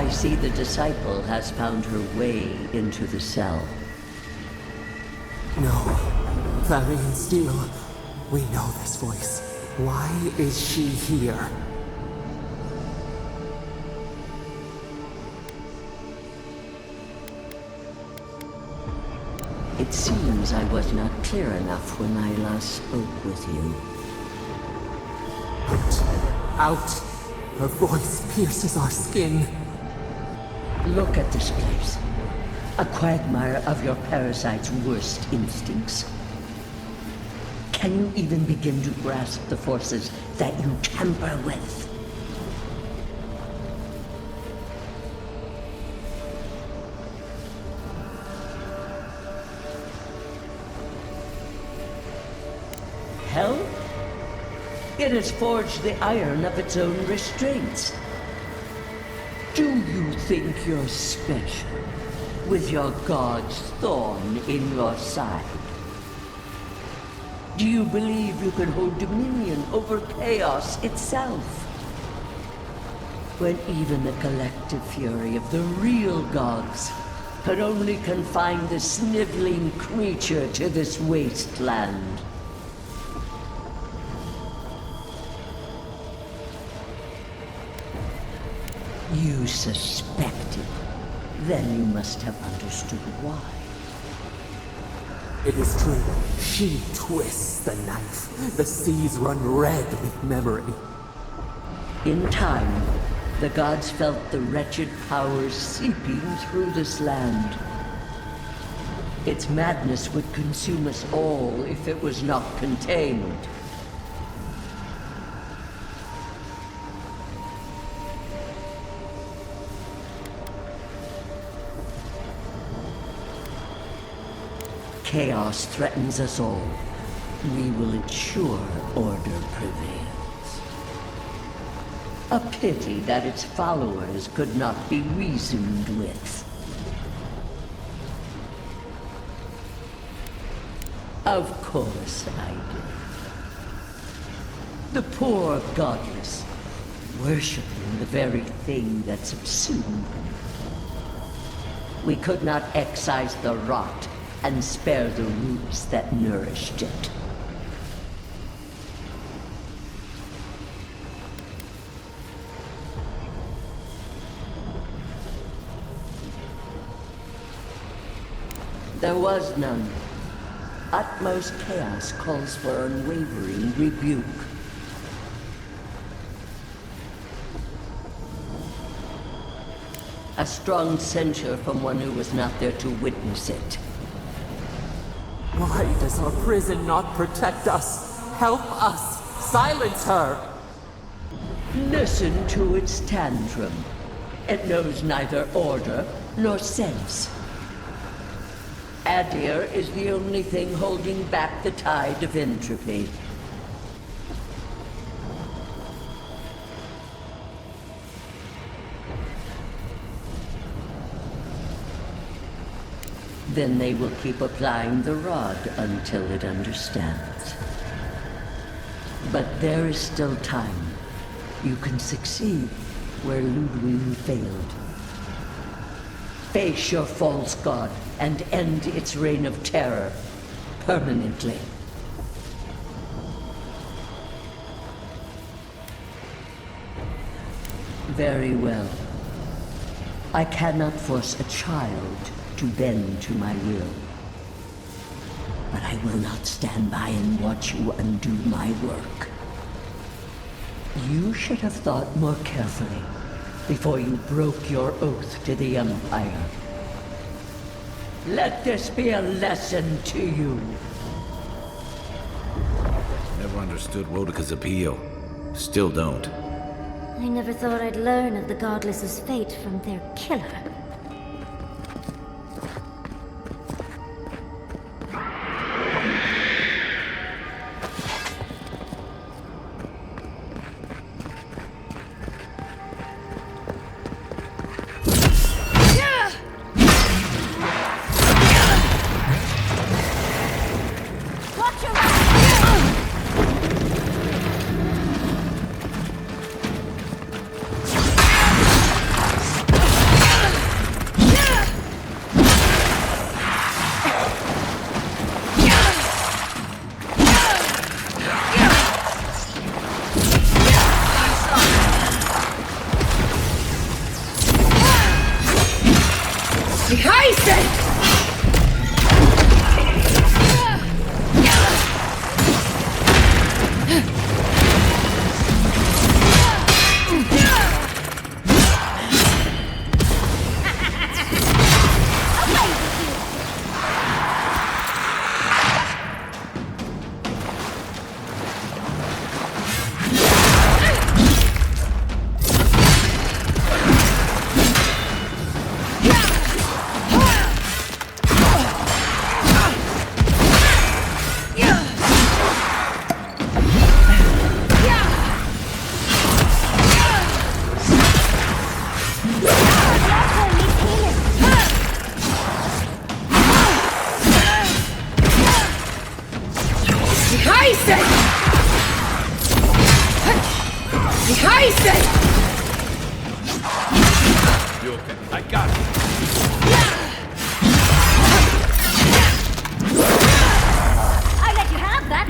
I see the disciple has found her way into the cell. No. Clarion Steel. We know this voice. Why is she here? It seems I was not clear enough when I last spoke with you. Out! Her voice pierces our skin. Look at this place. A quagmire of your parasite's worst instincts. Can you even begin to grasp the forces that you tamper with? Hell? It has forged the iron of its own restraints. Do you think you're special, with your god's thorn in your side? Do you believe you can hold dominion over chaos itself? When even the collective fury of the real gods could only confine the sniveling creature to this wasteland. You suspected. Then you must have understood why. It is true. She twists the knife. The seas run red with memory. In time, the gods felt the wretched powers seeping through this land. Its madness would consume us all if it was not contained. Chaos threatens us all. We will ensure order prevails. A pity that its followers could not be reasoned with. Of course I did. The poor godless, worshipping the very thing that subsumed them. We could not excise the rot and spare the roots that nourished it. There was none. Utmost chaos calls for unwavering rebuke. A strong censure from one who was not there to witness it. Why does our prison not protect us? Help us! Silence her! Listen to its tantrum. It knows neither order nor sense. Adir is the only thing holding back the tide of entropy. Then they will keep applying the rod until it understands. But there is still time. You can succeed where Ludwig failed. Face your false god and end its reign of terror permanently. Very well. I cannot force a child to bend to my will. But I will not stand by and watch you undo my work. You should have thought more carefully before you broke your oath to the Empire. Let this be a lesson to you. Never understood Rodika's appeal. Still don't. I never thought I'd learn of the Godless's fate from their killer. You okay? I got it. I let you have that.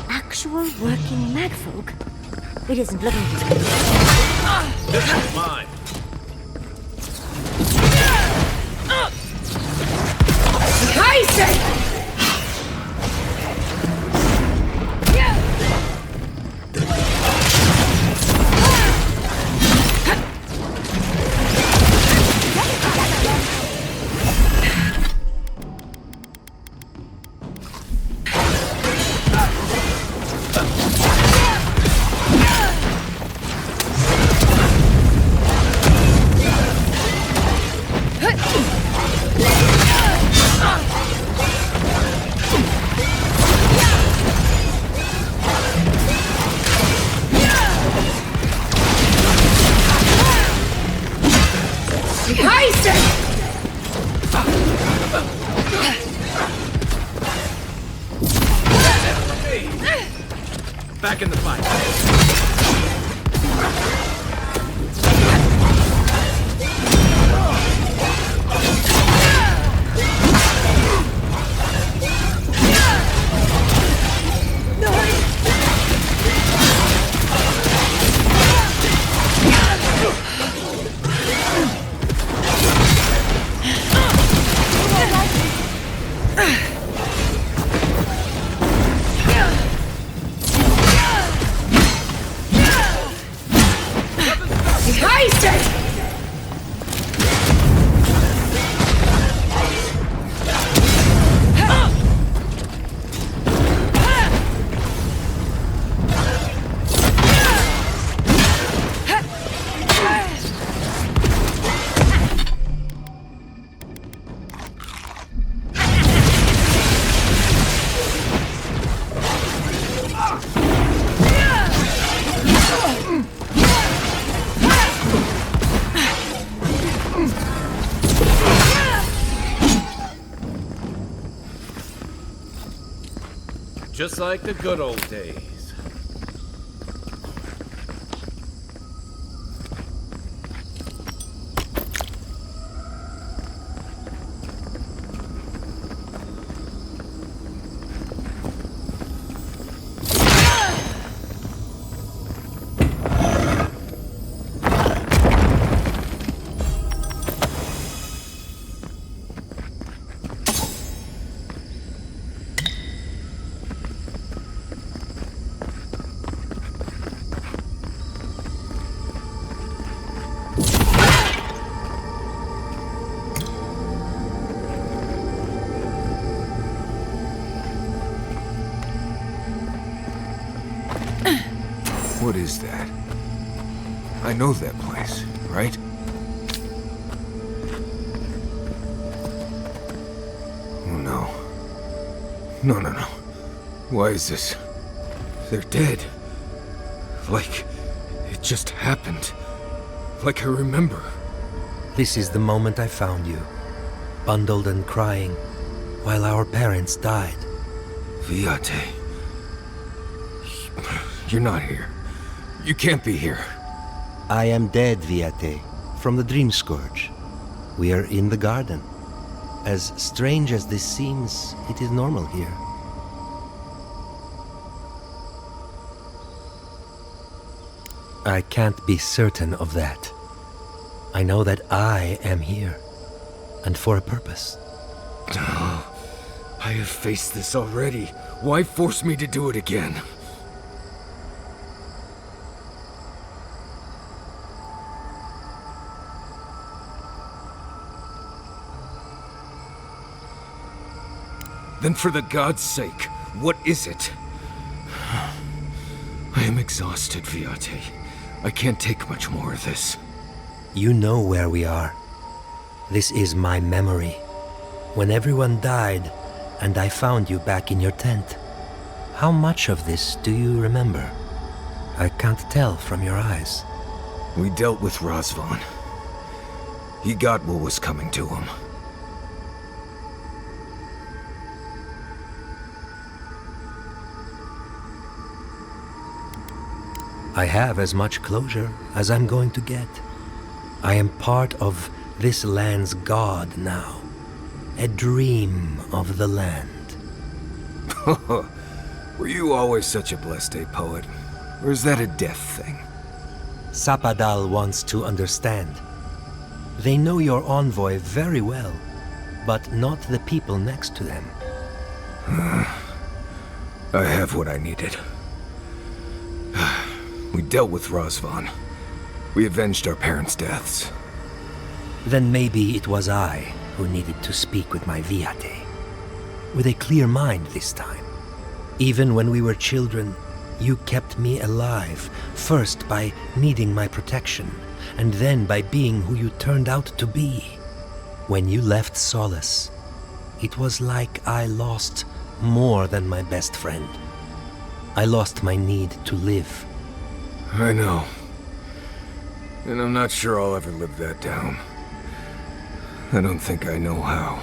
Actual working magfolk. It isn't looking good. This is mine. Back in the fight. Just like the good old days. What is that? I know that place, right? Oh no. No. Why is this? They're dead. Like it just happened. Like I remember. This is the moment I found you, bundled and crying, while our parents died. Viate. You're not here. You can't be here. I am dead, Viate, from the Dream Scourge. We are in the garden. As strange as this seems, it is normal here. I can't be certain of that. I know that I am here, and for a purpose. Oh, I have faced this already. Why force me to do it again? Then for the gods' sake, what is it? I am exhausted, Viate. I can't take much more of this. You know where we are. This is my memory. When everyone died, and I found you back in your tent. How much of this do you remember? I can't tell from your eyes. We dealt with Razvan. He got what was coming to him. I have as much closure as I'm going to get. I am part of this land's god now. A dream of the land. Were you always such a blessed day poet? Or is that a death thing? Sapadal wants to understand. They know your envoy very well, but not the people next to them. I have what I needed. We dealt with Razvan. We avenged our parents' deaths. Then maybe it was I who needed to speak with my Viate. With a clear mind this time. Even when we were children, you kept me alive, first by needing my protection, and then by being who you turned out to be. When you left Solace, it was like I lost more than my best friend. I lost my need to live. I know. And I'm not sure I'll ever live that down. I don't think I know how.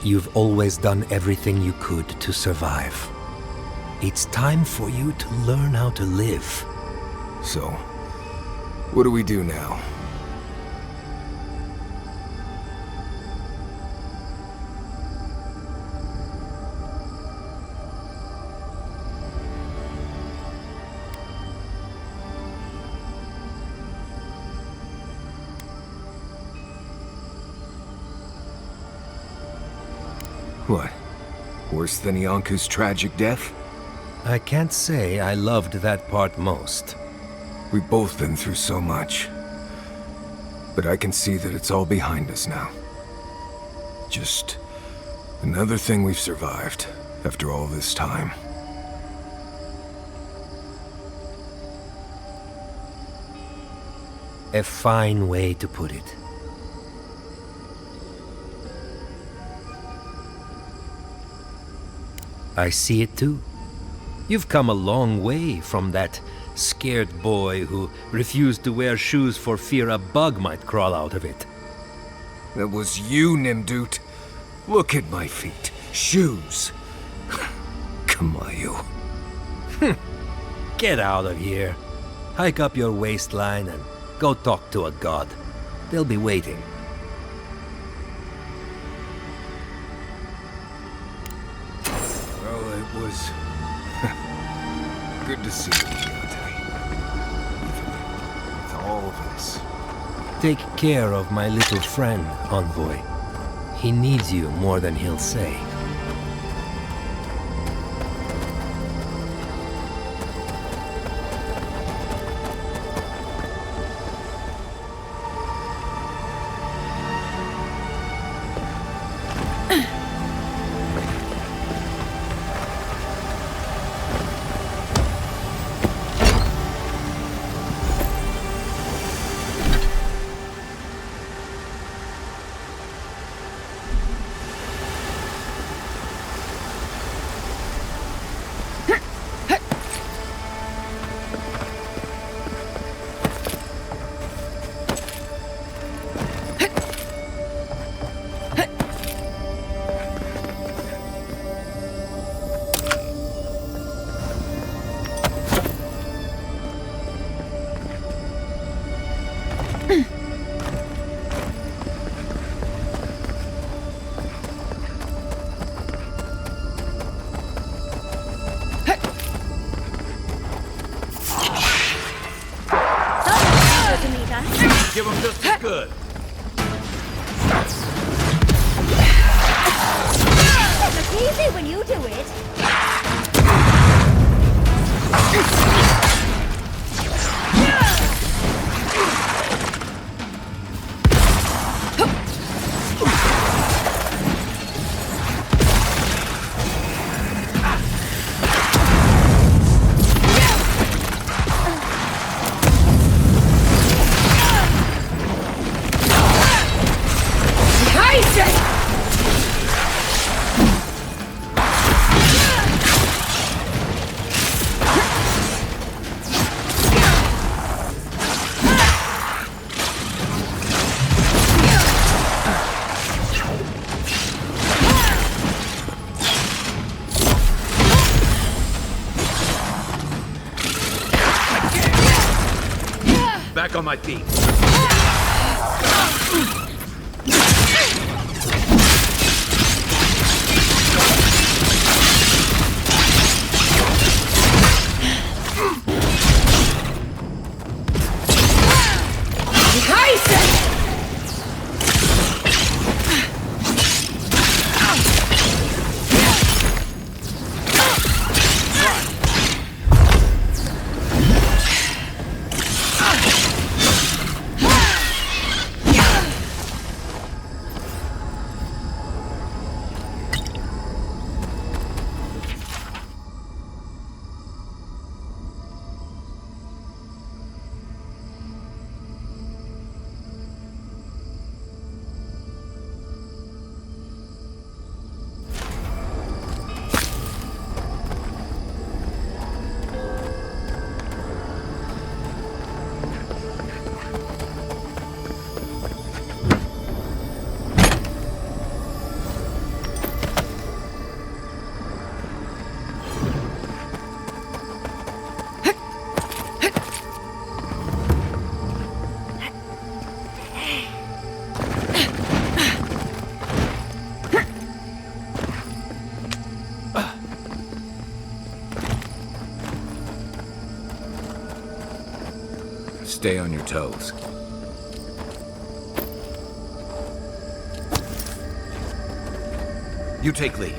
You've always done everything you could to survive. It's time for you to learn how to live. So, what do we do now? What? Worse than Ianku's tragic death? I can't say I loved that part most. We've both been through so much. But I can see that it's all behind us now. Just another thing we've survived after all this time. A fine way to put it. I see it too. You've come a long way from that scared boy who refused to wear shoes for fear a bug might crawl out of it. That was you, Nimdut. Look at my feet. Shoes. Kamayu. Get out of here. Hike up your waistline and go talk to a god. They'll be waiting. Well, it was good to see you, Viate. Even with all this. Take care of my little friend, Envoy. He needs you more than he'll say. Back on my feet. Stay on your toes. You take lead.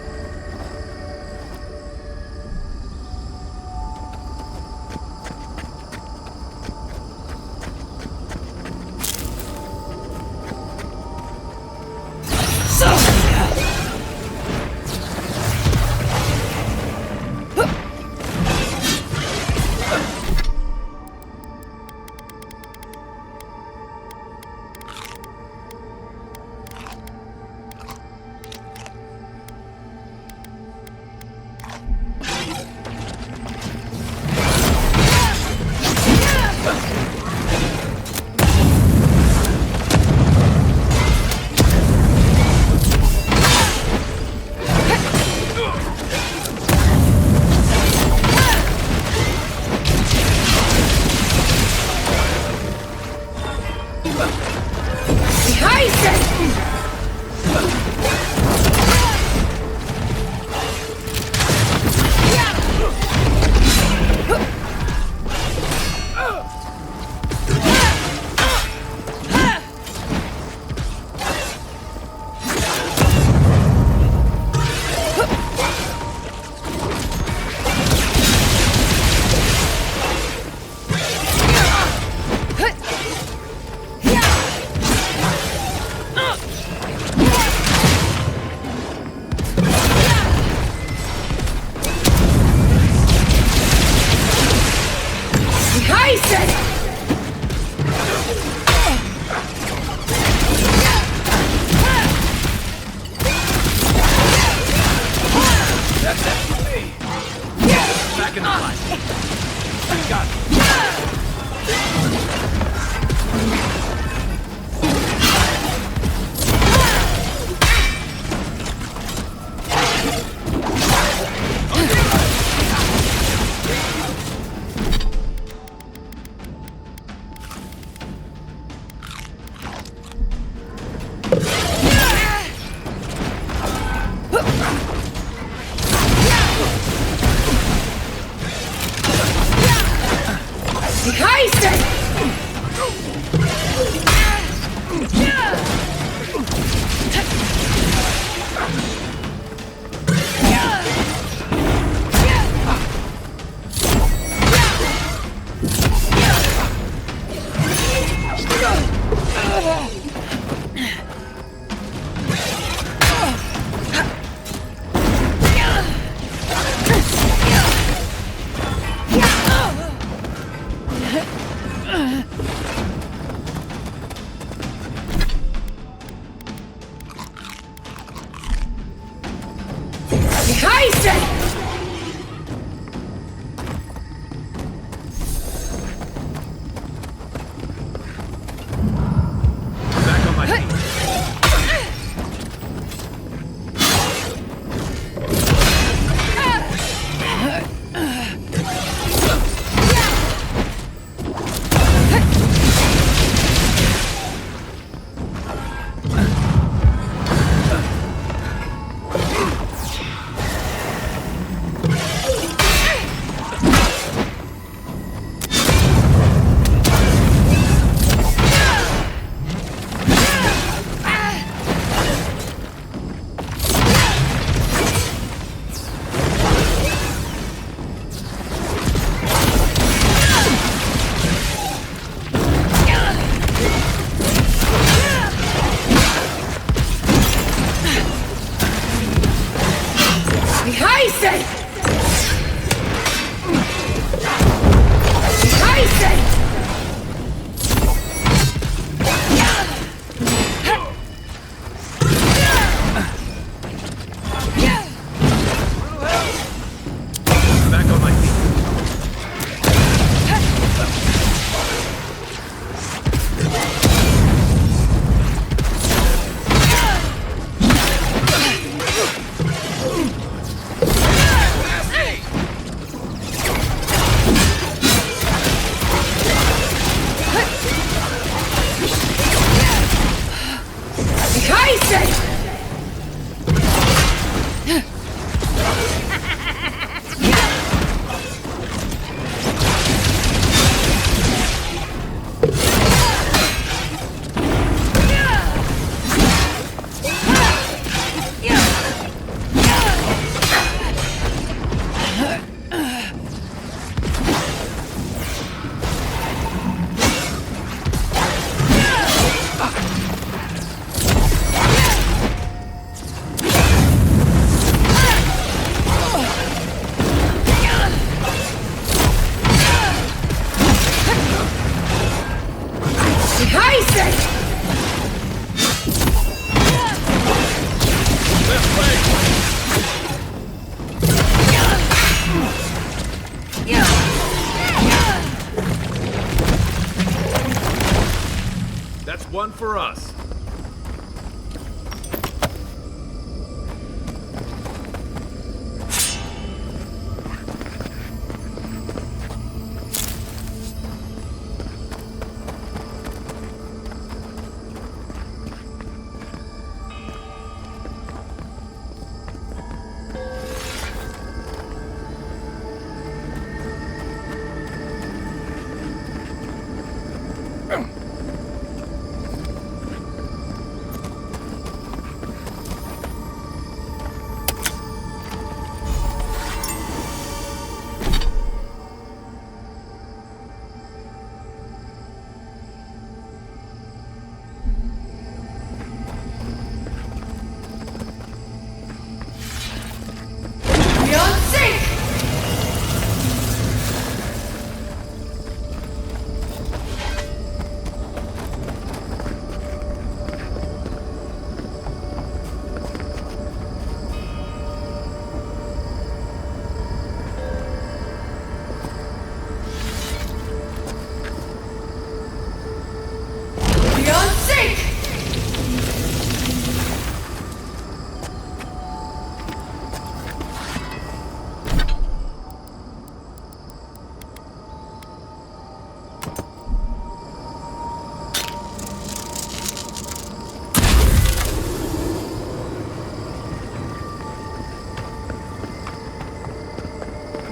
for us.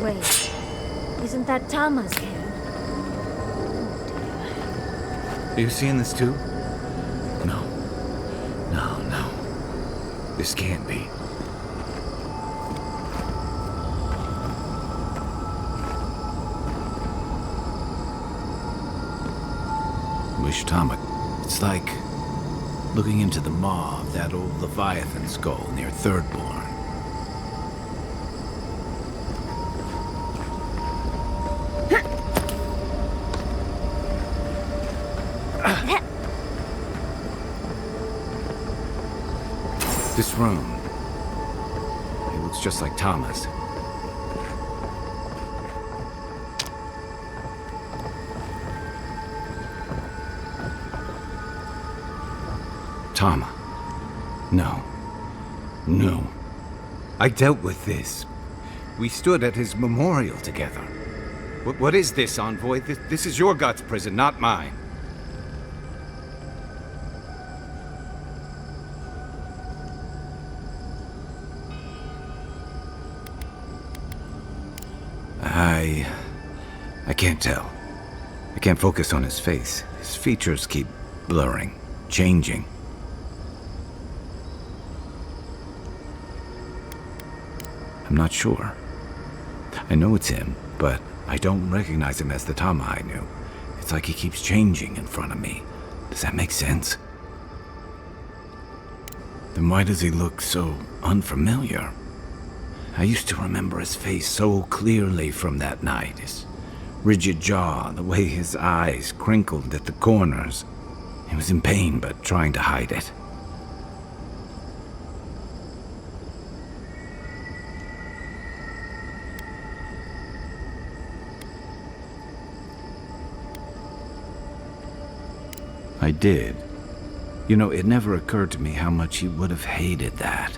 Wait, isn't that Tama's hand? Are you seeing this too? No. No. This can't be. Wish Tama. It's like looking into the maw of that old Leviathan skull near Thirdborn. This room, it looks just like Tama's. Tama. No. I dealt with this. We stood at his memorial together. What is this, Envoy? This is your God's prison, not mine. I can't tell. I can't focus on his face. His features keep blurring, changing. I'm not sure. I know it's him, but I don't recognize him as the Tama I knew. It's like he keeps changing in front of me. Does that make sense? Then why does he look so unfamiliar? I used to remember his face so clearly from that night. His rigid jaw, the way his eyes crinkled at the corners. He was in pain, but trying to hide it. I did. You know, it never occurred to me how much he would have hated that.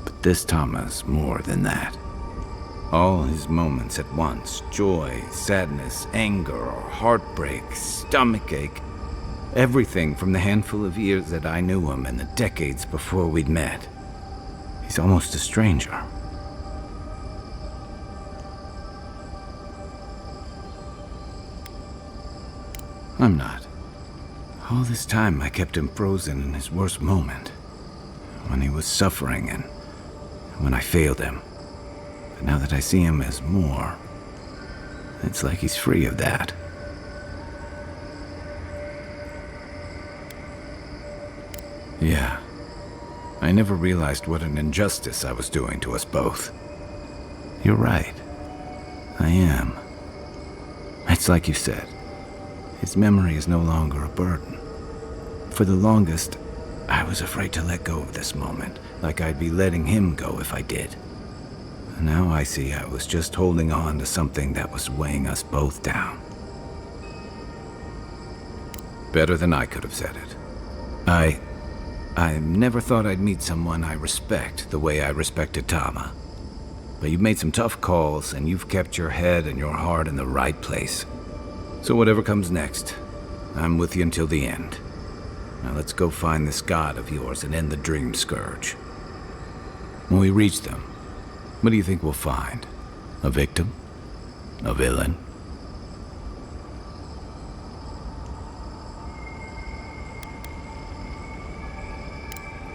But this Tama's more than that. All his moments at once, joy, sadness, anger, heartbreak, stomachache, everything from the handful of years that I knew him and the decades before we'd met. He's almost a stranger. I'm not. All this time I kept him frozen in his worst moment, when he was suffering and when I failed him. But now that I see him as more, it's like he's free of that. Yeah, I never realized what an injustice I was doing to us both. You're right. I am. It's like you said. His memory is no longer a burden. For the longest, I was afraid to let go of this moment, like I'd be letting him go if I did. And now I see I was just holding on to something that was weighing us both down. Better than I could have said it. I never thought I'd meet someone I respect the way I respected Tama. But you've made some tough calls, and you've kept your head and your heart in the right place. So whatever comes next, I'm with you until the end. Now let's go find this god of yours and end the Dream Scourge. When we reach them, what do you think we'll find? A victim? A villain?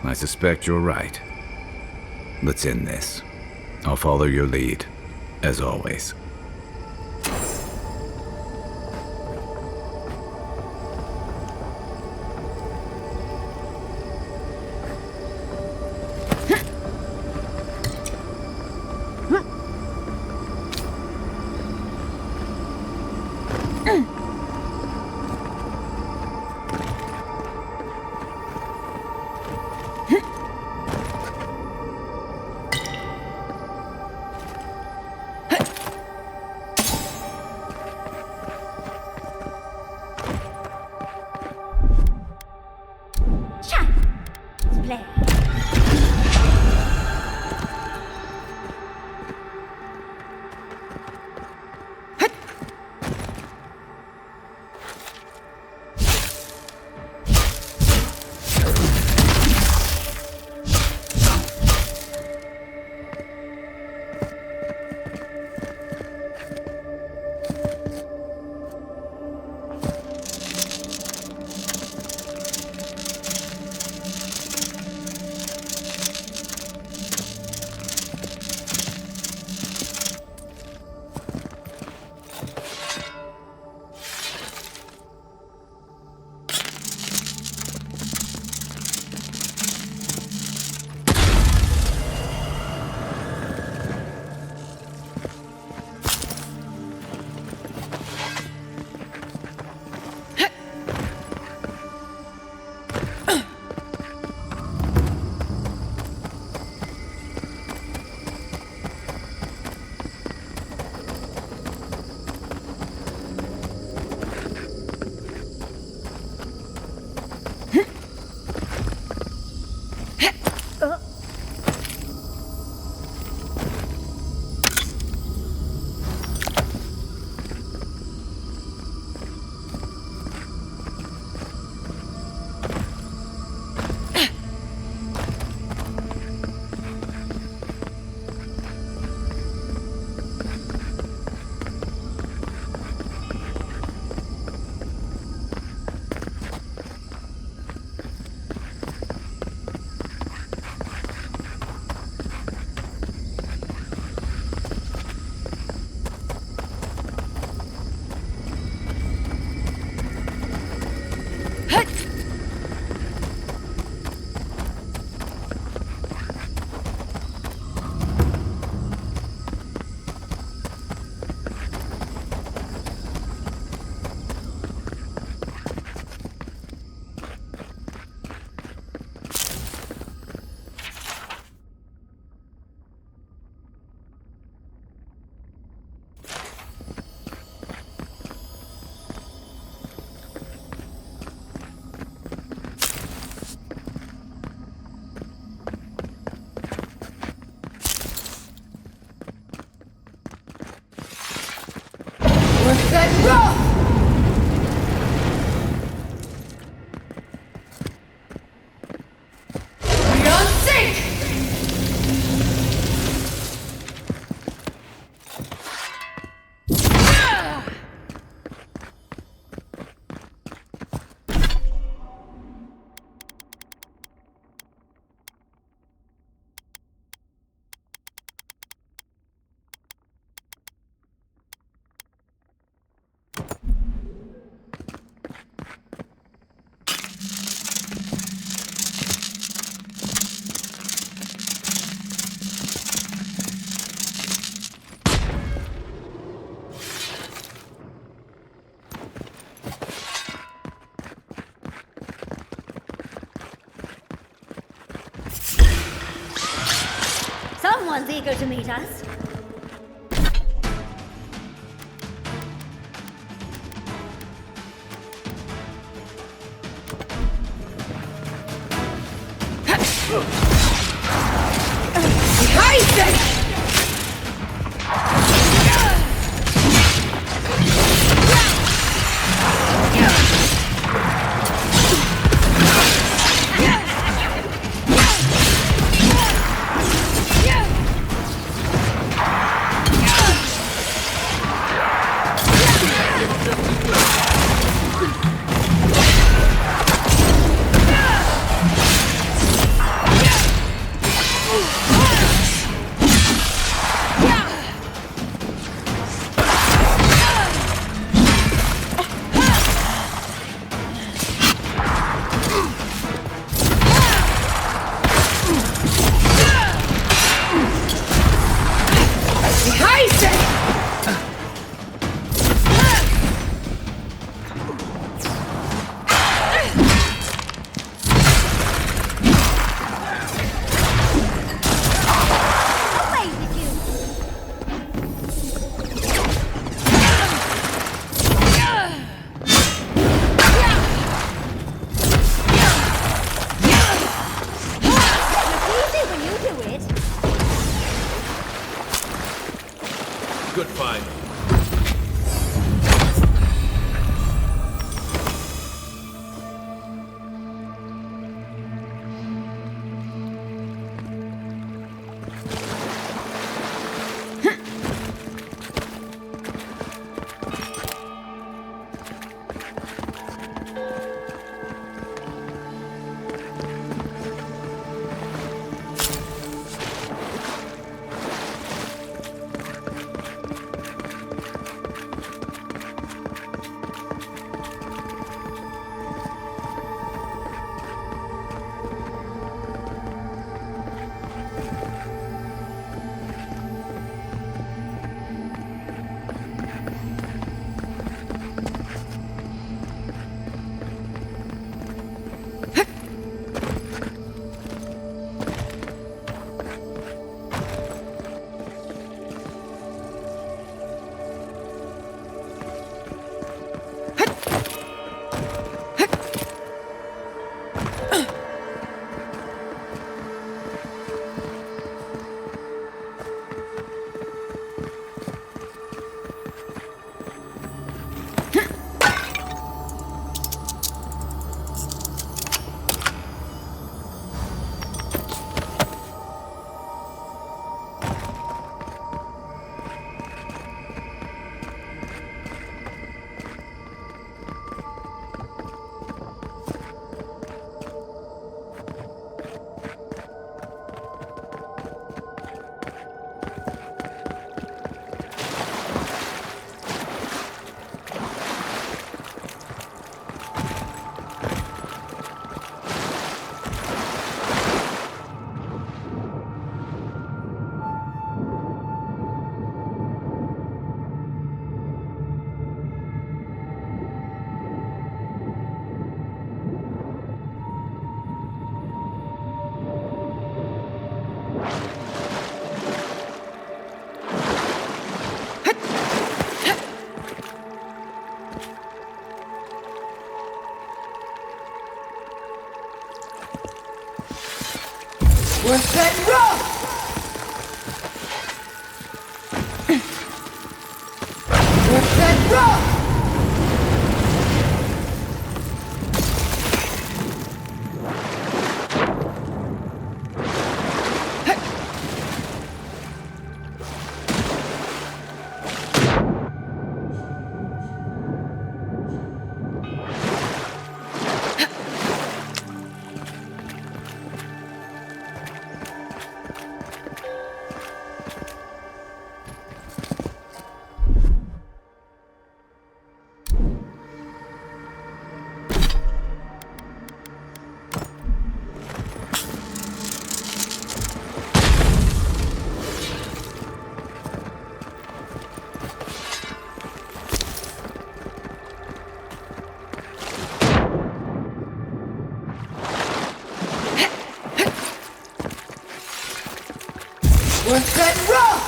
I suspect you're right. Let's end this. I'll follow your lead, as always. Someone's eager to meet us. Good fight. Worth that rock! Worth that rock! Worth that rock!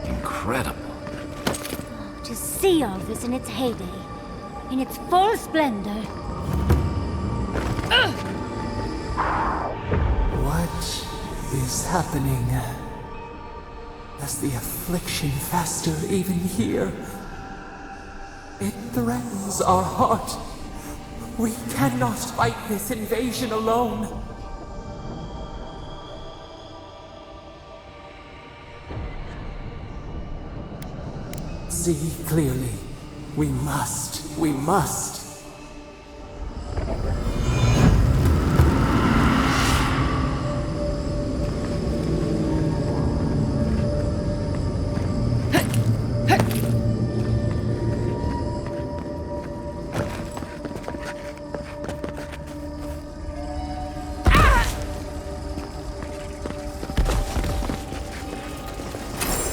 Incredible. To see all this in its heyday, in its full splendor. What is happening? As the affliction fester even here. It threatens our heart. We cannot fight this invasion alone. see clearly. We must. We must.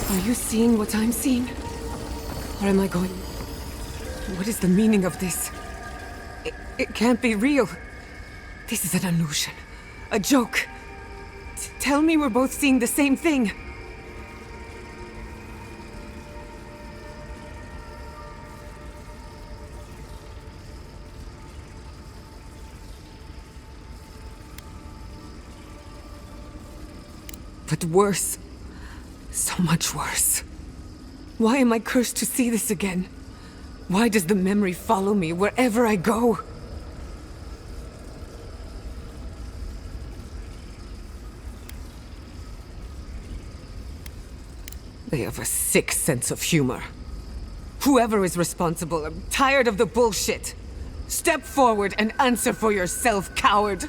Are you seeing what I'm seeing? Or am I going... What is the meaning of this? It can't be real. This is an illusion. A joke. Tell me we're both seeing the same thing. But worse. So much worse. Why am I cursed to see this again? Why does the memory follow me wherever I go? They have a sick sense of humor. Whoever is responsible, I'm tired of the bullshit. Step forward and answer for yourself, coward!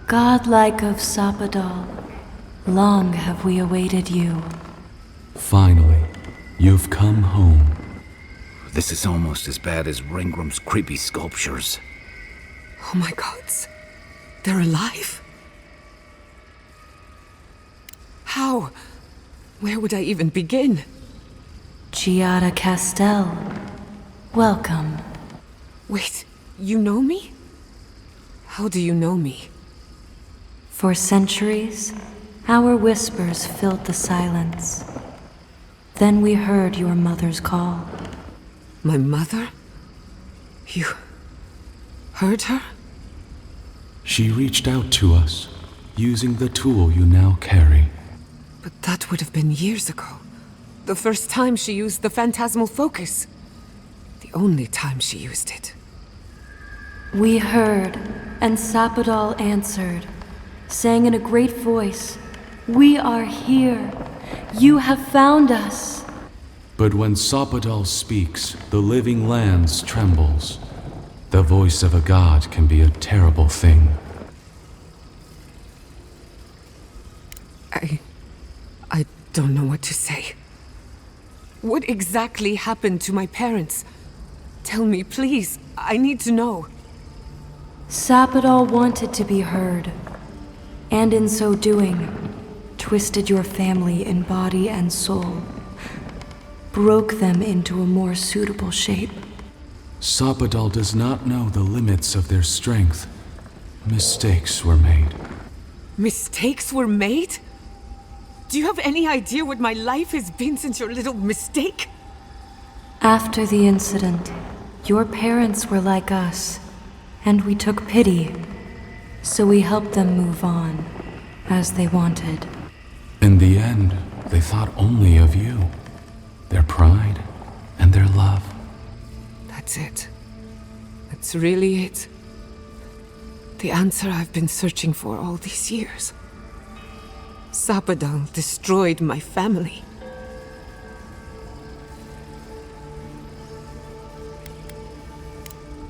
Godlike of Sapadal, long have we awaited you. Finally, you've come home. This is almost as bad as Ringram's creepy sculptures. Oh my gods. They're alive? How? Where would I even begin? Giada Castel, welcome. Wait, you know me? How do you know me? For centuries, our whispers filled the silence. Then we heard your mother's call. My mother? You... heard her? She reached out to us, using the tool you now carry. But that would have been years ago. The first time she used the phantasmal focus. The only time she used it. We heard, and Sapadal answered, saying in a great voice, "We are here. You have found us." But when Sapadal speaks, the living lands trembles. The voice of a god can be a terrible thing. I don't know what to say. What exactly happened to my parents? Tell me, please. I need to know. Sapadal wanted to be heard, and in so doing, twisted your family in body and soul, broke them into a more suitable shape. Sapadal does not know the limits of their strength. Mistakes were made. Mistakes were made? Do you have any idea what my life has been since your little mistake? After the incident, your parents were like us, and we took pity, so we helped them move on, as they wanted. In the end, they thought only of you, their pride, and their love. That's it. That's really it. The answer I've been searching for all these years. Sapadal destroyed my family.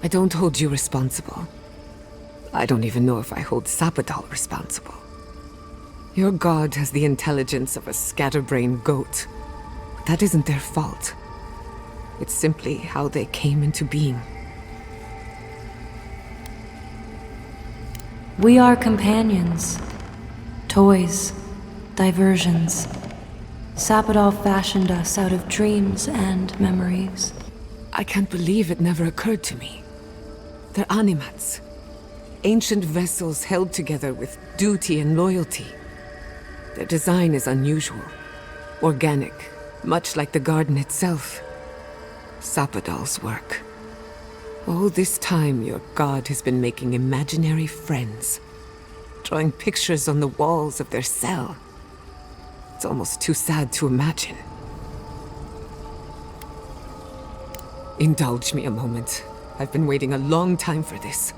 I don't hold you responsible. I don't even know if I hold Sapadal responsible. Your god has the intelligence of a scatterbrained goat. But that isn't their fault. It's simply how they came into being. We are companions. Toys. Diversions. Sapadal fashioned us out of dreams and memories. I can't believe it never occurred to me. They're animats. Ancient vessels held together with duty and loyalty. Their design is unusual. Organic, much like the garden itself. Sapadal's work. All this time, your god has been making imaginary friends. Drawing pictures on the walls of their cell. It's almost too sad to imagine. Indulge me a moment. I've been waiting a long time for this.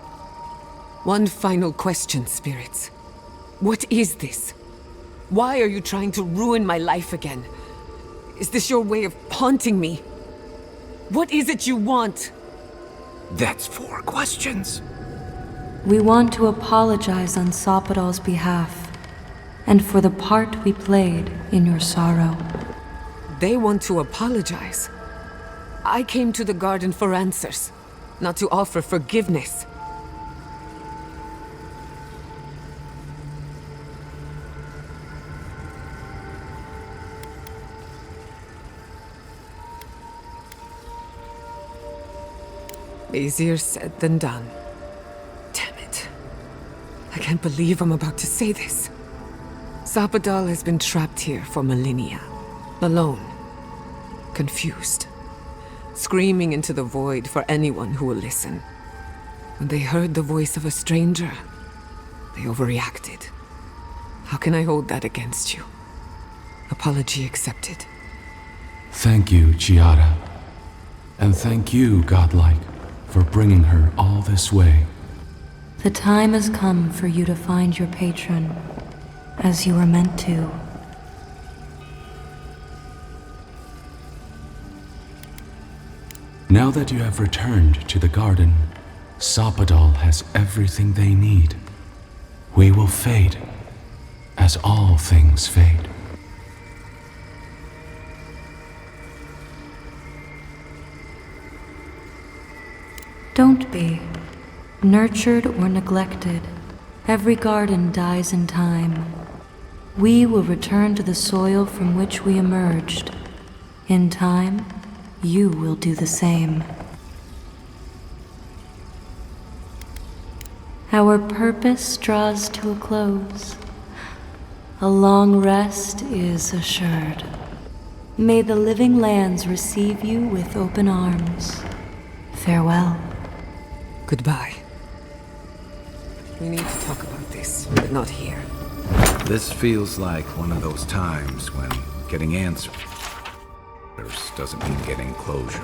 One final question, spirits. What is this? Why are you trying to ruin my life again? Is this your way of haunting me? What is it you want? That's 4 questions. We want to apologize on Sopadal's behalf, and for the part we played in your sorrow. They want to apologize. I came to the garden for answers, not to offer forgiveness. Easier said than done. Damn it. I can't believe I'm about to say this. Sopadal has been trapped here for millennia. Alone. Confused. Screaming into the void for anyone who will listen. When they heard the voice of a stranger, they overreacted. How can I hold that against you? Apology accepted. Thank you, Chiara. And thank you, Godlike, for bringing her all this way. The time has come for you to find your patron, as you were meant to. Now that you have returned to the garden, Sopadal has everything they need. We will fade, as all things fade. Don't be. Nurtured or neglected, every garden dies in time. We will return to the soil from which we emerged. In time, you will do the same. Our purpose draws to a close. A long rest is assured. May the living lands receive you with open arms. Farewell. Goodbye. We need to talk about this, but not here. This feels like one of those times when getting answers doesn't mean getting closure.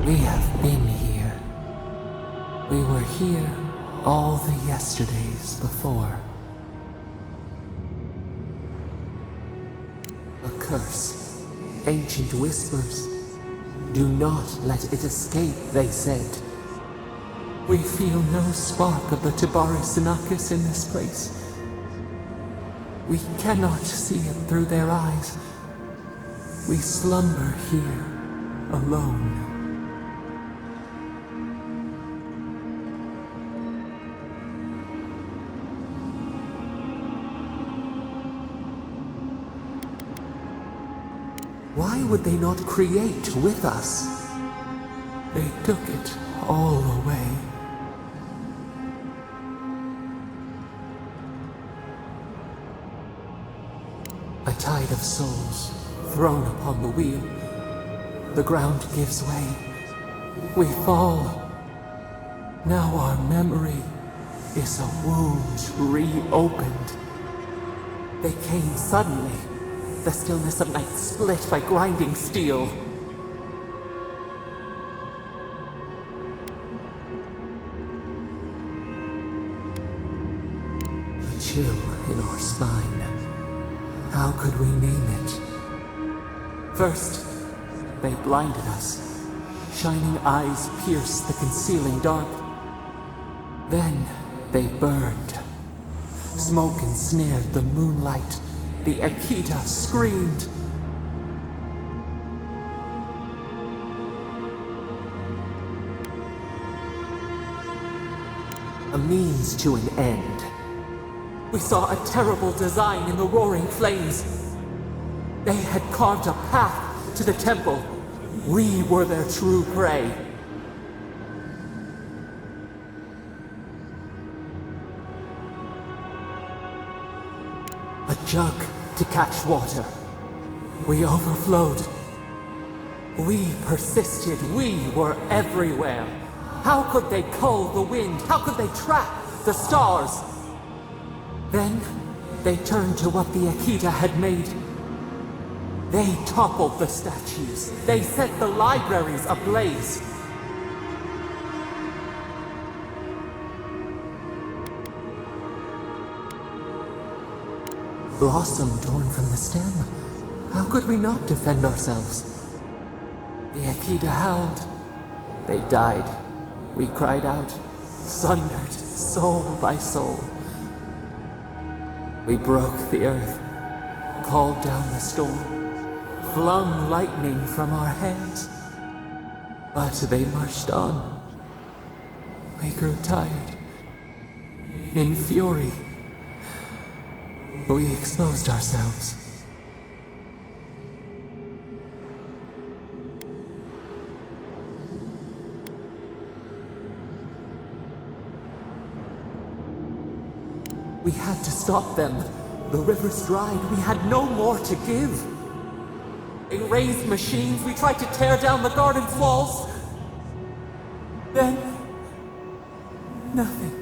We have been here. We were here all the yesterdays before. A curse. Ancient whispers. Do not let it escape, they said. We feel no spark of the Tabari Sinakis in this place. We cannot see it through their eyes. We slumber here, alone. Why would they not create with us? They took it all away. A tide of souls thrown upon the wheel. The ground gives way. We fall. Now our memory is a wound reopened. They came suddenly. The stillness of night split by grinding steel. A chill in our spine. How could we name it? First, they blinded us. Shining eyes pierced the concealing dark. Then they burned. Smoke ensnared the moonlight. The Akita screamed. A means to an end. We saw a terrible design in the roaring flames. They had carved a path to the temple. We were their true prey. A jug to catch water. We overflowed. We persisted. We were everywhere. How could they cull the wind? How could they trap the stars? Then they turned to what the Akita had made. They toppled the statues. They set the libraries ablaze. Blossom torn from the stem. How could we not defend ourselves? The Akita howled. They died. We cried out, sundered, soul by soul. We broke the earth, called down the storm, flung lightning from our hands. But they marched on. We grew tired. In fury, we exposed ourselves. We had to stop them. The rivers dried. We had no more to give. They raised machines. We tried to tear down the garden's walls. Then, nothing.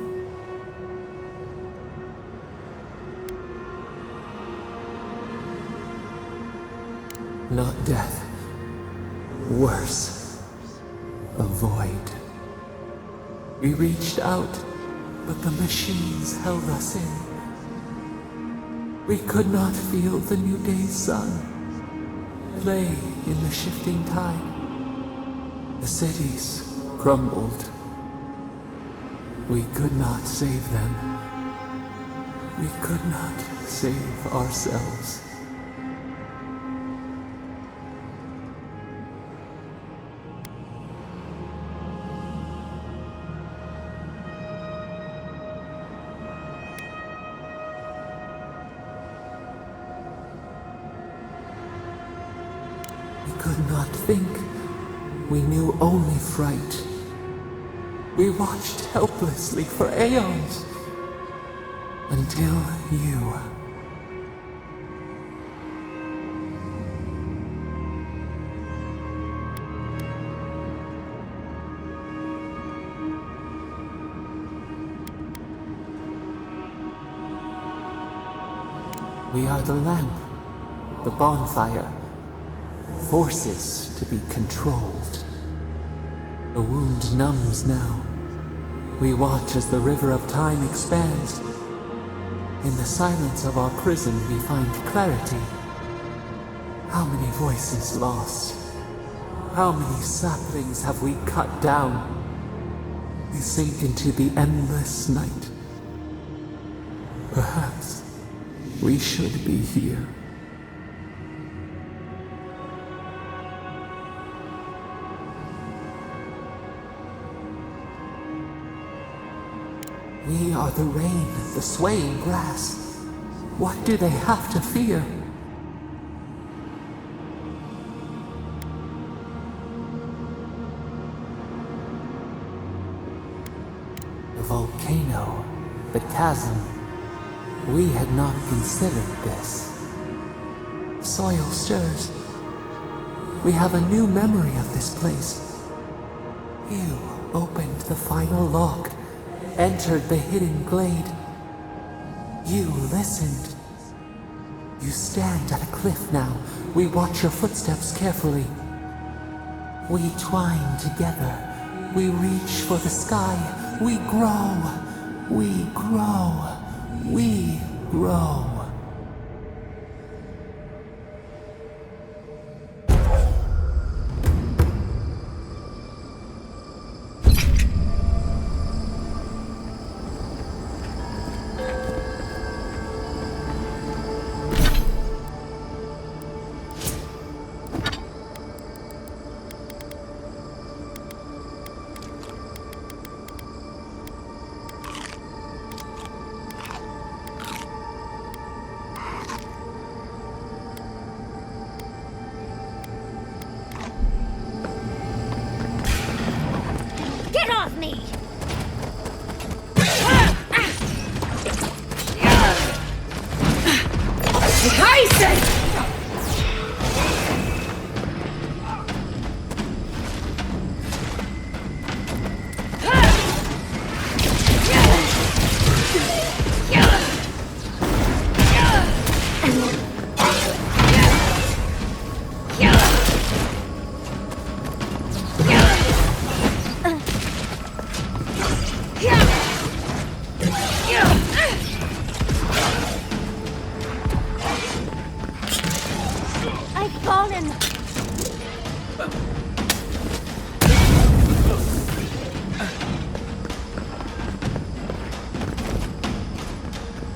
Not death. Worse. A void. We reached out, but the machines held us in. We could not feel the new day's sun. Lay in the shifting tide. The cities crumbled. We could not save them. We could not save ourselves. could not think. We knew only fright. We watched helplessly for aeons. Until you. We are the lamp, the bonfire, forces to be controlled. The wound numbs now. We watch as the river of time expands. In the silence of our prison we find clarity. How many voices lost? How many saplings have we cut down? We sink into the endless night. Perhaps we should be here. We are the rain, the swaying grass. What do they have to fear? The volcano, the chasm. We had not considered this. Soil stirs. We have a new memory of this place. You opened the final lock, entered the hidden glade. You listened. You stand at a cliff now. We watch your footsteps carefully. We twine together. We reach for the sky. We grow. We grow. We grow.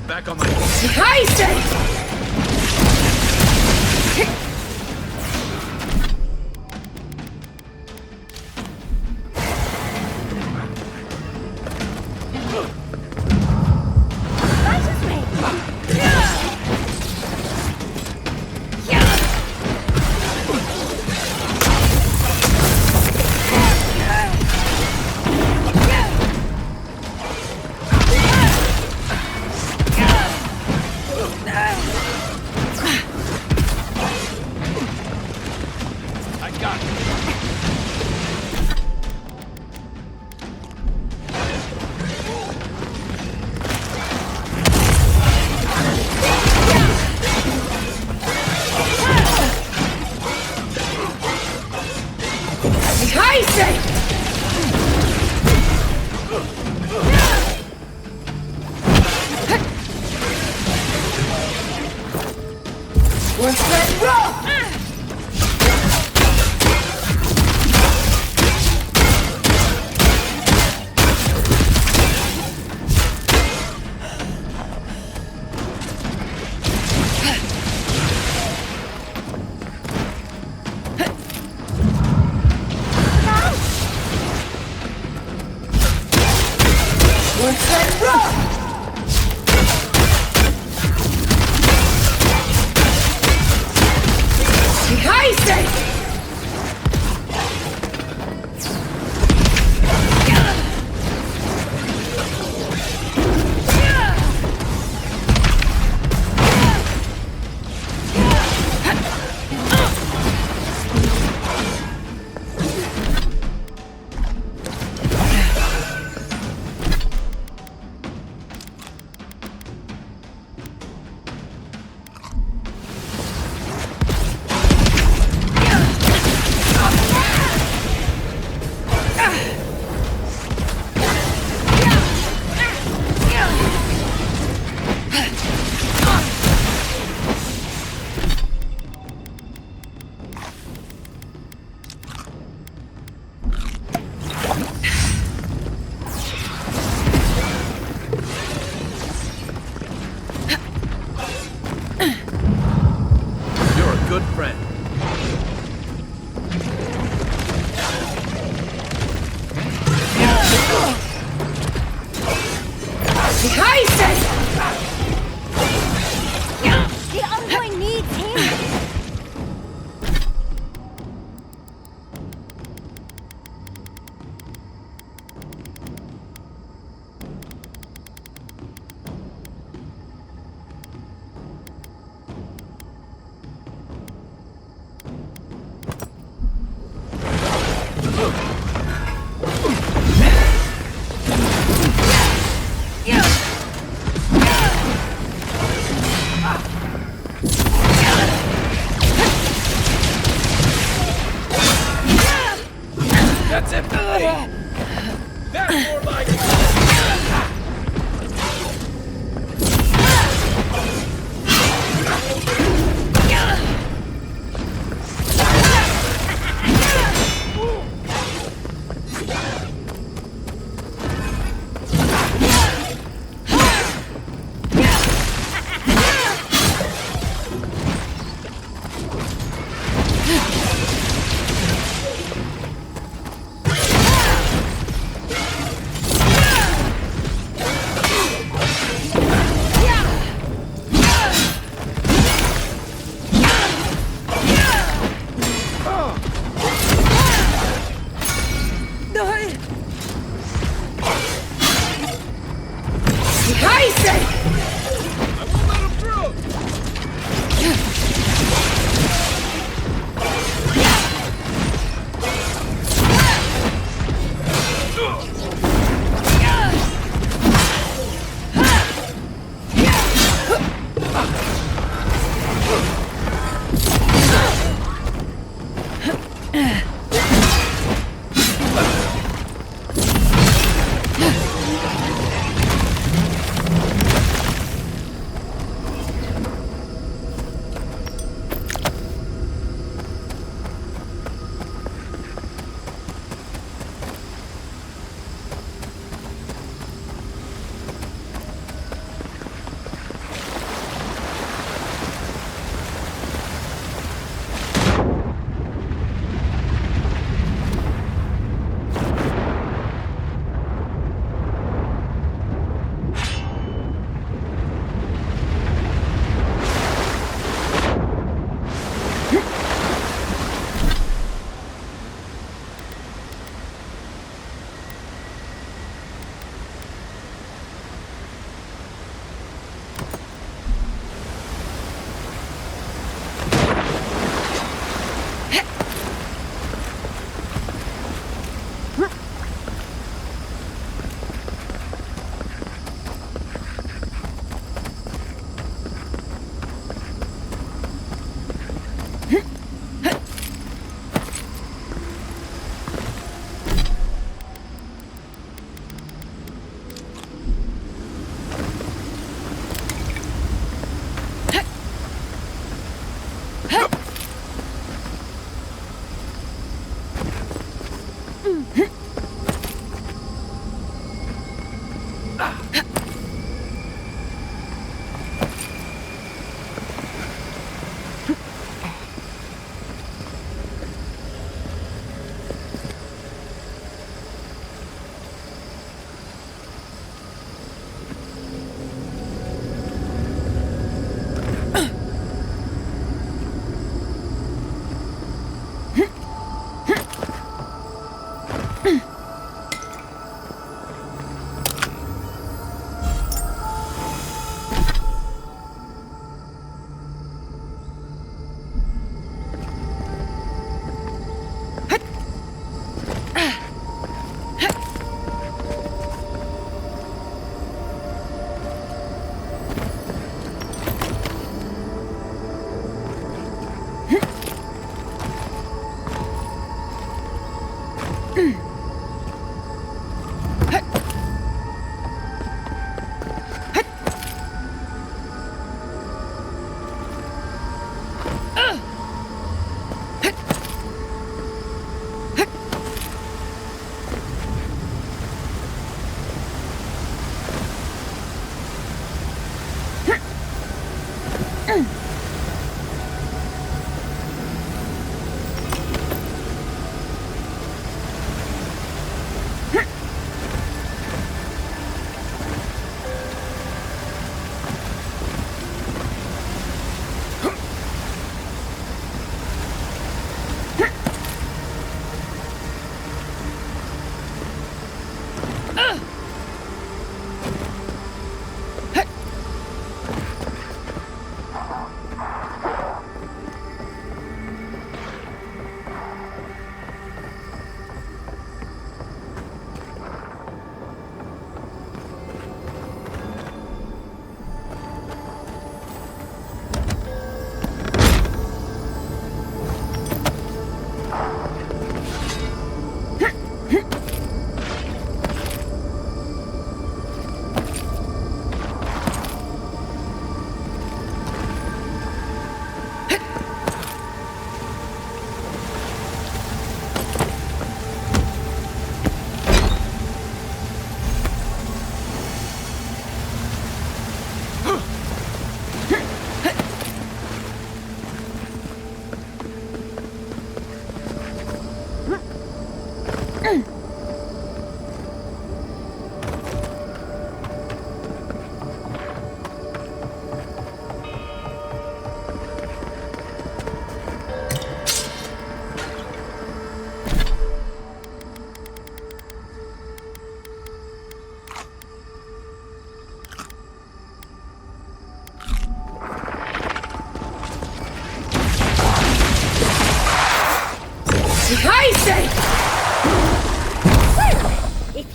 Back on my That's more like it!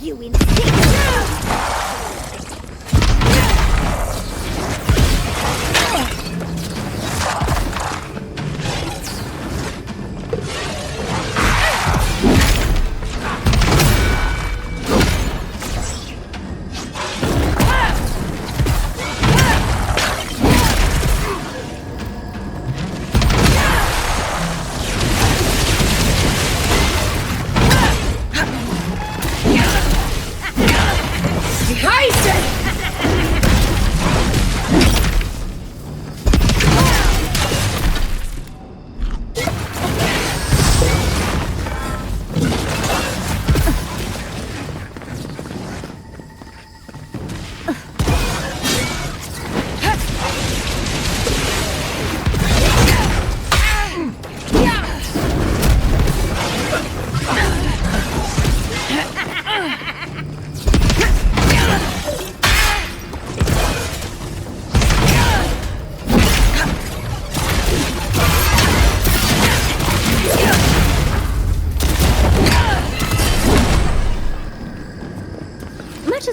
you insane!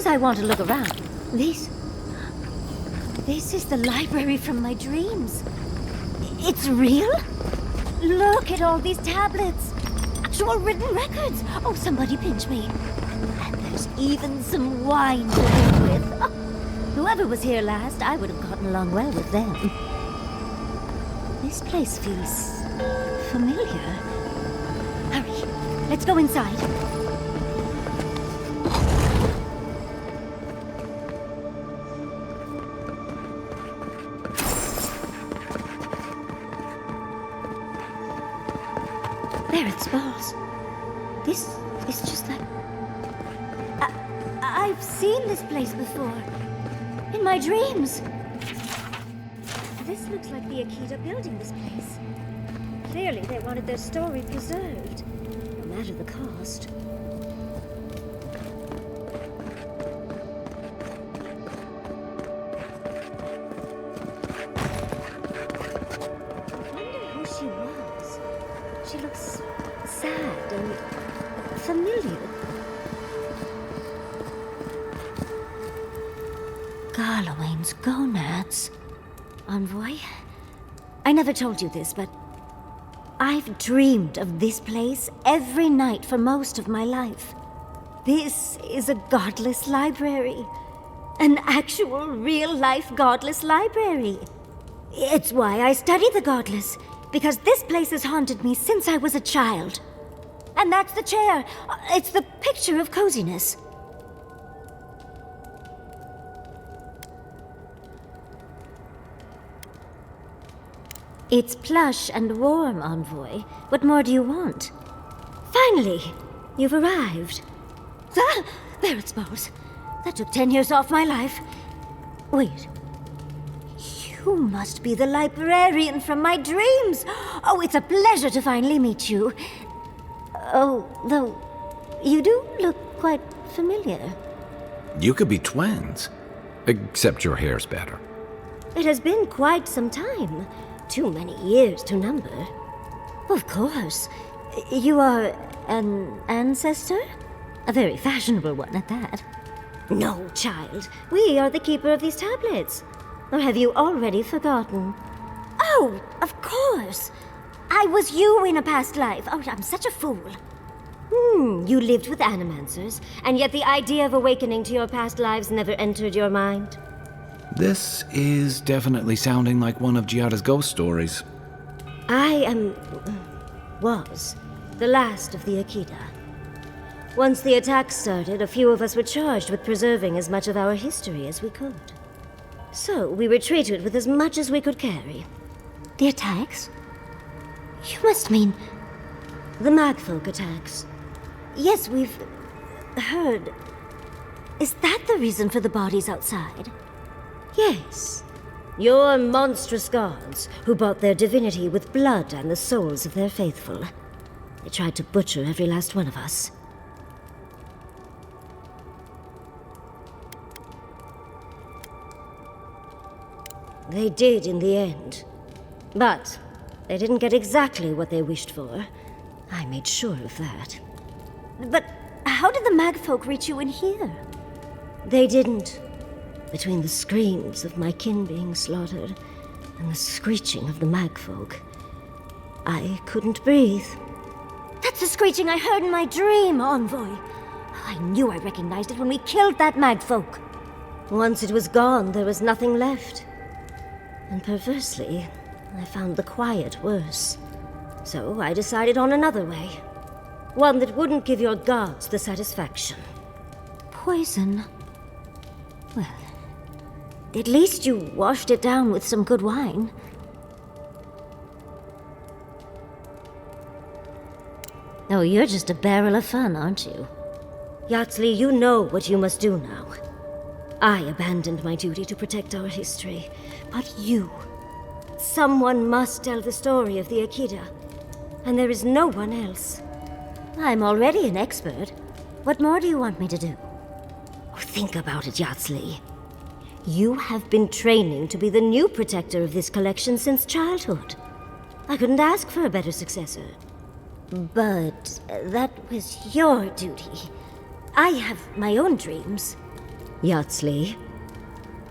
I want to look around. This is the library from my dreams. It's real? Look at all these tablets. Actual written records. Oh, somebody pinch me. And there's even some wine to live with. Oh, whoever was here last, I would have gotten along well with them. This place feels familiar. Hurry, let's go inside. There it spells. This is just like... I've seen this place before. In my dreams. This looks like the Akita building this place. Clearly they wanted their story preserved, no matter the cost. I wonder who she was. She looks sad and familiar. Garlawain's gonads. Envoy? I never told you this, but I've dreamed of this place every night for most of my life. This is a godless library. An actual, real-life godless library. It's why I study the godless. Because this place has haunted me since I was a child. And that's the chair. It's the picture of coziness. It's plush and warm, Envoy. What more do you want? Finally, you've arrived. Ah, there it spells. That took 10 years off my life. Wait. You must be the librarian from my dreams! Oh, it's a pleasure to finally meet you. Oh, though, you do look quite familiar. You could be twins. Except your hair's better. It has been quite some time. Too many years to number. Of course. You are an ancestor? A very fashionable one at that. No, child. We are the keeper of these tablets. Or have you already forgotten? Oh, of course. I was you in a past life. Oh, I'm such a fool. You lived with animancers, and yet the idea of awakening to your past lives never entered your mind. This is definitely sounding like one of Giada's ghost stories. I was the last of the Akita. Once the attack started, a few of us were charged with preserving as much of our history as we could. So we retreated with as much as we could carry. The attacks? You must mean... the Magfolk attacks. Yes, we've... heard. Is that the reason for the bodies outside? Yes. Your monstrous gods, who bought their divinity with blood and the souls of their faithful. They tried to butcher every last one of us. They did in the end. But they didn't get exactly what they wished for. I made sure of that. But how did the magfolk reach you in here? They didn't. Between the screams of my kin being slaughtered and the screeching of the magfolk, I couldn't breathe. That's the screeching I heard in my dream, Envoy. I knew I recognized it when we killed that magfolk. Once it was gone, there was nothing left. And perversely, I found the quiet worse. So I decided on another way. One that wouldn't give your gods the satisfaction. Poison? Well, at least you washed it down with some good wine. Oh, you're just a barrel of fun, aren't you? Yatsley, you know what you must do now. I abandoned my duty to protect our history, but you... Someone must tell the story of the Akita, and there is no one else. I'm already an expert. What more do you want me to do? Oh, think about it, Yatsley. You have been training to be the new protector of this collection since childhood. I couldn't ask for a better successor. But that was your duty. I have my own dreams. Yatsley,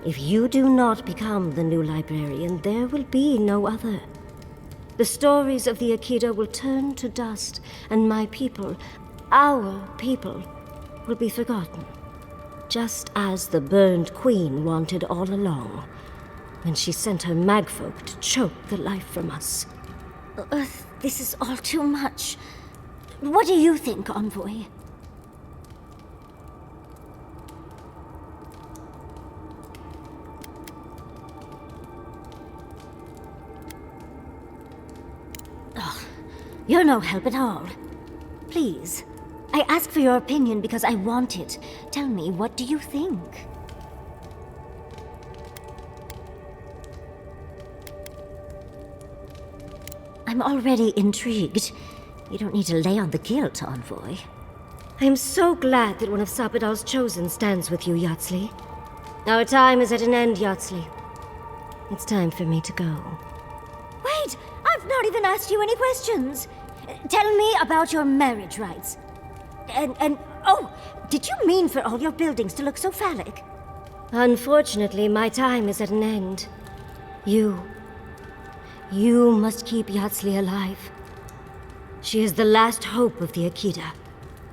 if you do not become the new librarian, there will be no other. The stories of the Akita will turn to dust, and my people, our people, will be forgotten. Just as the burned queen wanted all along, when she sent her magfolk to choke the life from us. This is all too much. What do you think, Envoy? You're no help at all. Please, I ask for your opinion because I want it. Tell me, what do you think? I'm already intrigued. You don't need to lay on the guilt, Envoy. I'm so glad that one of Sapadal's chosen stands with you, Yatsley. Our time is at an end, Yatsley. It's time for me to go. Wait! I've not even asked you any questions! Tell me about your marriage rites. Oh, did you mean for all your buildings to look so phallic? Unfortunately, my time is at an end. You must keep Yatsley alive. She is the last hope of the Akita.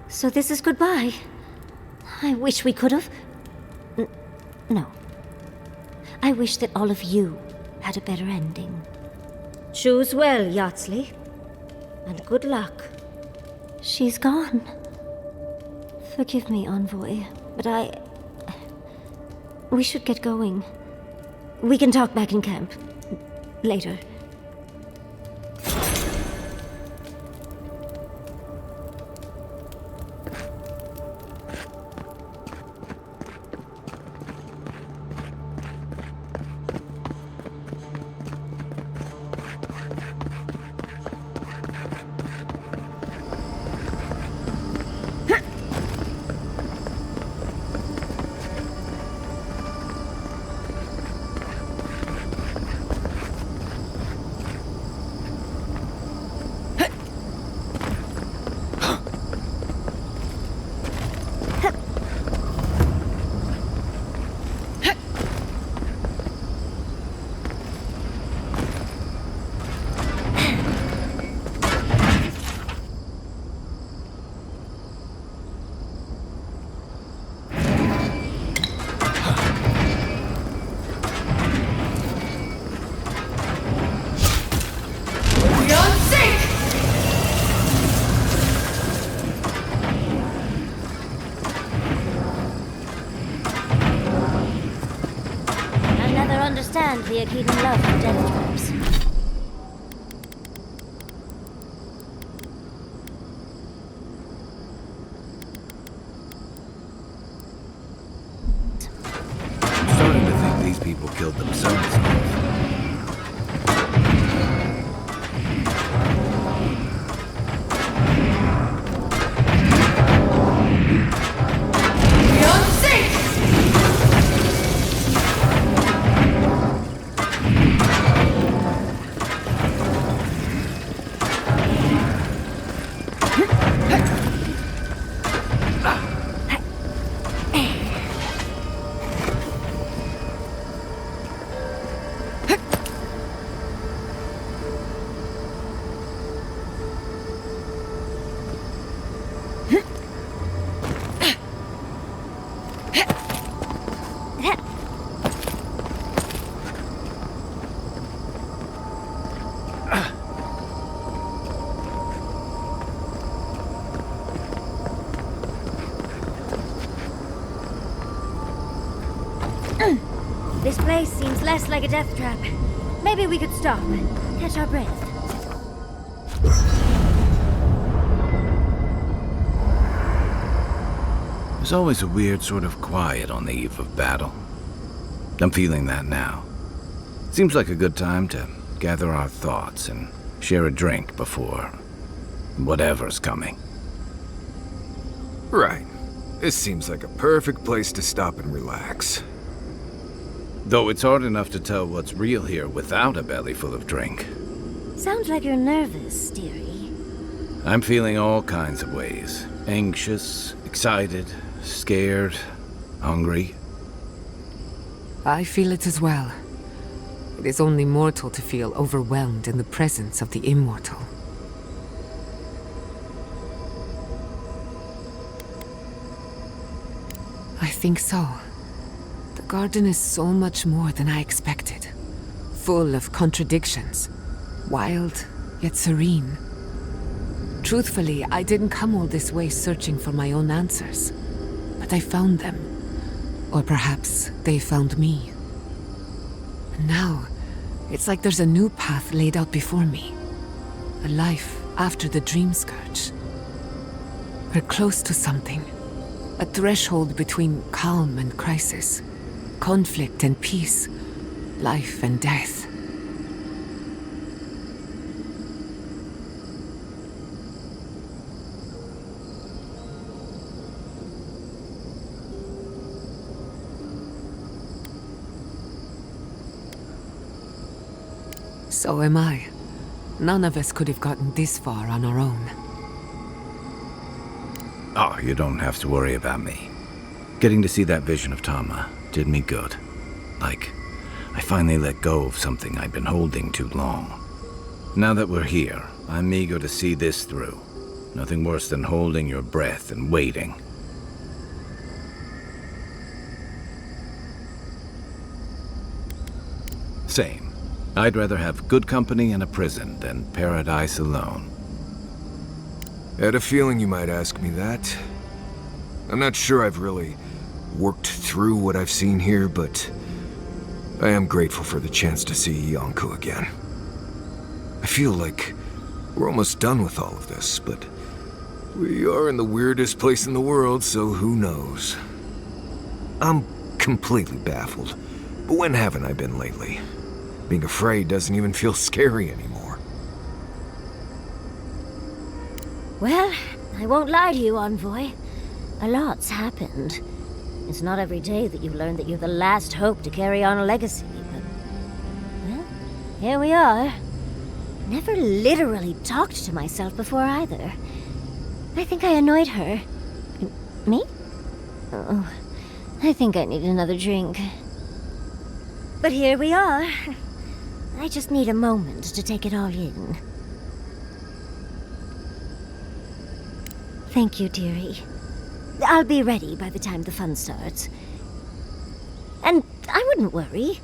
So this is goodbye. I wish we could have... No. I wish that all of you had a better ending. Choose well, Yatsley. And good luck. She's gone. Forgive me, Envoy, but we should get going. We can talk back in camp. Later. Understand the Akitan love for death traps. I'm starting to think these people killed themselves. place seems less like a death trap. Maybe we could stop, catch our breath. There's always a weird sort of quiet on the eve of battle. I'm feeling that now. Seems like a good time to gather our thoughts and share a drink before whatever's coming. Right. This seems like a perfect place to stop and relax. Though it's hard enough to tell what's real here without a belly full of drink. Sounds like you're nervous, dearie. I'm feeling all kinds of ways. Anxious, excited, scared, hungry. I feel it as well. It is only mortal to feel overwhelmed in the presence of the immortal. I think so. The garden is so much more than I expected. Full of contradictions. Wild, yet serene. Truthfully, I didn't come all this way searching for my own answers. But I found them. Or perhaps they found me. And now, it's like there's a new path laid out before me. A life after the dream scourge. We're close to something. A threshold between calm and crisis. Conflict and peace. Life and death. So am I. None of us could have gotten this far on our own. Oh, you don't have to worry about me. Getting to see that vision of Tama did me good. Like, I finally let go of something I'd been holding too long. Now that we're here, I'm eager to see this through. Nothing worse than holding your breath and waiting. Same. I'd rather have good company in a prison than paradise alone. Had a feeling you might ask me that. I'm not sure I've really worked through what I've seen here, but I am grateful for the chance to see Yonko again. I feel like we're almost done with all of this, but we are in the weirdest place in the world, so who knows? I'm completely baffled, but when haven't I been lately? Being afraid doesn't even feel scary anymore. Well, I won't lie to you, Envoy. A lot's happened. It's not every day that you learn that you're the last hope to carry on a legacy, but... well, here we are. Never literally talked to myself before either. I think I annoyed her. Me? Oh, I think I need another drink. But here we are. I just need a moment to take it all in. Thank you, dearie. I'll be ready by the time the fun starts. And I wouldn't worry.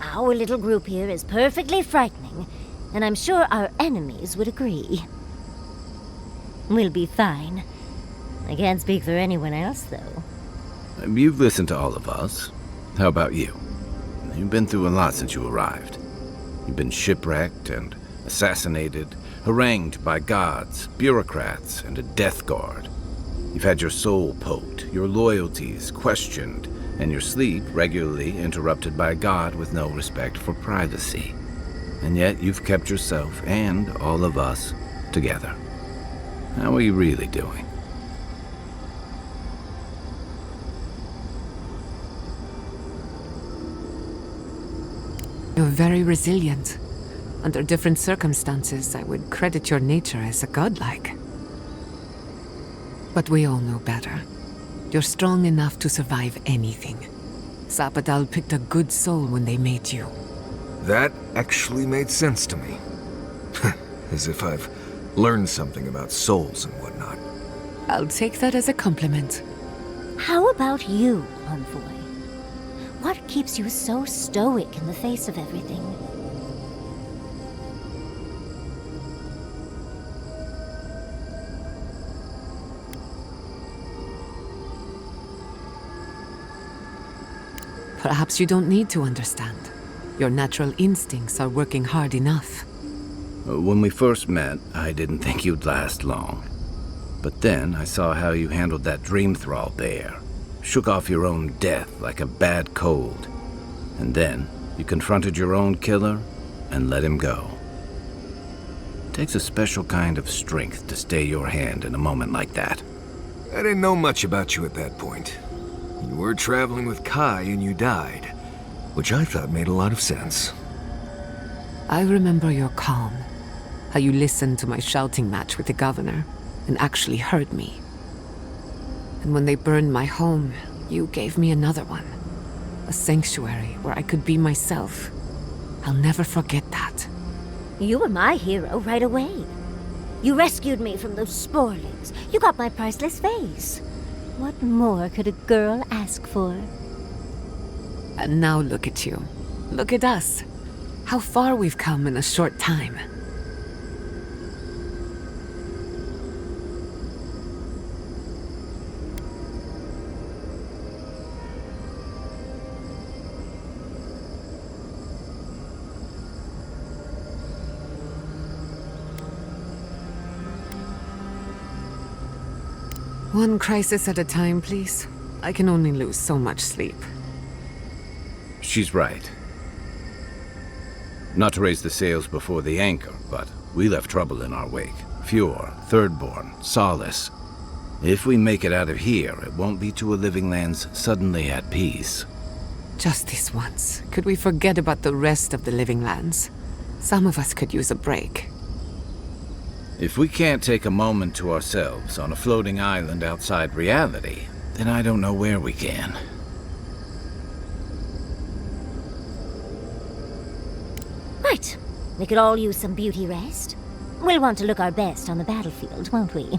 Our little group here is perfectly frightening, and I'm sure our enemies would agree. We'll be fine. I can't speak for anyone else, though. You've listened to all of us. How about you? You've been through a lot since you arrived. You've been shipwrecked and assassinated, harangued by gods, bureaucrats, and a death guard. You've had your soul poked, your loyalties questioned, and your sleep regularly interrupted by a god with no respect for privacy. And yet you've kept yourself and all of us together. How are you really doing? You're very resilient. Under different circumstances, I would credit your nature as a godlike. But we all know better. You're strong enough to survive anything. Sapadal picked a good soul when they made you. That actually made sense to me. As if I've learned something about souls and whatnot. I'll take that as a compliment. How about you, Envoy? What keeps you so stoic in the face of everything? Perhaps you don't need to understand. Your natural instincts are working hard enough. When we first met, I didn't think you'd last long. But then I saw how you handled that dream thrall bear. Shook off your own death like a bad cold. And then you confronted your own killer and let him go. It takes a special kind of strength to stay your hand in a moment like that. I didn't know much about you at that point. You were traveling with Kai and you died, which I thought made a lot of sense. I remember your calm. How you listened to my shouting match with the governor and actually heard me. And when they burned my home, you gave me another one. A sanctuary where I could be myself. I'll never forget that. You were my hero right away. You rescued me from those sporelings. You got my priceless vase. What more could a girl ask for? And now look at you. Look at us. How far we've come in a short time. One crisis at a time, please. I can only lose so much sleep. She's right. Not to raise the sails before the anchor, but we left trouble in our wake. Fjord, Thirdborn, Solace. If we make it out of here, it won't be to a living lands suddenly at peace. Just this once. Could we forget about the rest of the living lands? Some of us could use a break. If we can't take a moment to ourselves on a floating island outside reality, then I don't know where we can. Right. We could all use some beauty rest. We'll want to look our best on the battlefield, won't we?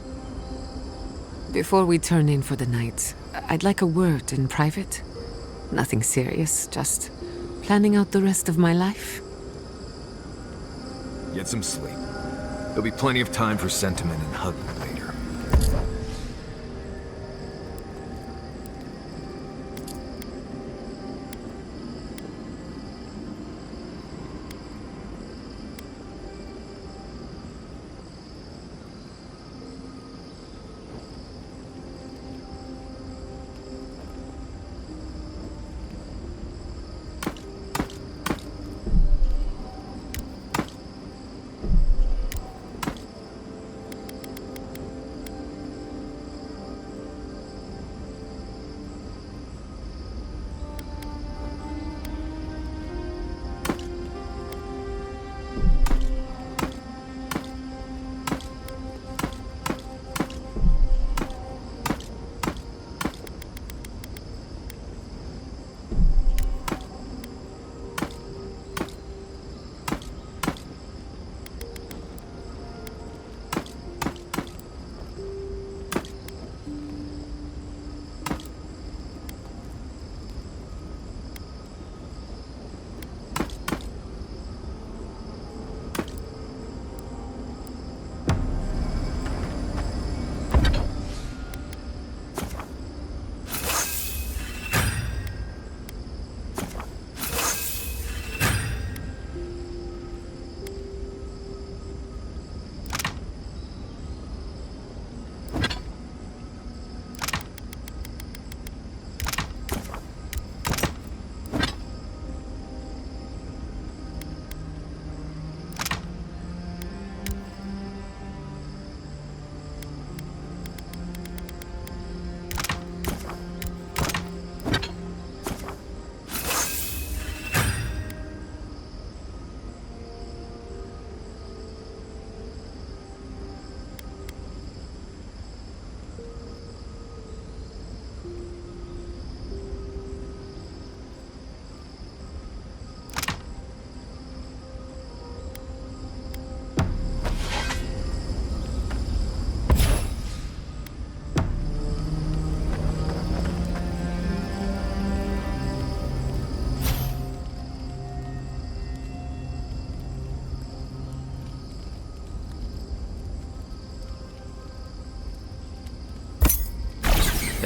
Before we turn in for the night, I'd like a word in private. Nothing serious, just planning out the rest of my life. Get some sleep. There'll be plenty of time for sentiment and hugging later.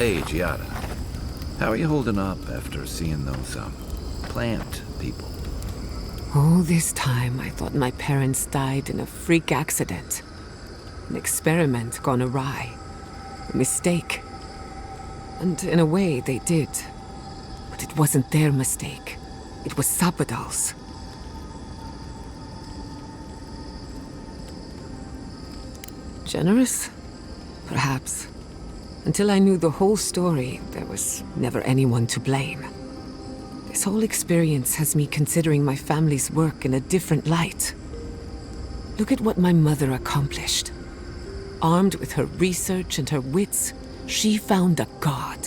Hey, Giada. How are you holding up after seeing those, plant people? All this time, I thought my parents died in a freak accident. An experiment gone awry. A mistake. And in a way, they did. But it wasn't their mistake. It was Sappadal's. Generous? Perhaps. Until I knew the whole story, there was never anyone to blame. This whole experience has me considering my family's work in a different light. Look at what my mother accomplished. Armed with her research and her wits, she found a god.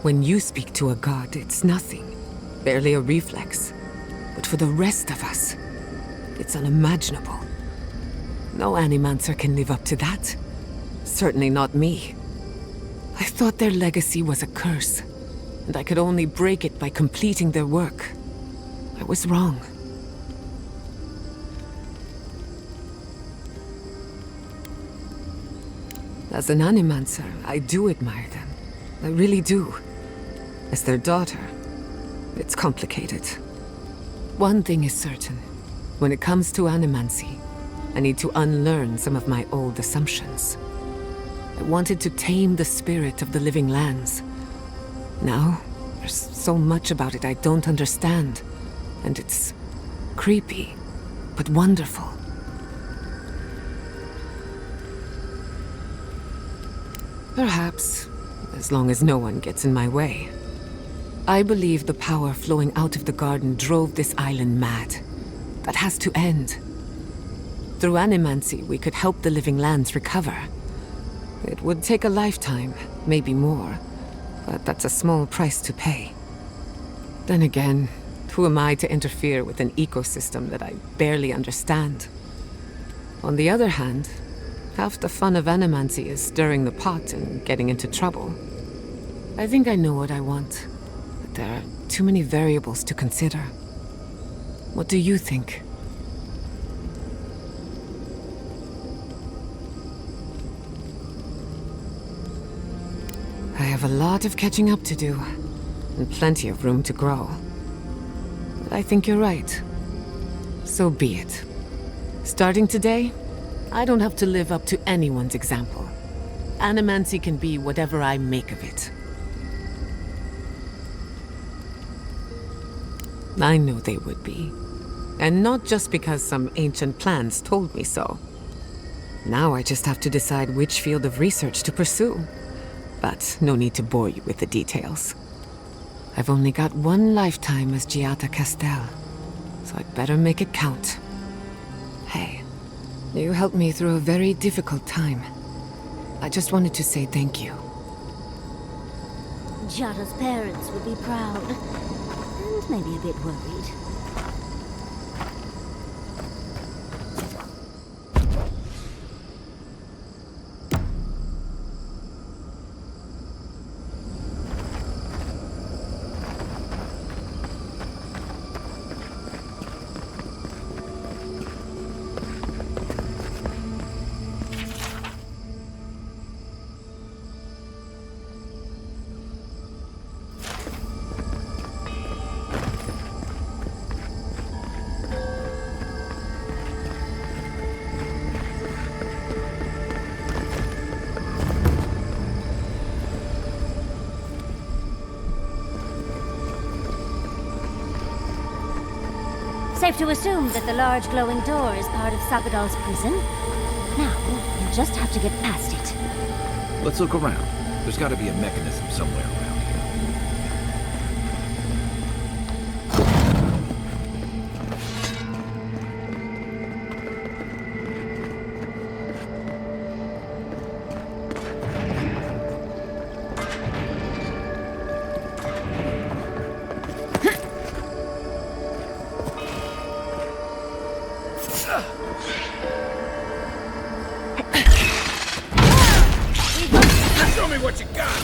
When you speak to a god, it's nothing, barely a reflex. But for the rest of us, it's unimaginable. No animancer can live up to that. Certainly not me. I thought their legacy was a curse, and I could only break it by completing their work. I was wrong. As an animancer, I do admire them. I really do. As their daughter, it's complicated. One thing is certain. When it comes to animancy, I need to unlearn some of my old assumptions. I wanted to tame the spirit of the living lands. Now, there's so much about it I don't understand. And it's creepy, but wonderful. Perhaps, as long as no one gets in my way. I believe the power flowing out of the garden drove this island mad. That has to end. Through animancy, we could help the living lands recover. It would take a lifetime, maybe more, but that's a small price to pay. Then again, who am I to interfere with an ecosystem that I barely understand? On the other hand, half the fun of animancy is stirring the pot and getting into trouble. I think I know what I want, but there are too many variables to consider. What do you think? I have a lot of catching up to do, and plenty of room to grow. But I think you're right. So be it. Starting today, I don't have to live up to anyone's example. Animancy can be whatever I make of it. I know they would be. And not just because some ancient plans told me so. Now I just have to decide which field of research to pursue. But no need to bore you with the details. I've only got one lifetime as Giata Castel, so I'd better make it count. Hey, you helped me through a very difficult time. I just wanted to say thank you. Giata's parents would be proud, and maybe a bit worried. Safe to assume that the large glowing door is part of Sappadal's prison. Now, you just have to get past it. Let's look around. There's got to be a mechanism somewhere around here. Show me what you got!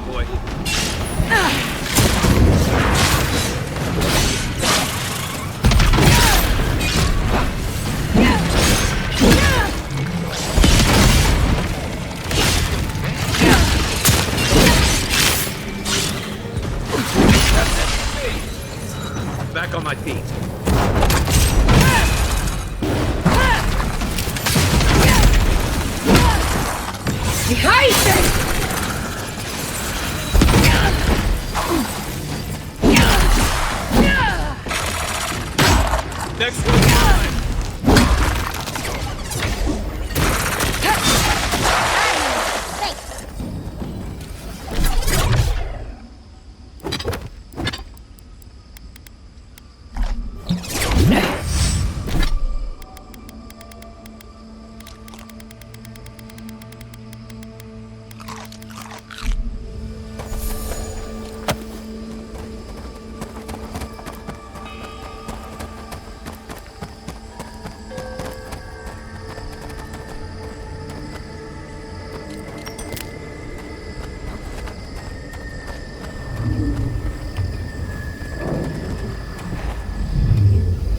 boy. Back on my feet. Next one.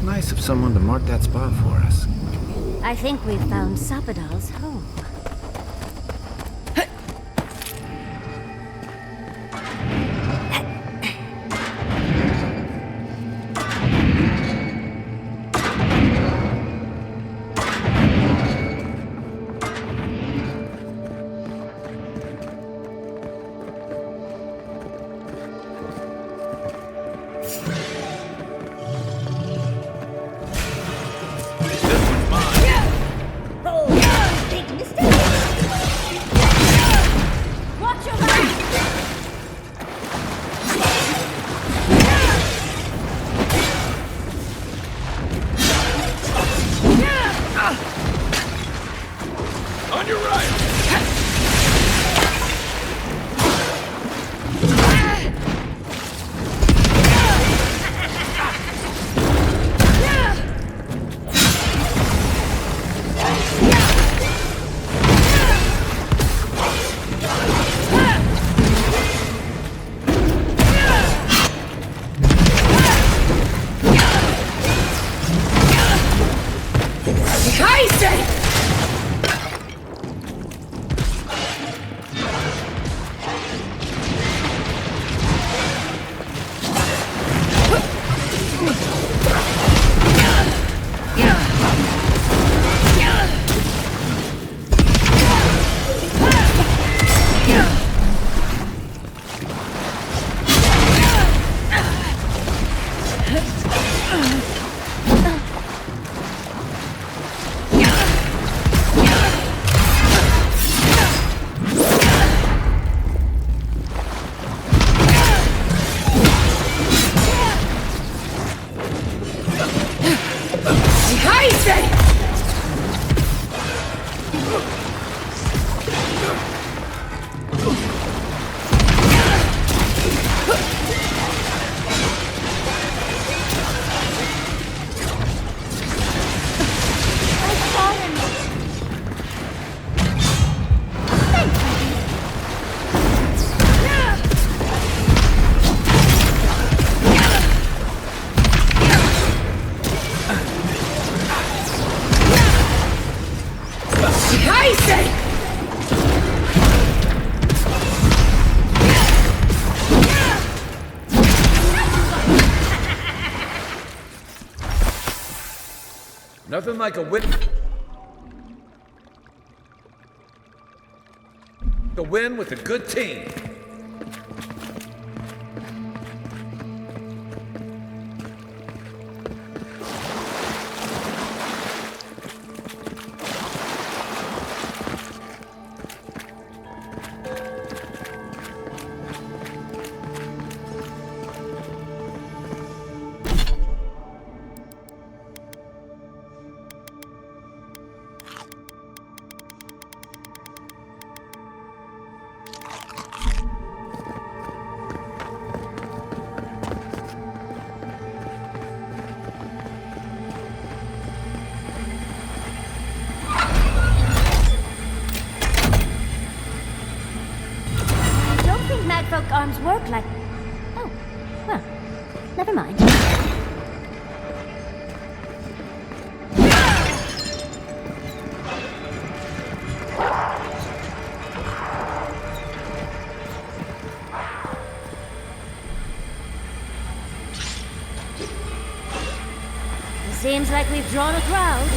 Nice of someone to mark that spot for us. I think we've found Sapadal's home. On your right! Nothing like a win. A win with a good team. folk arms work like... Oh, well, never mind. Seems like we've drawn a crowd.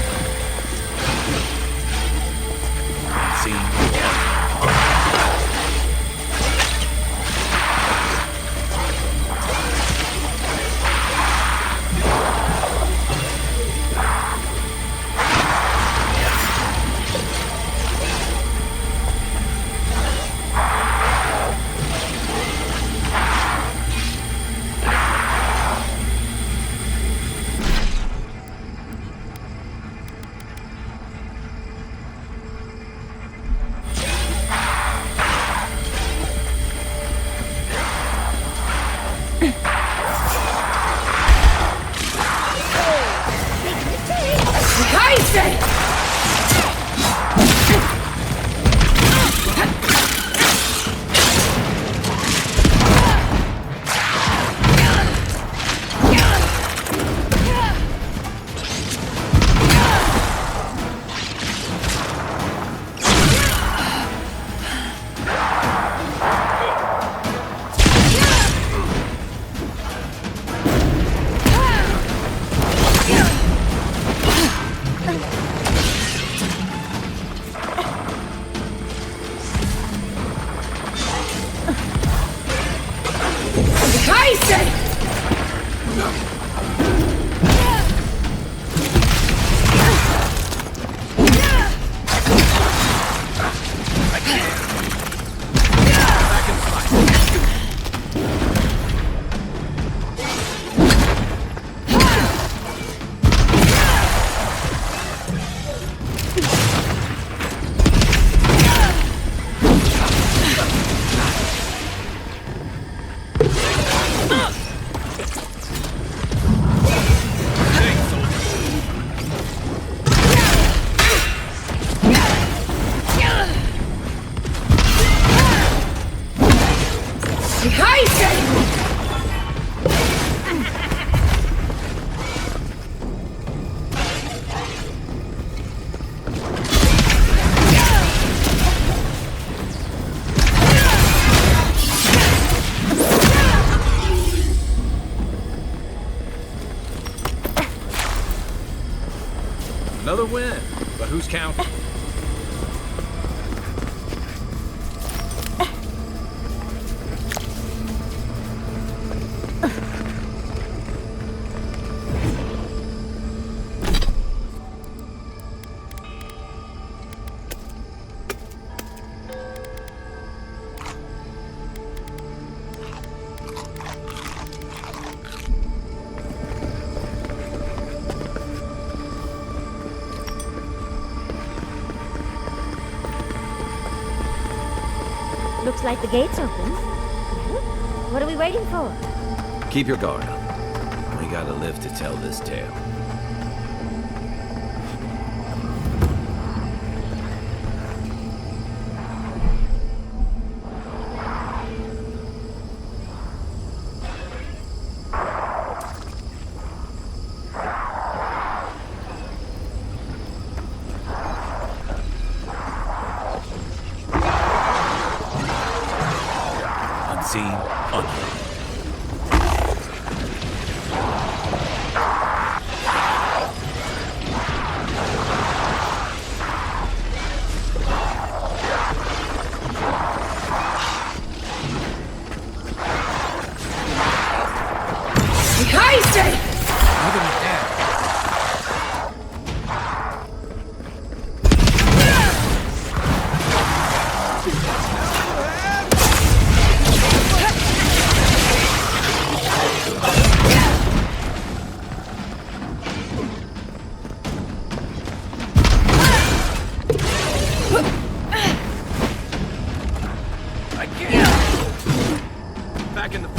Another win, but who's counting? Looks like the gate's open. What are we waiting for? Keep your guard up. We gotta live to tell this tale. Unseen, unknown. Back in the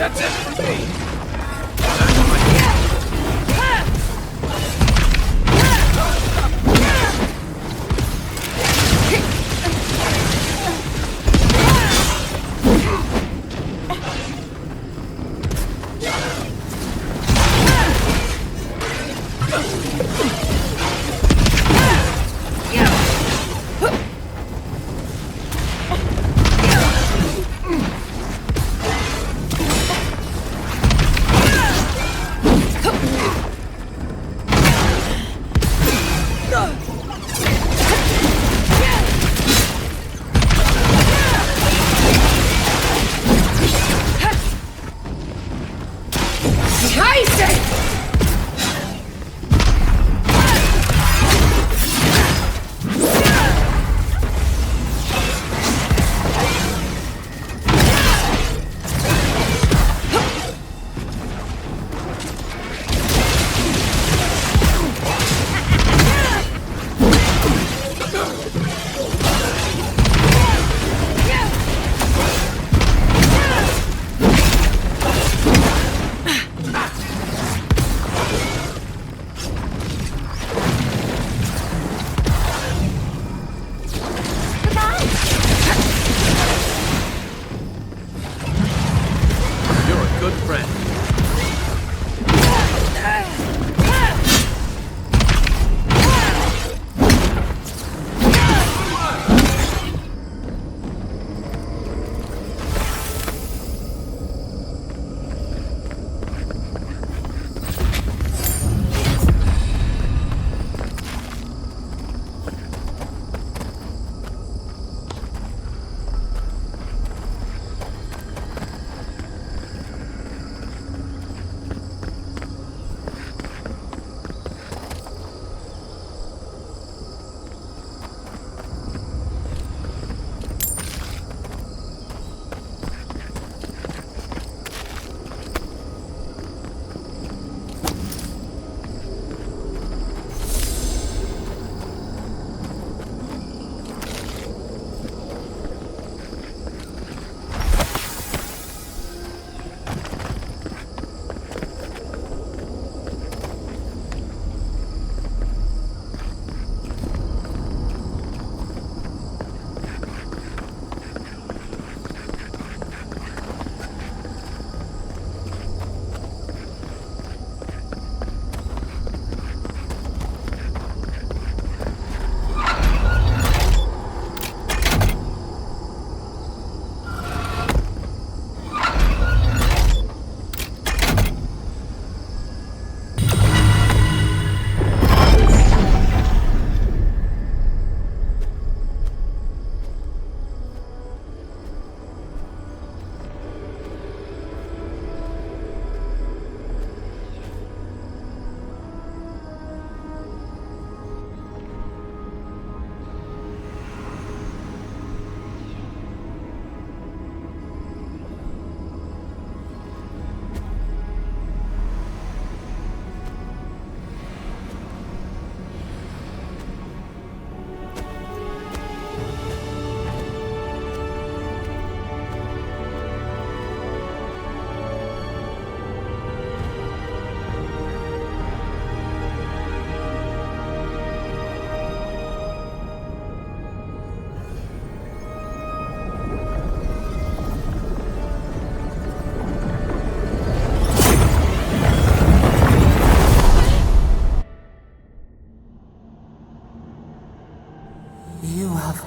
That's it for me!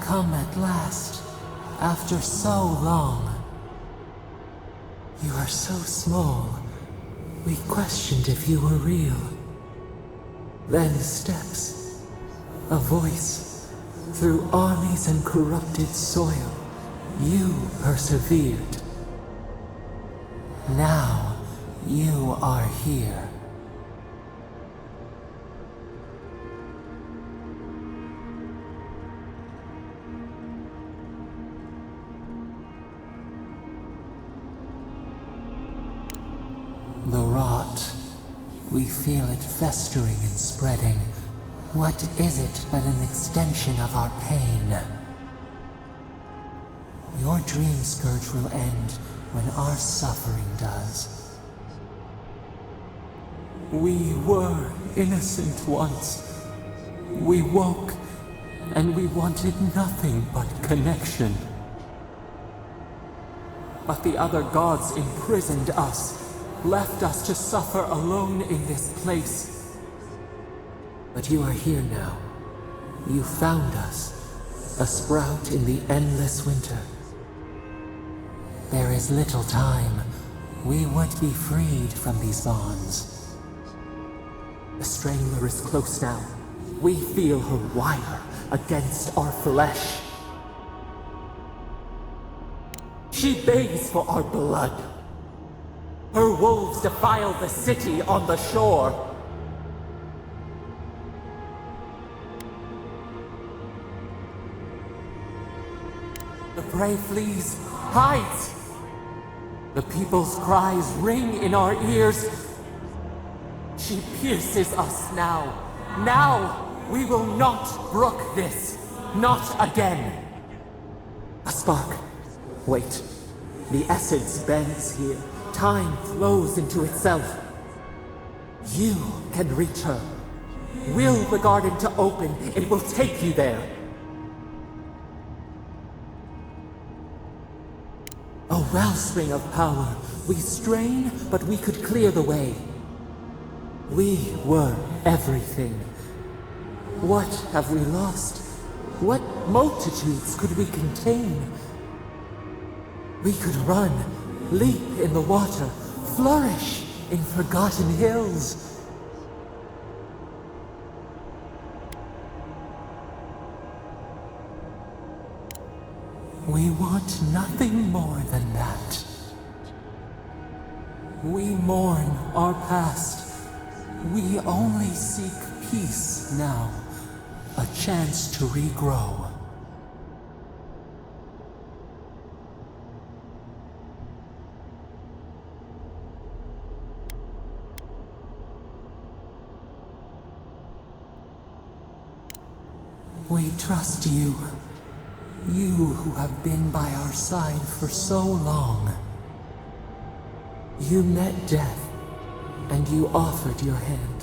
come at last, after so long. You are so small, we questioned if you were real. Then steps, a voice, through armies and corrupted soil, you persevered. Now, you are here. The rot, we feel it festering and spreading. What is it but an extension of our pain? Your dream scourge will end when our suffering does. We were innocent once. We woke, and we wanted nothing but connection. But the other gods imprisoned us, left us to suffer alone in this place. But you are here now. You found us, a sprout in the endless winter. There is little time. We would be freed from these bonds. The strangler is close now. We feel her wire against our flesh. She begs for our blood. Her wolves defile the city on the shore. The prey flees, hides. The people's cries ring in our ears. She pierces us now. Now! We will not brook this. Not again. A spark. Wait. The essence bends here. Time flows into itself. You can reach her. Will the garden to open. It will take you there. A wellspring of power. We strain, but we could clear the way. We were everything. What have we lost? What multitudes could we contain? We could run, leap in the water, flourish in forgotten hills. We want nothing more than that. We mourn our past. We only seek peace now. A chance to regrow. We trust you. You who have been by our side for so long. You met death, and you offered your hand.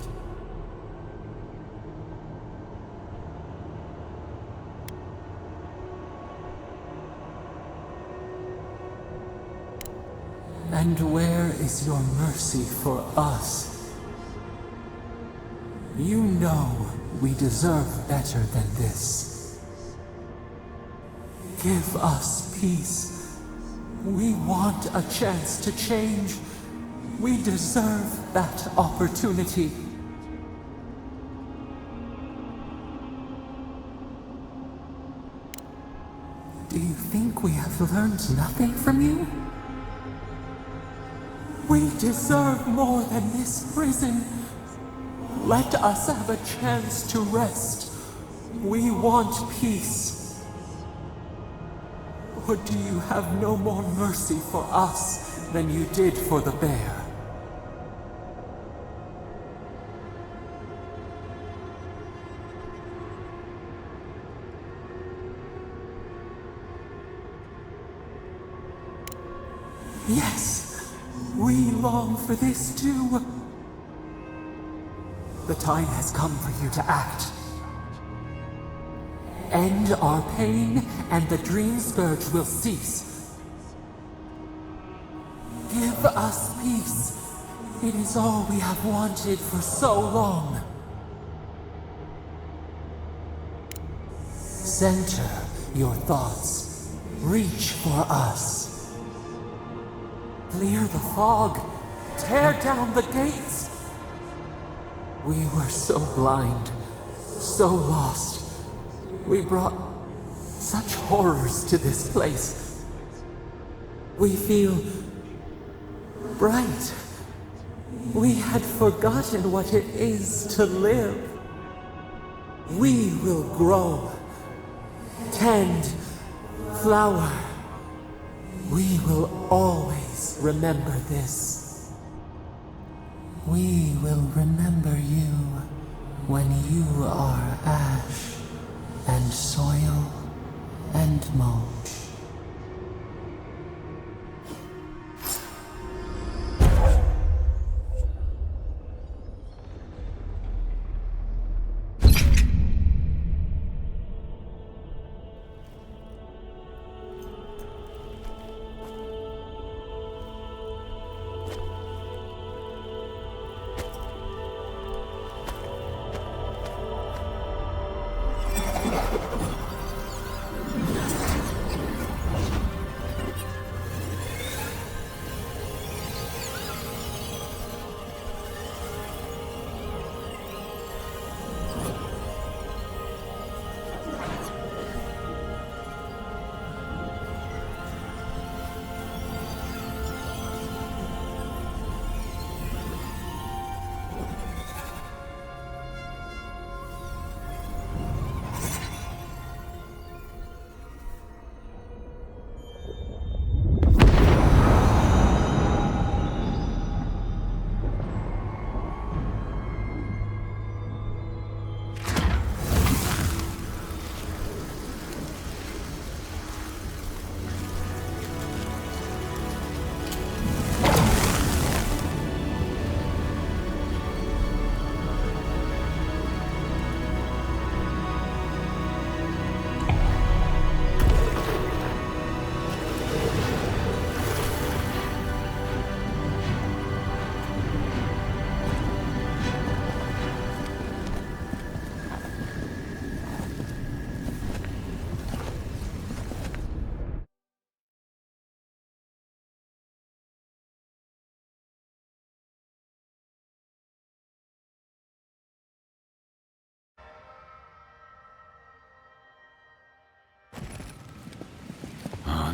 And where is your mercy for us? You know we deserve better than this. Give us peace. We want a chance to change. We deserve that opportunity. Do you think we have learned nothing from you? We deserve more than this prison. Let us have a chance to rest. We want peace. Or do you have no more mercy for us than you did for the bear? Yes. We long for this too. The time has come for you to act. End our pain, and the dream scourge will cease. Give us peace. It is all we have wanted for so long. Center your thoughts. Reach for us. Clear the fog. Tear down the gates. We were so blind, so lost. We brought such horrors to this place. We feel bright. We had forgotten what it is to live. We will grow, tend, flower. We will always remember this. We will remember you when you are ash and soil and mulch.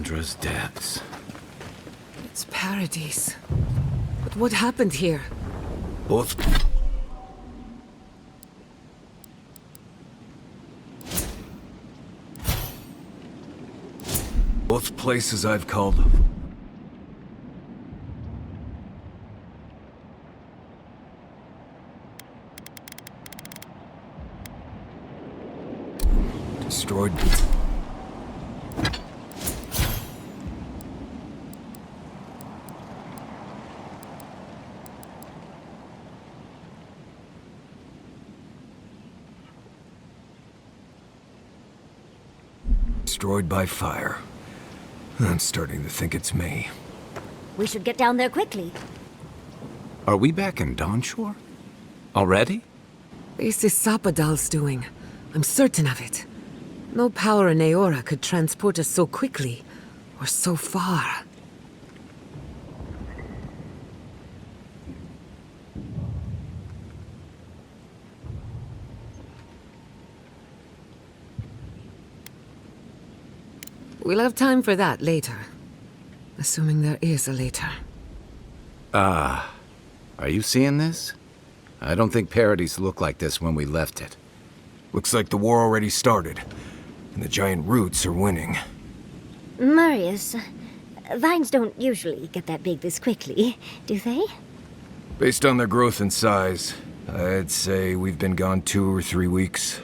Chandra's depths. It's paradise. But what happened here? Both places I've called. Destroyed. Destroyed by fire. I'm starting to think it's me. We should get down there quickly. Are we back in Dawnshore? Already? This is Sapadal's doing. I'm certain of it. No power in Eora could transport us so quickly, or so far. We'll have time for that later. Assuming there is a later. Are you seeing this? I don't think Paradise looked like this when we left it. Looks like the war already started, and the giant roots are winning. Marius, vines don't usually get that big this quickly, do they? Based on their growth and size, I'd say we've been gone 2 or 3 weeks.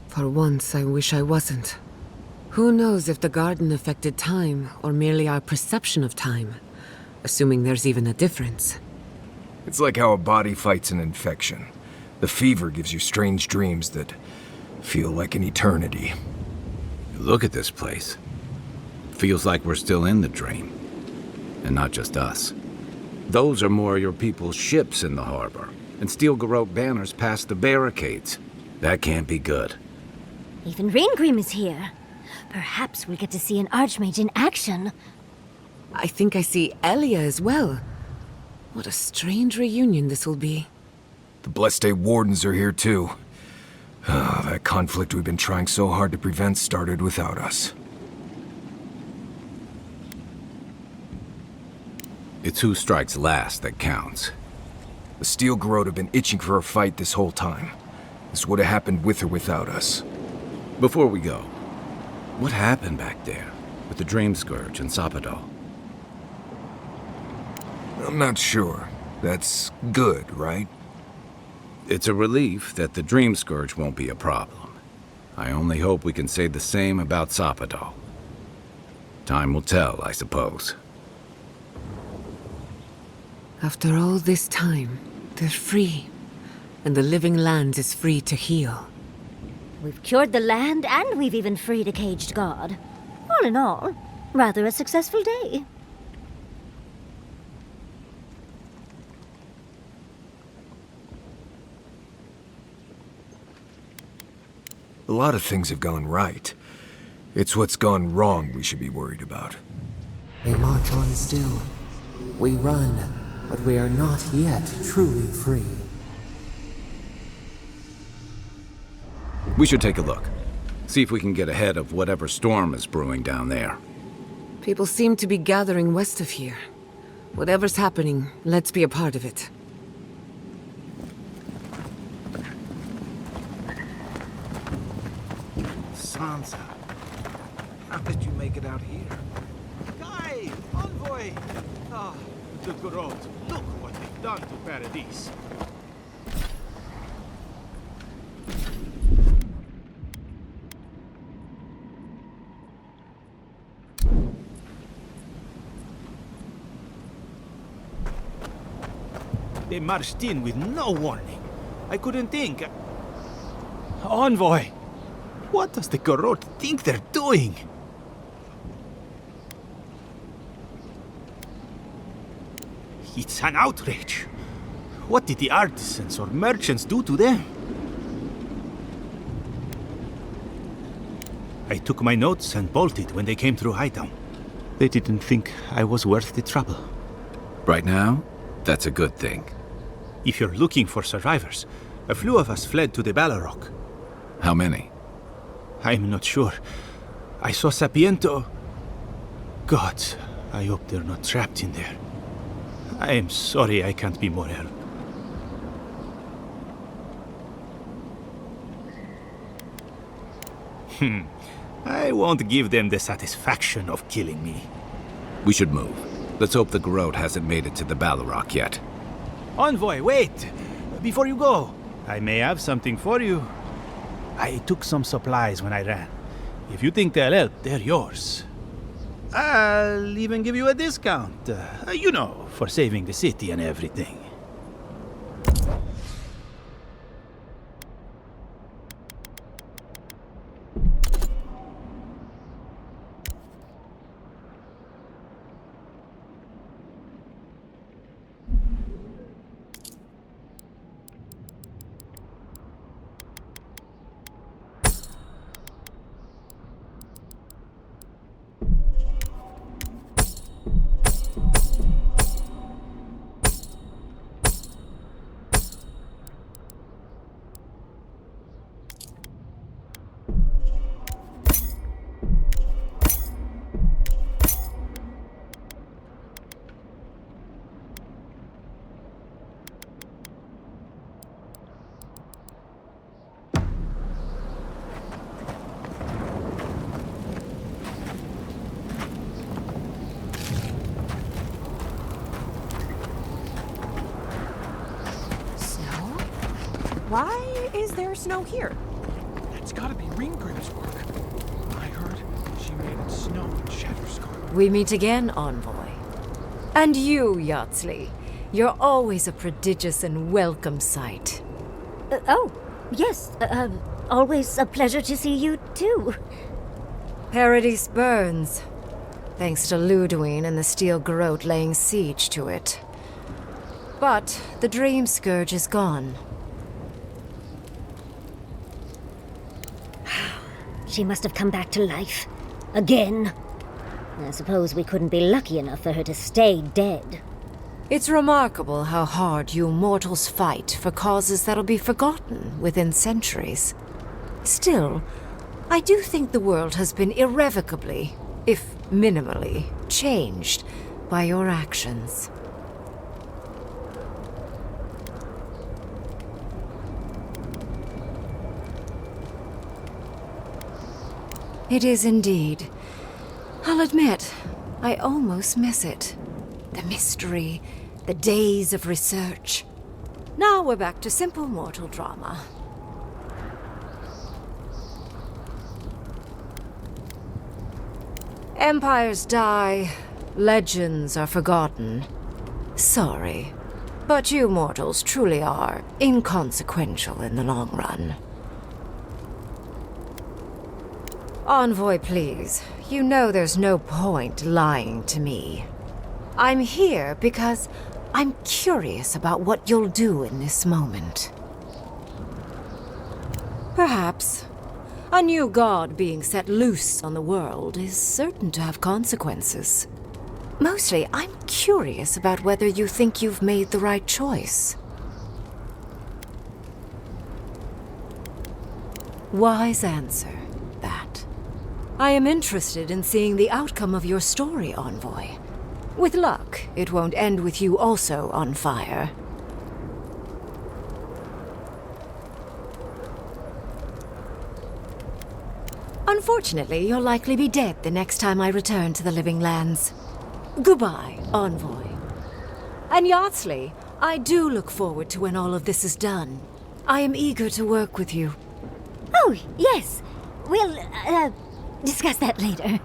For once, I wish I wasn't. Who knows if the garden affected time, or merely our perception of time? Assuming there's even a difference. It's like how a body fights an infection. The fever gives you strange dreams that feel like an eternity. Look at this place. Feels like we're still in the dream. And not just us. Those are more your people's ships in the harbor, and steel Garrote banners past the barricades. That can't be good. Even Raingrim is here. Perhaps we'll get to see an Archmage in action. I think I see Elia as well. What a strange reunion this will be. The Blessed Day Wardens are here too. That conflict we've been trying so hard to prevent started without us. It's who strikes last that counts. The Steel Garrote have been itching for a fight this whole time. This would have happened with or without us. Before we go, what happened back there with the Dream Scourge and Sapadal? I'm not sure. That's good, right? It's a relief that the Dream Scourge won't be a problem. I only hope we can say the same about Sapadal. Time will tell, I suppose. After all this time, they're free. And the living land is free to heal. We've cured the land, and we've even freed a caged god. All in all, rather a successful day. A lot of things have gone right. It's what's gone wrong we should be worried about. We march on still. We run, but we are not yet truly free. We should take a look. See if we can get ahead of whatever storm is brewing down there. People seem to be gathering west of here. Whatever's happening, let's be a part of it. Sansa, how did you make it out here? Guy! Envoy! Ah, the Garrote. Look what they've done to Paradise. They marched in with no warning. I couldn't think. Envoy! What does the Garrote think they're doing? It's an outrage. What did the artisans or merchants do to them? I took my notes and bolted when they came through Hightown. They didn't think I was worth the trouble. Right now, that's a good thing. If you're looking for survivors, a few of us fled to the Ballarok. How many? I'm not sure. I saw Sapiento. Gods, I hope they're not trapped in there. I am sorry I can't be more help. I won't give them the satisfaction of killing me. We should move. Let's hope the Garrote hasn't made it to the Balrog yet. Envoy, wait! Before you go, I may have something for you. I took some supplies when I ran. If you think they'll help, they're yours. I'll even give you a discount. You know, for saving the city and everything. Why is there snow here? That's gotta be Ringgrim's work. I heard she made it snow in Shatterscar. We meet again, Envoy. And you, Yardsley. You're always a prodigious and welcome sight. Oh, yes. Always a pleasure to see you, too. Paradise burns. Thanks to Ludwine and the Steel Garrote laying siege to it. But the Dream Scourge is gone. She must have come back to life. Again. I suppose we couldn't be lucky enough for her to stay dead. It's remarkable how hard you mortals fight for causes that'll be forgotten within centuries. Still, I do think the world has been irrevocably, if minimally, changed by your actions. It is indeed. I'll admit, I almost miss it. The mystery, the days of research. Now we're back to simple mortal drama. Empires die, legends are forgotten. Sorry, but you mortals truly are inconsequential in the long run. Envoy, please. You know there's no point lying to me. I'm here because I'm curious about what you'll do in this moment. Perhaps. A new god being set loose on the world is certain to have consequences. Mostly, I'm curious about whether you think you've made the right choice. Wise answer, that. I am interested in seeing the outcome of your story, Envoy. With luck, it won't end with you also on fire. Unfortunately, you'll likely be dead the next time I return to the Living Lands. Goodbye, Envoy. And Yardsley, I do look forward to when all of this is done. I am eager to work with you. Oh, yes. We'll, discuss that later.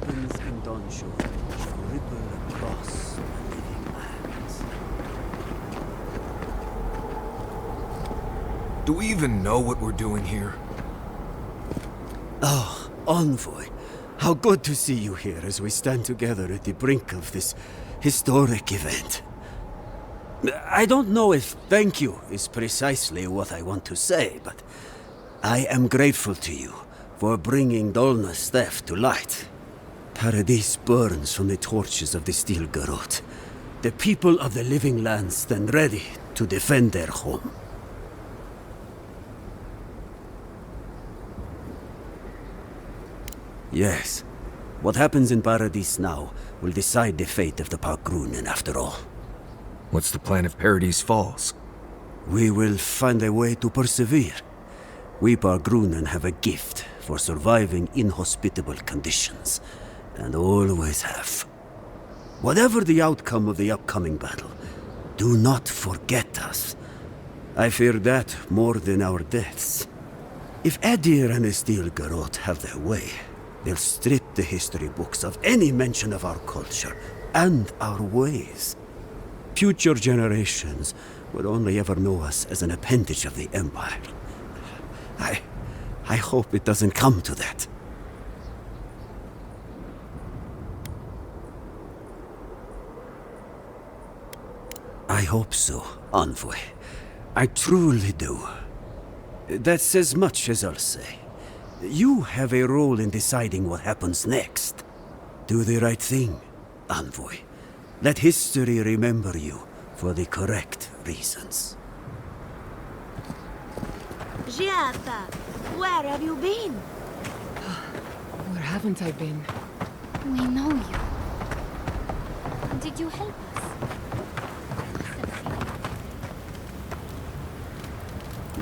happens in Dawnshore shall ripple across the living lands. Do we even know what we're doing here? Oh, Envoy. How good to see you here as we stand together at the brink of this historic event. I don't know if thank you is precisely what I want to say, but I am grateful to you for bringing Dolna's theft to light. Paradise burns from the torches of the Steel Garrote. The people of the living lands stand ready to defend their home. Yes. What happens in Paradise now will decide the fate of the Parkrunen after all. What's the plan if Paradise falls? We will find a way to persevere. We Parkrunen have a gift for surviving inhospitable conditions, and always have. Whatever the outcome of the upcoming battle, do not forget us. I fear that more than our deaths. If Adir and the Steel Garrote have their way, they'll strip the history books of any mention of our culture and our ways. Future generations will only ever know us as an appendage of the Empire. I hope it doesn't come to that. I hope so, Envoy. I truly do. That's as much as I'll say. You have a role in deciding what happens next. Do the right thing, Envoy. Let history remember you for the correct reasons. Giata, where have you been? Where haven't I been? We know you. Did you help us?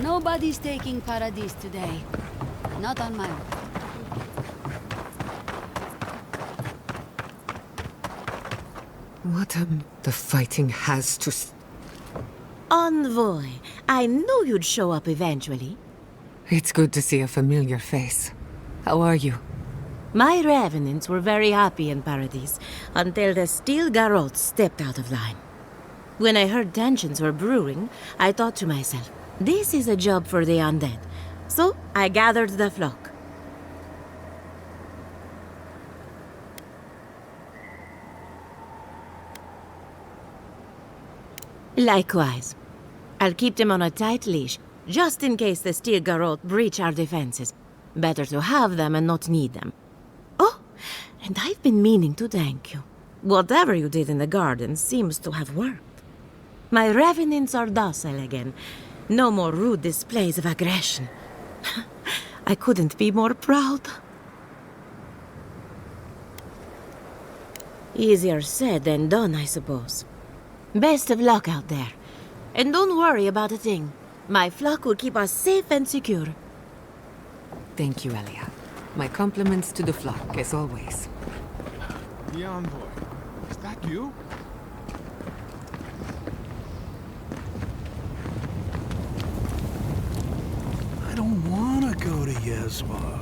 Nobody's taking Paradise today. Not on my own. What the fighting has to... Envoy, I knew you'd show up eventually. It's good to see a familiar face. How are you? My revenants were very happy in Paradise until the Steel Garrote stepped out of line. When I heard tensions were brewing, I thought to myself, this is a job for the undead. So I gathered the flock. Likewise. I'll keep them on a tight leash, just in case the Steel Garrote breach our defenses. Better to have them and not need them. Oh, and I've been meaning to thank you. Whatever you did in the garden seems to have worked. My revenants are docile again. No more rude displays of aggression. I couldn't be more proud. Easier said than done, I suppose. Best of luck out there. And don't worry about a thing. My flock will keep us safe and secure. Thank you, Elia. My compliments to the flock, as always. The envoy. Is that you? I don't want to go to Yezwa.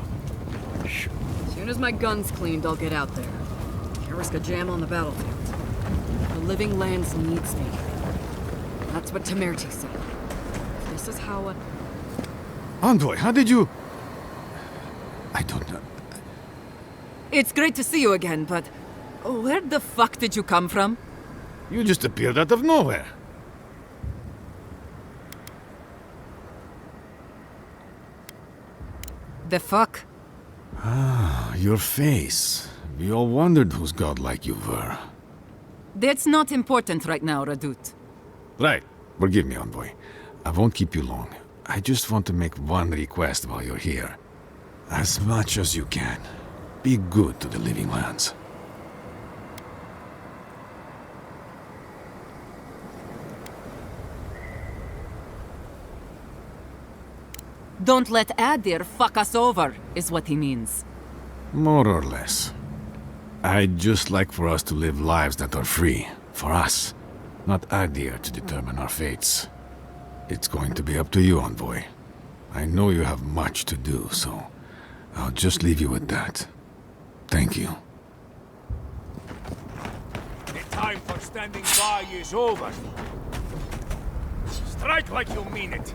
As soon as my gun's cleaned, I'll get out there. Can't risk a jam on the battlefield. The living lands needs me. That's what Temerti said. This is how Envoy, how did you... I don't know. It's great to see you again, but... where the fuck did you come from? You just appeared out of nowhere. The fuck? Ah, your face. We all wondered whose godlike you were. That's not important right now, Radut. Right. Forgive me, Envoy. I won't keep you long. I just want to make one request while you're here. As much as you can, be good to the living lands. Don't let Adir fuck us over, is what he means. More or less. I'd just like for us to live lives that are free. For us. Not Adir to determine our fates. It's going to be up to you, Envoy. I know you have much to do, so... I'll just leave you with that. Thank you. time for standing by is over. Strike like you mean it.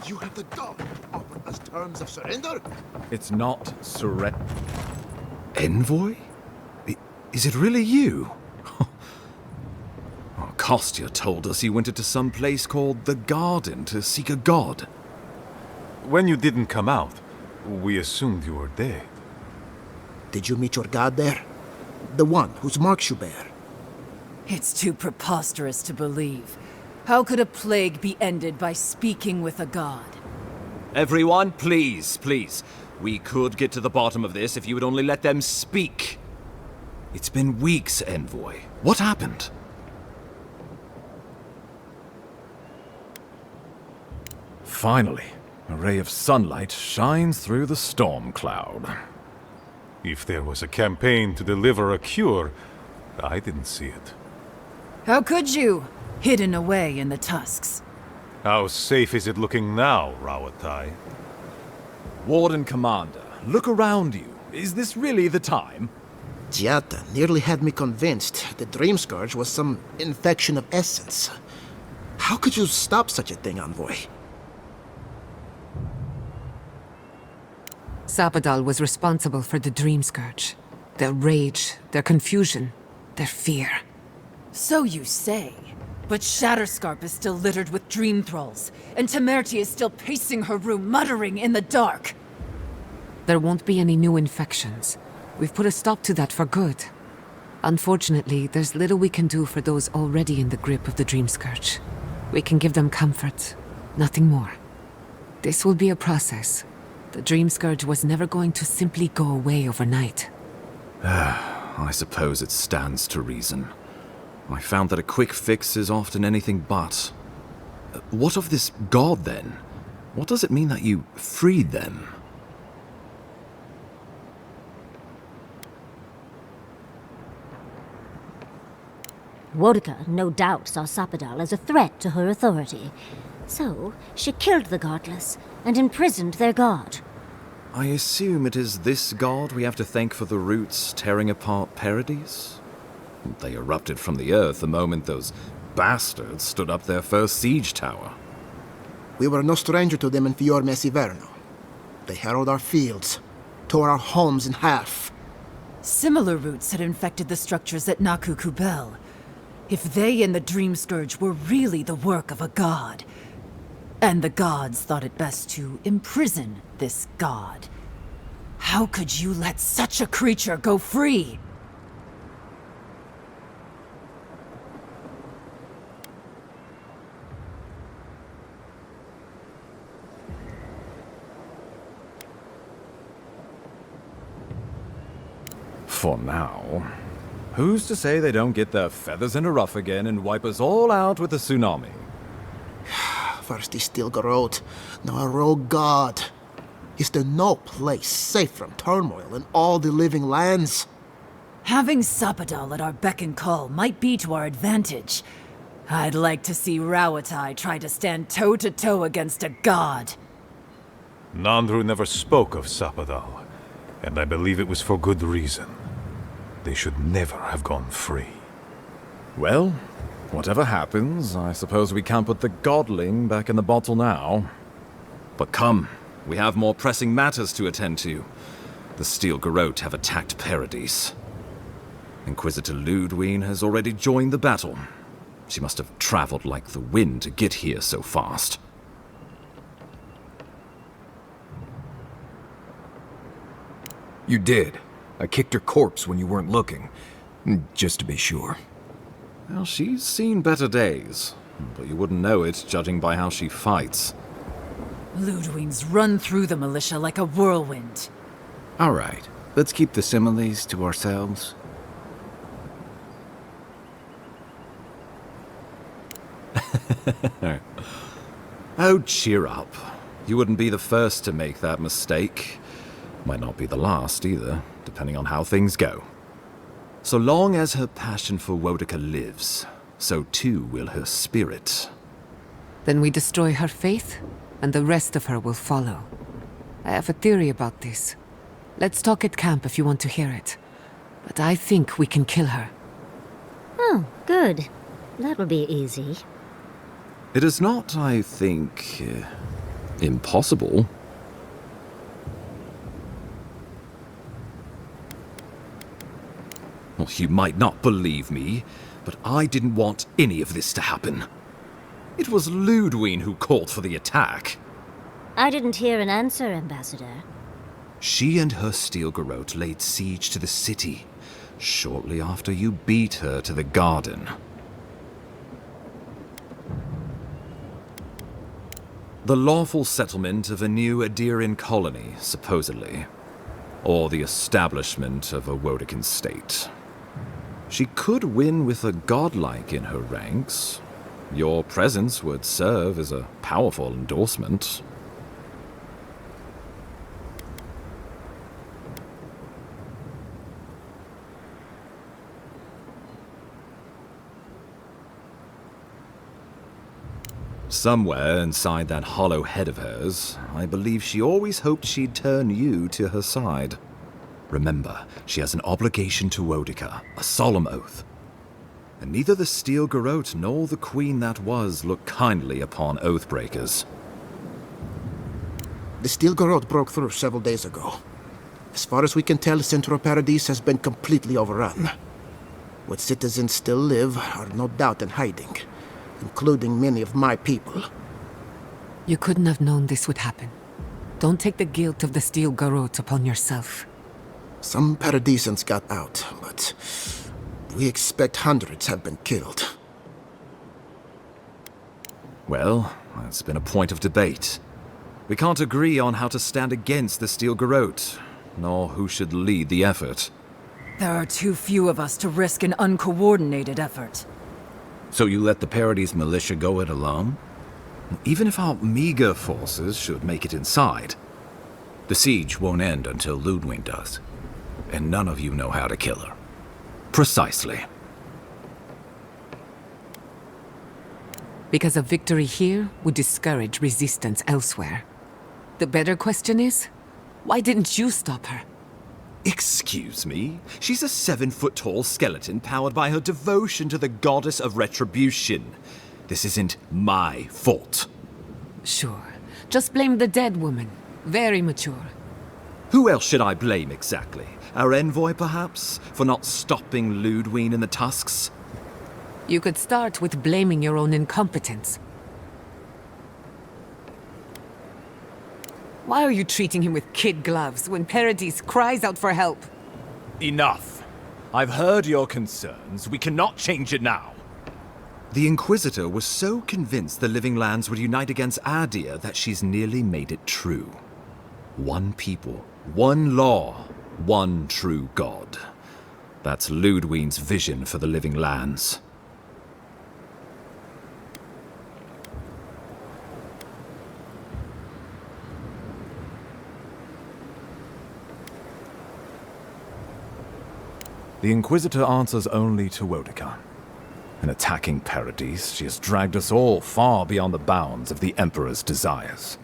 You have the gall to offer us terms of surrender? It's not surrender. Envoy? Is it really you? Kostya told us you went into some place called the Garden to seek a god. When you didn't come out, we assumed you were dead. Did you meet your god there? The one whose marks you bear? It's too preposterous to believe. How could a plague be ended by speaking with a god? Everyone, please, please. We could get to the bottom of this if you would only let them speak. It's been weeks, Envoy. What happened? Finally, a ray of sunlight shines through the storm cloud. If there was a campaign to deliver a cure, I didn't see it. How could you? Hidden away in the tusks. How safe is it looking now, Rawatai? Warden Commander, look around you. Is this really the time? Giata nearly had me convinced the Dream Scourge was some infection of essence. How could you stop such a thing, Envoy? Sapadal was responsible for the Dream Scourge. Their rage, their confusion, their fear. So you say. But Shatterscarp is still littered with dream thralls, and Temerty is still pacing her room, muttering in the dark. There won't be any new infections. We've put a stop to that for good. Unfortunately, there's little we can do for those already in the grip of the Dream Scourge. We can give them comfort, nothing more. This will be a process. The Dream Scourge was never going to simply go away overnight. I suppose it stands to reason. I found that a quick fix is often anything but. What of this god, then? What does it mean that you freed them? Wodka no doubt saw Sapadal as a threat to her authority. So, she killed the godless and imprisoned their god. I assume it is this god we have to thank for the roots tearing apart Paradise? They erupted from the earth the moment those bastards stood up their first siege tower. We were no stranger to them in Fior Mesiverno. They harrowed our fields, tore our homes in half. Similar roots had infected the structures at Naku Kubel. If they and the Dream Scourge were really the work of a god, and the gods thought it best to imprison this god, how could you let such a creature go free? For now. Who's to say they don't get their feathers in a ruff again and wipe us all out with a tsunami? First he still Garot, now a rogue god. Is there no place safe from turmoil in all the living lands? Having Sapadal at our beck and call might be to our advantage. I'd like to see Rawatai try to stand toe-to-toe against a god. Nandru never spoke of Sapadal, and I believe it was for good reason. They should never have gone free. Well, whatever happens, I suppose we can't put the godling back in the bottle now. But come, we have more pressing matters to attend to. The Steel Garrote have attacked Paradise. Inquisitor Ludwig has already joined the battle. She must have traveled like the wind to get here so fast. You did. I kicked her corpse when you weren't looking. Just to be sure. Well, she's seen better days. But you wouldn't know it, judging by how she fights. Ludwig's run through the militia like a whirlwind. All right, let's keep the similes to ourselves. Oh, cheer up. You wouldn't be the first to make that mistake. Might not be the last either, depending on how things go. So long as her passion for Wodica lives, so too will her spirit. Then we destroy her faith, and the rest of her will follow. I have a theory about this. Let's talk at camp if you want to hear it. But I think we can kill her. Oh, good. That will be easy. It is not, I think, impossible. Well, you might not believe me, but I didn't want any of this to happen. It was Ludwig who called for the attack. I didn't hear an answer, Ambassador. She and her Steel Garrote laid siege to the city, shortly after you beat her to the garden. The lawful settlement of a new Adirian colony, supposedly. Or the establishment of a Wodican state. She could win with a godlike in her ranks. Your presence would serve as a powerful endorsement. Somewhere inside that hollow head of hers, I believe she always hoped she'd turn you to her side. Remember, she has an obligation to Wodica, a solemn oath. And neither the Steel Garrote nor the Queen that was look kindly upon oathbreakers. The Steel Garrote broke through several days ago. As far as we can tell, Central Paradise has been completely overrun. What citizens still live are no doubt in hiding, including many of my people. You couldn't have known this would happen. Don't take the guilt of the Steel Garrote upon yourself. Some Paradisans got out, but we expect hundreds have been killed. Well, that's been a point of debate. We can't agree on how to stand against the Steel Garrote, nor who should lead the effort. There are too few of us to risk an uncoordinated effort. So you let the Paradise militia go it alone? Even if our meager forces should make it inside. The siege won't end until Ludwig does. And none of you know how to kill her. Precisely. Because a victory here would discourage resistance elsewhere. The better question is, why didn't you stop her? Excuse me? She's a 7-foot-tall skeleton powered by her devotion to the goddess of retribution. This isn't my fault. Sure. Just blame the dead woman. Very mature. Who else should I blame exactly? Our envoy, perhaps? For not stopping Ludwig and the Tusks? You could start with blaming your own incompetence. Why are you treating him with kid gloves when Paradise cries out for help? Enough. I've heard your concerns. We cannot change it now. The Inquisitor was so convinced the Living Lands would unite against Adir that she's nearly made it true. One people, one law, one true God. That's Ludwig's vision for the Living Lands. The Inquisitor answers only to Wodica. In attacking Paradise, she has dragged us all far beyond the bounds of the Emperor's desires.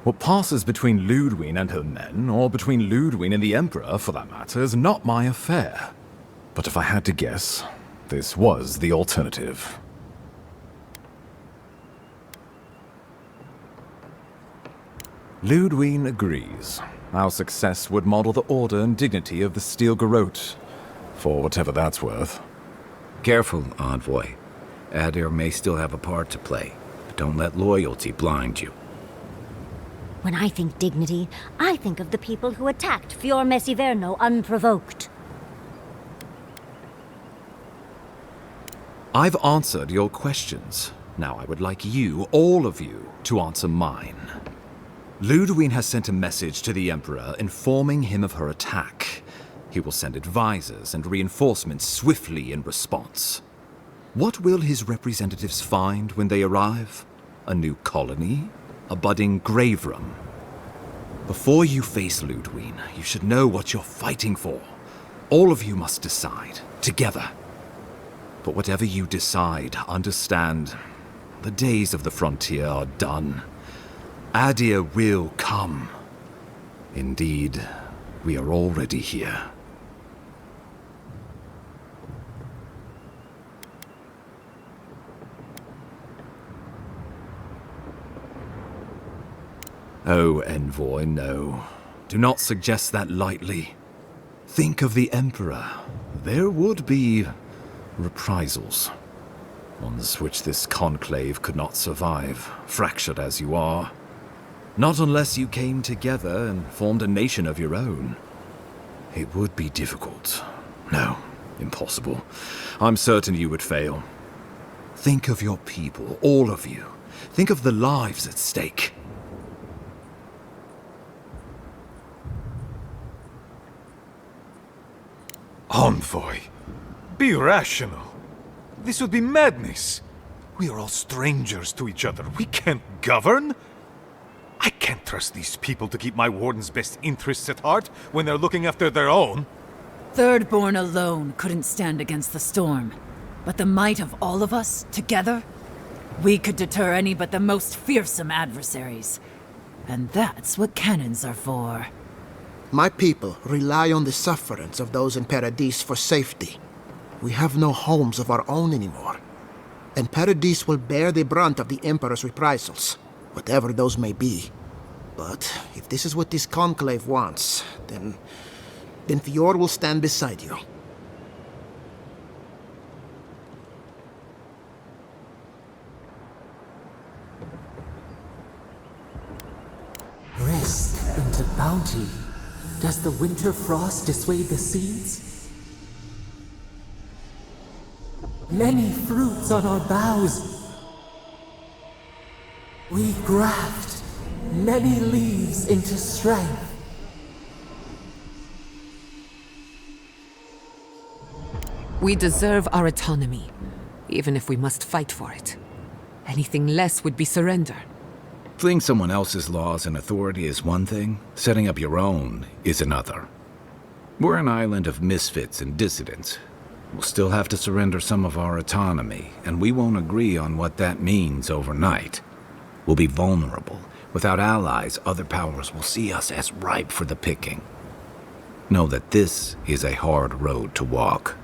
What passes between Ludwig and her men, or between Ludwig and the Emperor, for that matter, is not my affair. But if I had to guess, this was the alternative. Ludwig agrees. Our success would model the order and dignity of the Steel Garrote, for whatever that's worth. Careful, Envoy. Adir may still have a part to play, but don't let loyalty blind you. When I think dignity, I think of the people who attacked Fior Messiverno unprovoked. I've answered your questions. Now I would like you, all of you, to answer mine. Ludwig has sent a message to the Emperor informing him of her attack. He will send advisors and reinforcements swiftly in response. What will his representatives find when they arrive? A new colony? A budding grave room? Before you face Ludwig, you should know what you're fighting for. All of you must decide, together. But whatever you decide, understand, the days of the frontier are done. Adir will come. Indeed, we are already here. Oh, Envoy, no. Do not suggest that lightly. Think of the Emperor. There would be reprisals. Ones which this conclave could not survive, fractured as you are. Not unless you came together and formed a nation of your own. It would be difficult. No, impossible. I'm certain you would fail. Think of your people, all of you. Think of the lives at stake. Envoy, be rational. This would be madness. We are all strangers to each other. We can't govern. I can't trust these people to keep my warden's best interests at heart when they're looking after their own. Thirdborn alone couldn't stand against the storm. But the might of all of us, together, we could deter any but the most fearsome adversaries. And that's what cannons are for. My people rely on the sufferance of those in Paradise for safety. We have no homes of our own anymore. And Paradise will bear the brunt of the Emperor's reprisals, whatever those may be. But if this is what this conclave wants, then Fior will stand beside you. Rest into bounty. Does the winter frost dissuade the seeds? Many fruits on our boughs. We graft many leaves into strength. We deserve our autonomy, even if we must fight for it. Anything less would be surrender. Fleeing someone else's laws and authority is one thing, setting up your own is another. We're an island of misfits and dissidents. We'll still have to surrender some of our autonomy, and we won't agree on what that means overnight. We'll be vulnerable. Without allies, other powers will see us as ripe for the picking. Know that this is a hard road to walk.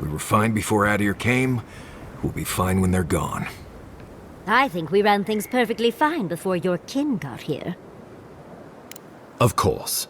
We were fine before Adir came. We'll be fine when they're gone. I think we ran things perfectly fine before your kin got here. Of course.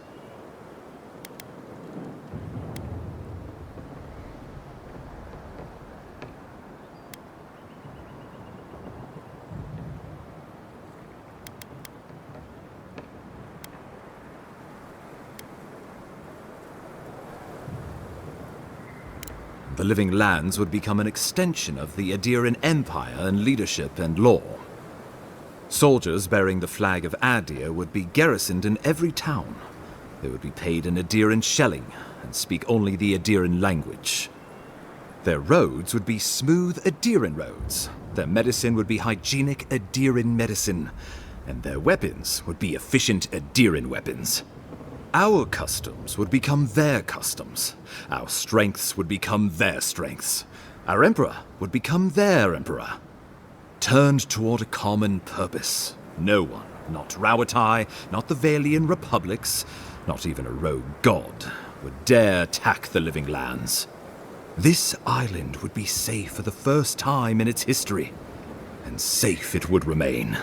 The Living Lands would become an extension of the Adiran Empire in leadership and law. Soldiers bearing the flag of Adir would be garrisoned in every town. They would be paid in Adiran shelling and speak only the Adiran language. Their roads would be smooth Adiran roads. Their medicine would be hygienic Adiran medicine. And their weapons would be efficient Adiran weapons. Our customs would become their customs. Our strengths would become their strengths. Our emperor would become their emperor. Turned toward a common purpose. No one, not Rauatai, not the Valian republics, not even a rogue god, would dare attack the Living Lands. This island would be safe for the first time in its history, and safe it would remain.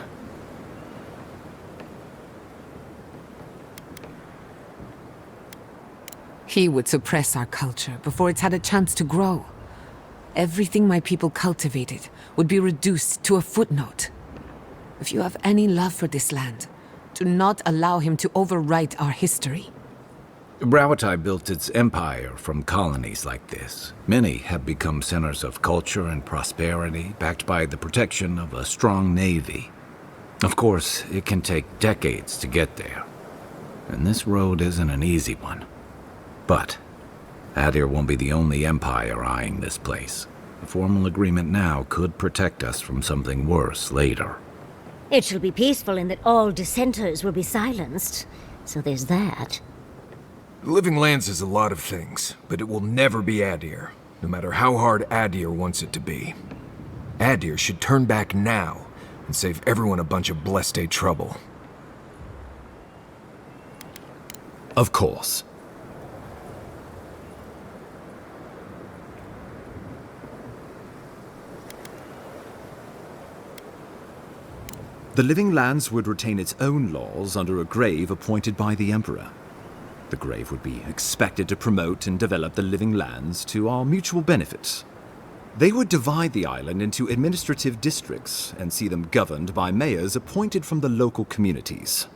He would suppress our culture before it's had a chance to grow. Everything my people cultivated would be reduced to a footnote. If you have any love for this land, do not allow him to overwrite our history. Brawatai built its empire from colonies like this. Many have become centers of culture and prosperity, backed by the protection of a strong navy. Of course, it can take decades to get there. And this road isn't an easy one. But Adir won't be the only empire eyeing this place. A formal agreement now could protect us from something worse later. It shall be peaceful in that all dissenters will be silenced. So there's that. Living Lands is a lot of things, but it will never be Adir, no matter how hard Adir wants it to be. Adir should turn back now and save everyone a bunch of blessed day trouble. Of course. The Living Lands would retain its own laws under a grave appointed by the Emperor. The grave would be expected to promote and develop the Living Lands to our mutual benefit. They would divide the island into administrative districts and see them governed by mayors appointed from the local communities.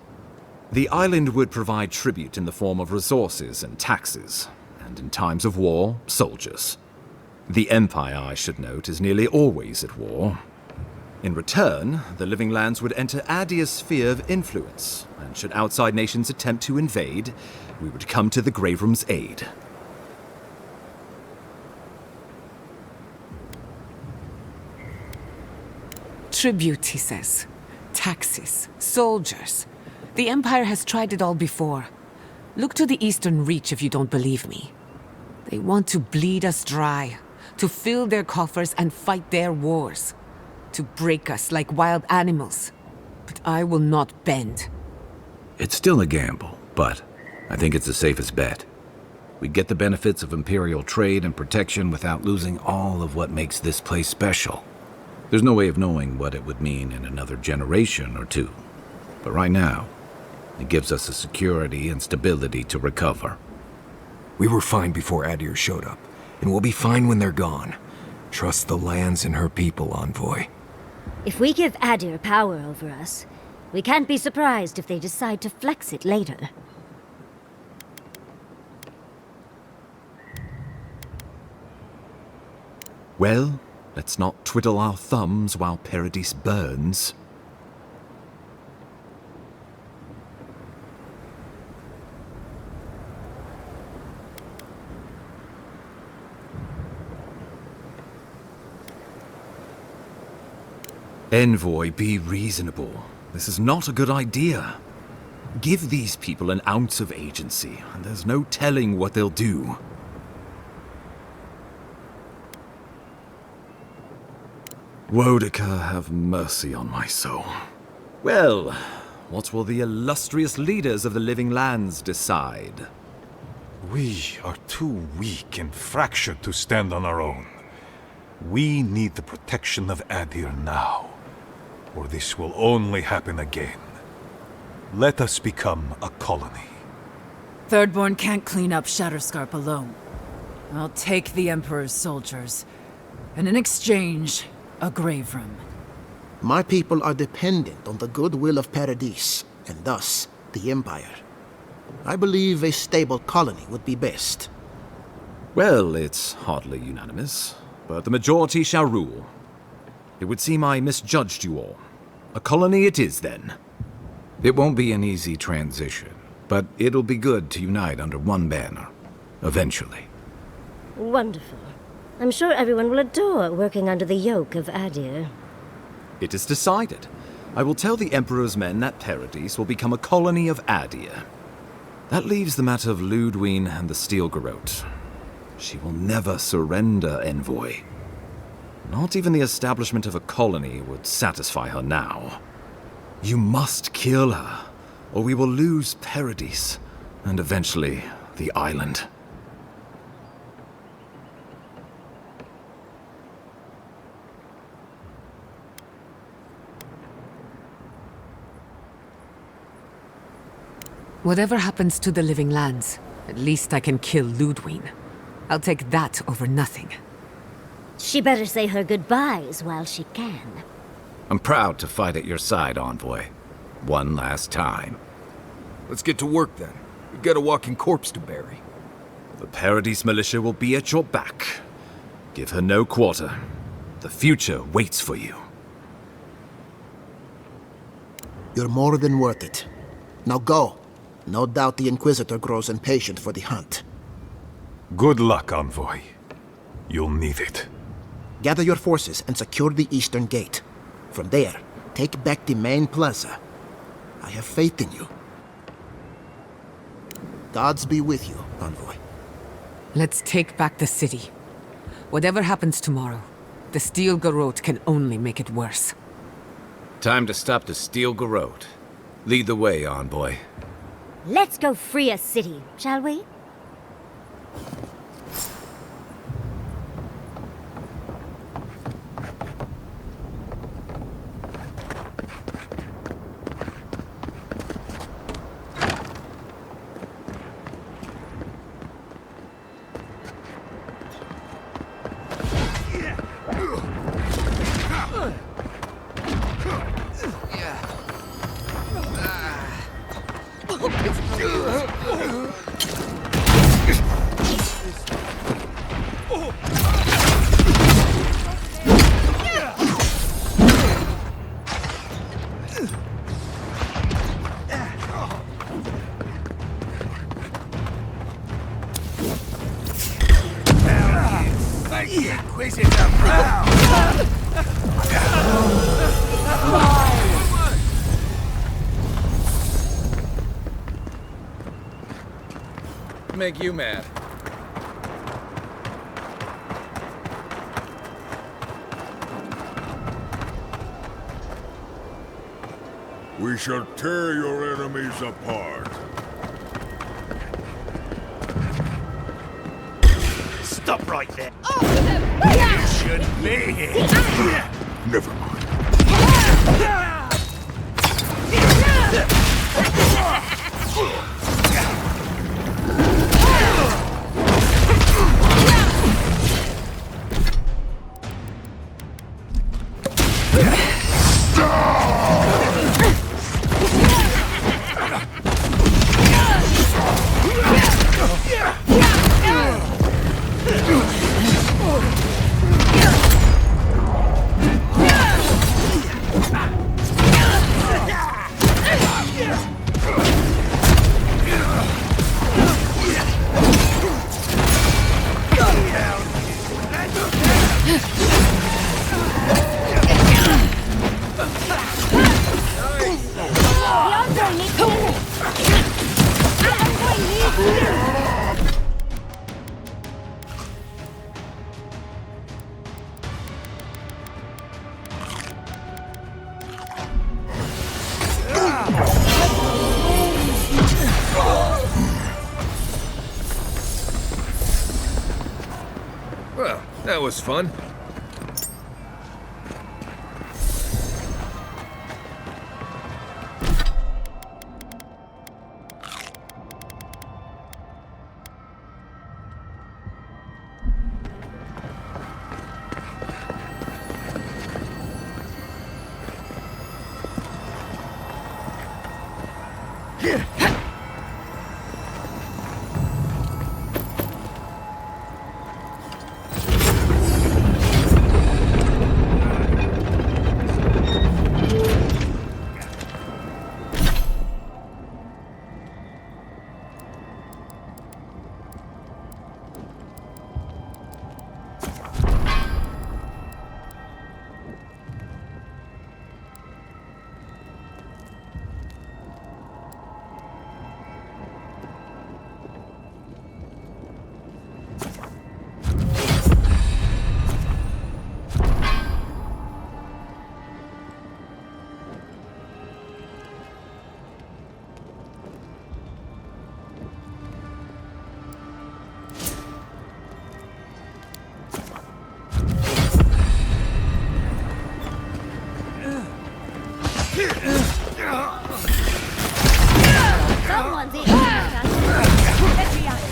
The island would provide tribute in the form of resources and taxes, and in times of war, soldiers. The Empire, I should note, is nearly always at war. In return, the Living Lands would enter Adir's sphere of influence, and should outside nations attempt to invade, we would come to the Grave Room's aid. Tribute, he says. Taxes. Soldiers. The Empire has tried it all before. Look to the Eastern Reach if you don't believe me. They want to bleed us dry, to fill their coffers and fight their wars, to break us like wild animals. But I will not bend. It's still a gamble, but I think it's the safest bet. We get the benefits of Imperial trade and protection without losing all of what makes this place special. There's no way of knowing what it would mean in another generation or two. But right now, it gives us the security and stability to recover. We were fine before Adir showed up, and we'll be fine when they're gone. Trust the lands and her people, Envoy. If we give Adir power over us, we can't be surprised if they decide to flex it later. Well, let's not twiddle our thumbs while Paradise burns. Envoy, be reasonable. This is not a good idea. Give these people an ounce of agency, and there's no telling what they'll do. Wodaka, have mercy on my soul. Well, what will the illustrious leaders of the Living Lands decide? We are too weak and fractured to stand on our own. We need the protection of Adir now, or this will only happen again. Let us become a colony. Thirdborn can't clean up Shatterscarp alone. I'll take the Emperor's soldiers, and in exchange, a grave room. My people are dependent on the goodwill of Paradise, and thus, the Empire. I believe a stable colony would be best. Well, it's hardly unanimous, but the majority shall rule. It would seem I misjudged you all. A colony it is, then. It won't be an easy transition, but it'll be good to unite under one banner. Eventually. Wonderful. I'm sure everyone will adore working under the yoke of Adir. It is decided. I will tell the Emperor's men that Paradise will become a colony of Adir. That leaves the matter of Ludwine and the Steel Garrote. She will never surrender, Envoy. Not even the establishment of a colony would satisfy her now. You must kill her, or we will lose Paradise, and eventually the island. Whatever happens to the Living Lands, At least I can kill Ludwig. I'll take that over nothing. She better say her goodbyes while she can. I'm proud to fight at your side, Envoy. One last time. Let's get to work then. We've got a walking corpse to bury. The Paradise militia will be at your back. Give her no quarter. The future waits for you. You're more than worth it. Now go. No doubt the Inquisitor grows impatient for the hunt. Good luck, Envoy. You'll need it. Gather your forces and secure the eastern gate. From there, take back the main plaza. I have faith in you. Gods be with you, Envoy. Let's take back the city. Whatever happens tomorrow, the Steel Garrote can only make it worse. Time to stop the Steel Garrote. Lead the way, Envoy. Let's go free a city, shall we? Make you mad. We shall tear your enemies apart. Stop right there. You shouldn't be here. Never mind. Well, that was fun. Someone's eating. Get behind.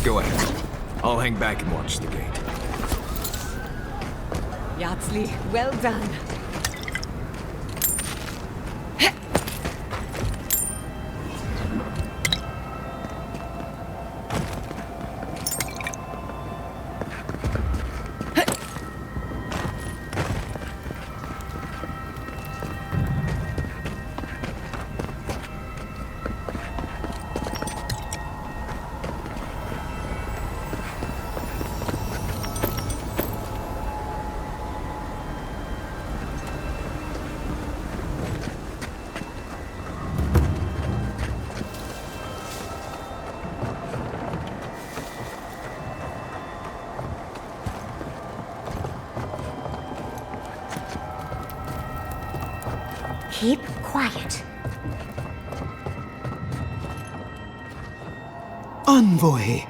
Go ahead. I'll hang back and watch the gate. Yardsley, well done. Keep quiet. Envoy!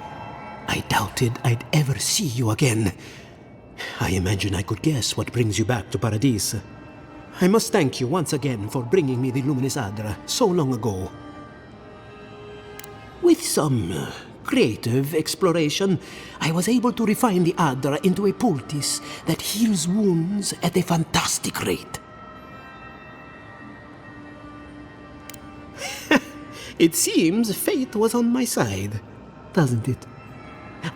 I doubted I'd ever see you again. I imagine I could guess what brings you back to Paradise. I must thank you once again for bringing me the Luminous Adra so long ago. With some creative exploration, I was able to refine the Adra into a poultice that heals wounds at a fantastic rate. It seems fate was on my side, doesn't it?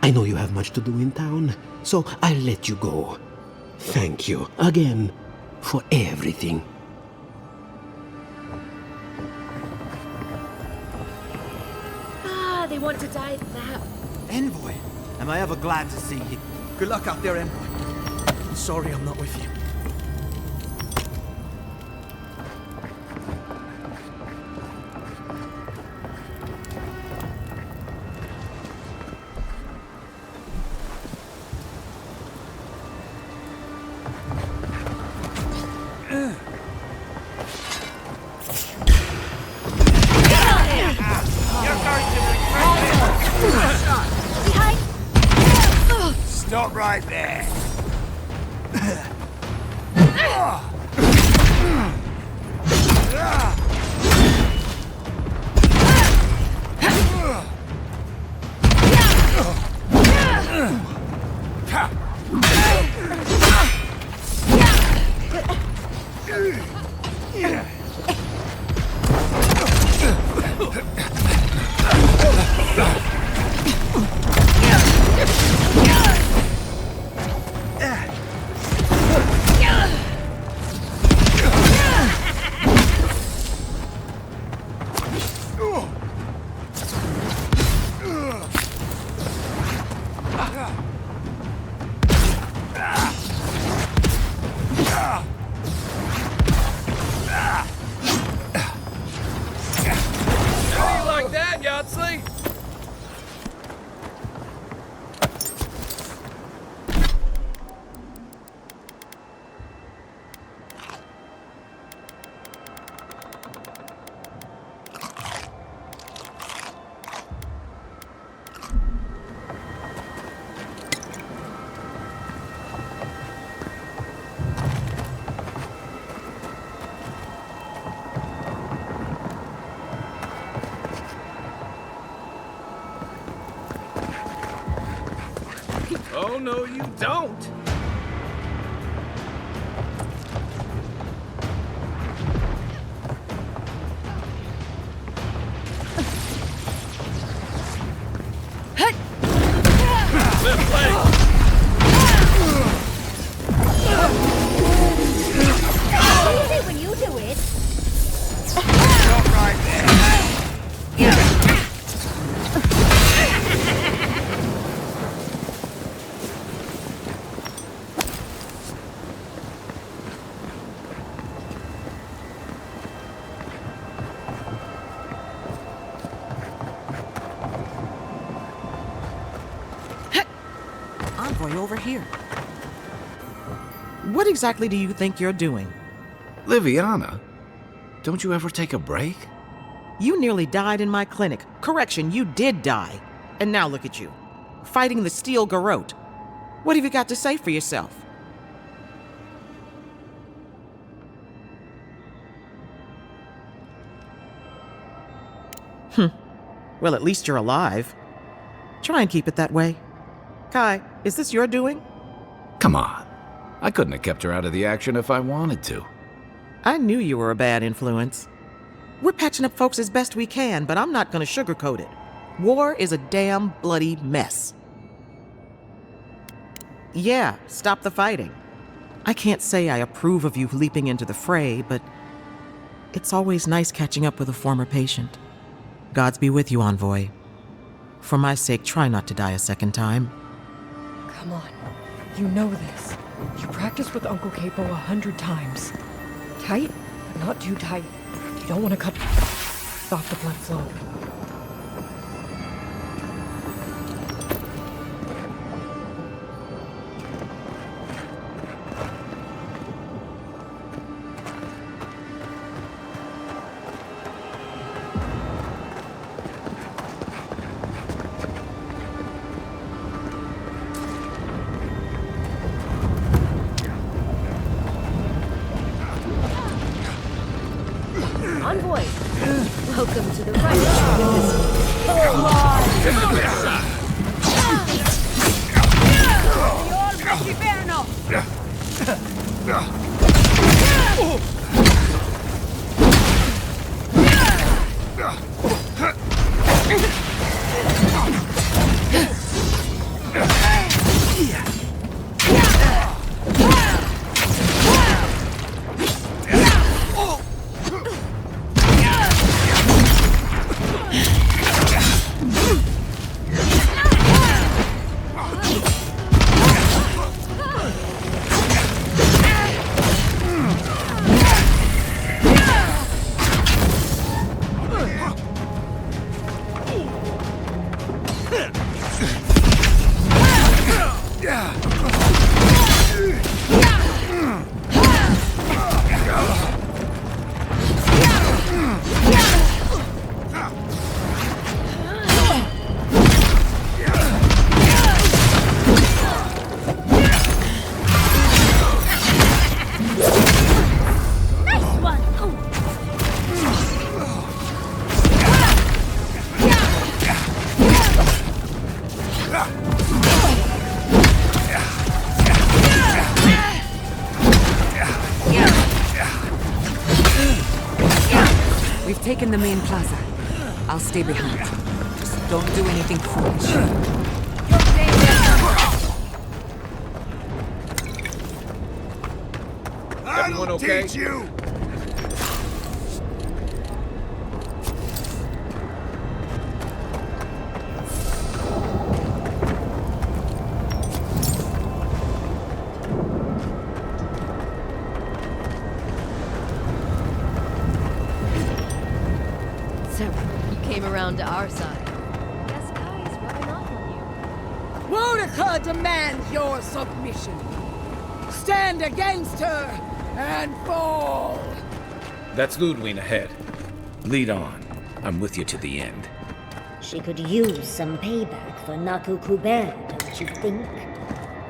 I know you have much to do in town, so I'll let you go. Thank you again for everything. Ah, they want to die that. Envoy, am I ever glad to see you. Good luck out there, Envoy. I'm sorry I'm not with you. Stop right there. Oh, no, you don't! Left leg! Easy when you do it. Not right there. Envoy over here. What exactly do you think you're doing? Liviana, don't you ever take a break? You nearly died in my clinic. Correction, you did die. And now look at you, fighting the steel garrote. What have you got to say for yourself? Well, at least you're alive. Try and keep it that way. Kai, is this your doing? Come on. I couldn't have kept her out of the action if I wanted to. I knew you were a bad influence. We're patching up folks as best we can, but I'm not going to sugarcoat it. War is a damn bloody mess. Yeah, stop the fighting. I can't say I approve of you leaping into the fray, but it's always nice catching up with a former patient. Gods be with you, Envoy. For my sake, try not to die a second time. Come on. You know this. You practiced with Uncle Capo 100 times. Tight, but not too tight. You don't want to cut off the blood flow. Envoy, welcome to the right. We've taken the main plaza. I'll stay behind. Just don't do anything foolish. Everyone okay? Teach you. To our side. Yes, guys, rubbing off on you. Wodeca demands your submission. Stand against her and fall. That's Ludwig ahead. Lead on. I'm with you to the end. She could use some payback for Naku Kuber, don't you think?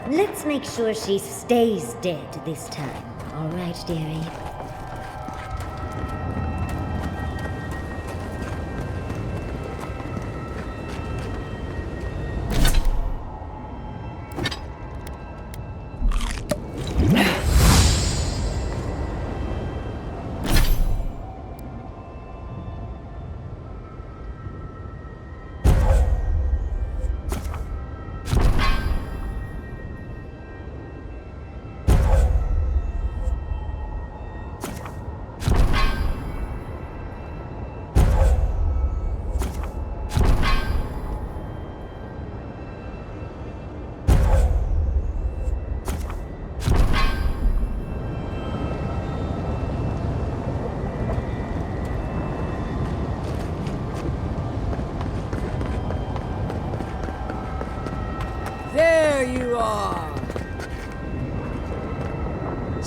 Let's make sure she stays dead this time. All right, dearie?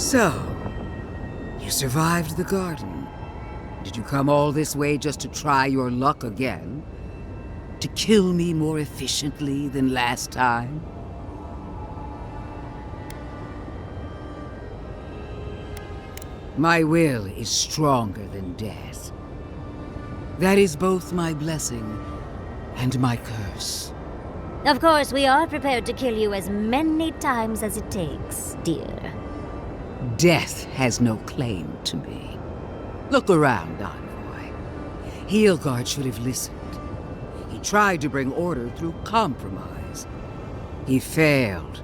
So, you survived the garden. Did you come all this way just to try your luck again? To kill me more efficiently than last time? My will is stronger than death. That is both my blessing and my curse. Of course, we are prepared to kill you as many times as it takes, dear. Death has no claim to me. Look around, Envoy. Heelguard should have listened. He tried to bring order through compromise. He failed.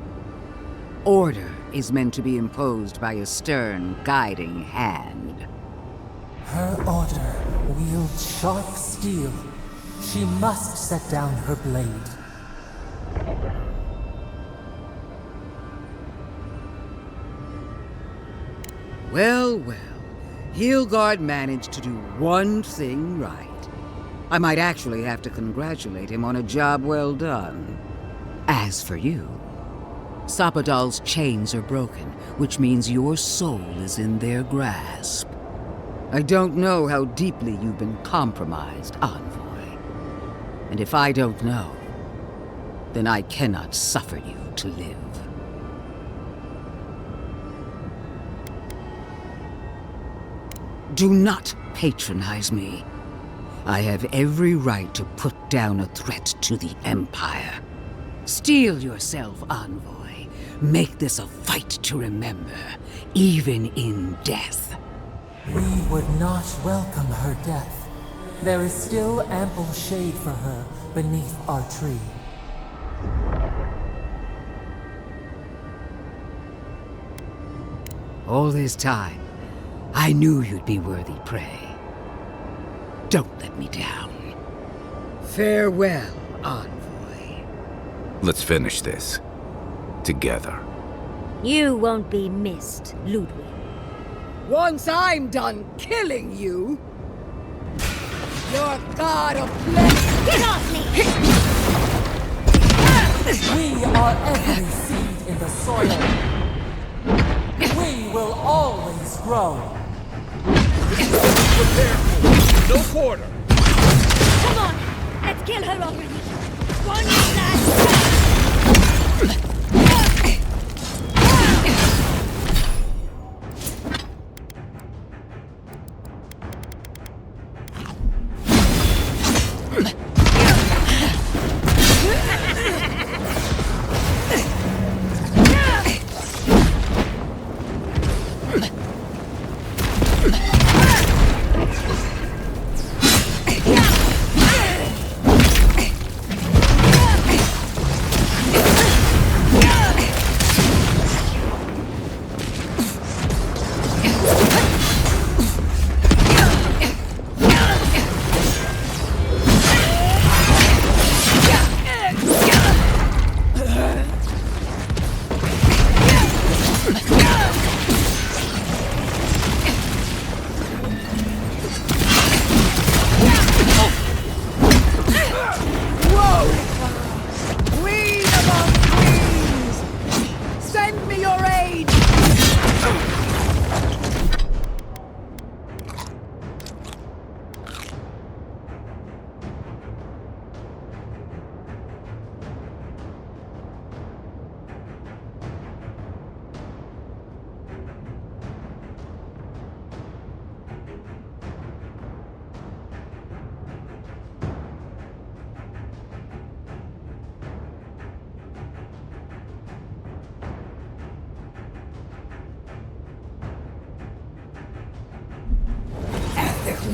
Order is meant to be imposed by a stern, guiding hand. Her order wields sharp steel. She must set down her blade. Well, well. Heelguard managed to do one thing right. I might actually have to congratulate him on a job well done. As for you, Sapadal's chains are broken, which means your soul is in their grasp. I don't know how deeply you've been compromised, Envoy. And if I don't know, then I cannot suffer you to live. Do not patronize me. I have every right to put down a threat to the Empire. Steel yourself, Envoy. Make this a fight to remember, even in death. We would not welcome her death. There is still ample shade for her beneath our tree. All this time, I knew you'd be worthy prey. Don't let me down. Farewell, Envoy. Let's finish this. Together. You won't be missed, Ludwig. Once I'm done killing you, your god of plenty... Get off me! We are every seed in the soil. We will always grow. Prepare for it. No quarter. Come on! Let's kill her already! One last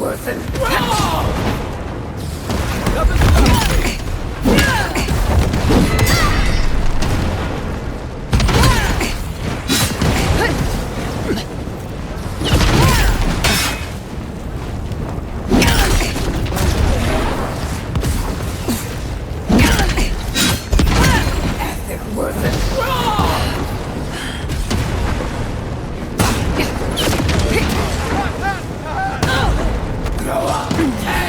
worth it. Grow up!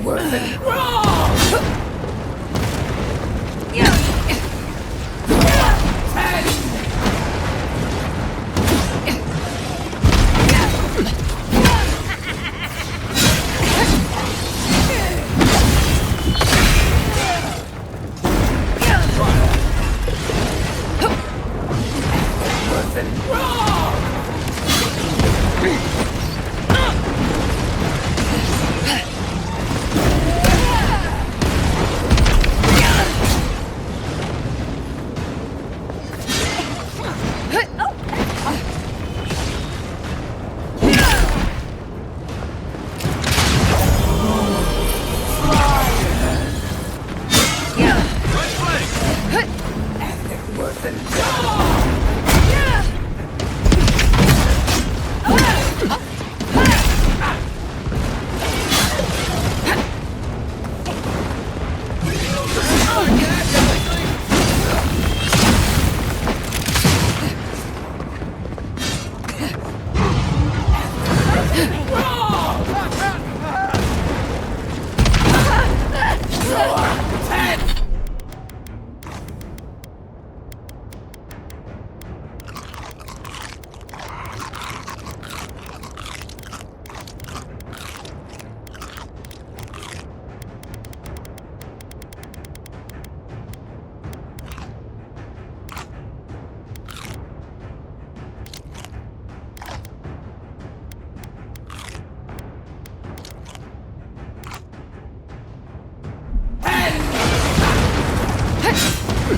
worth it.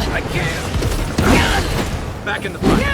I can't! Back in the fight!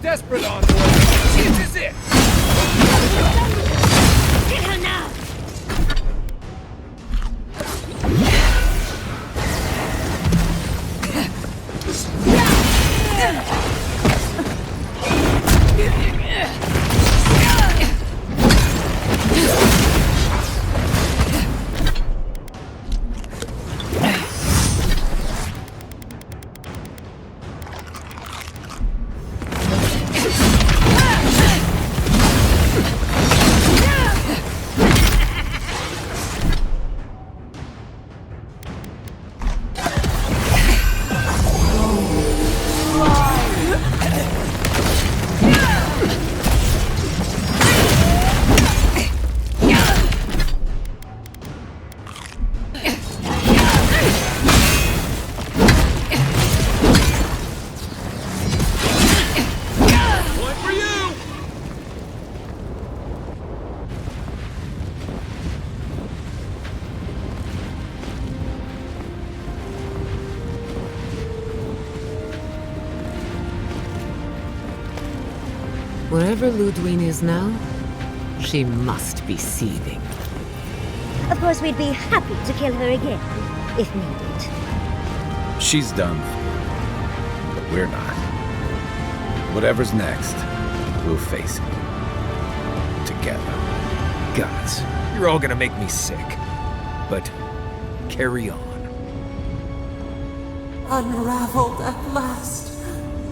Desperate on board. This is it. Get her now. Wherever Ludwine is now, she must be seething. Of course, we'd be happy to kill her again, if needed. She's done. But we're not. Whatever's next, we'll face it. Together. Gods, you're all gonna make me sick. But carry on. Unraveled at last.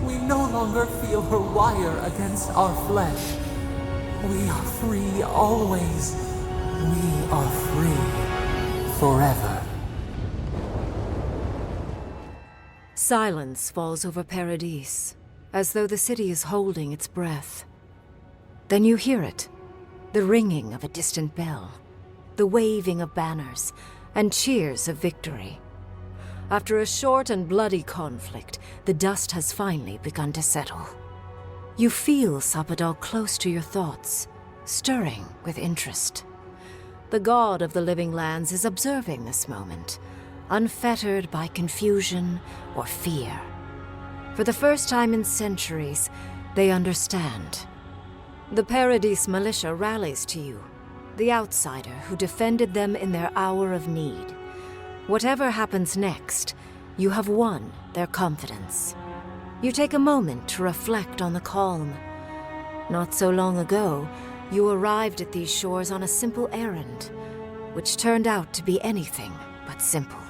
We no longer feel her wire against our flesh. We are free always. We are free forever. Silence falls over Paradise, as though the city is holding its breath. Then you hear it, the ringing of a distant bell, the waving of banners, and cheers of victory. After a short and bloody conflict, the dust has finally begun to settle. You feel Sapadal close to your thoughts, stirring with interest. The god of the living lands is observing this moment, unfettered by confusion or fear. For the first time in centuries, they understand. The Paradise militia rallies to you, the outsider who defended them in their hour of need. Whatever happens next, you have won their confidence. You take a moment to reflect on the calm. Not so long ago, you arrived at these shores on a simple errand, which turned out to be anything but simple.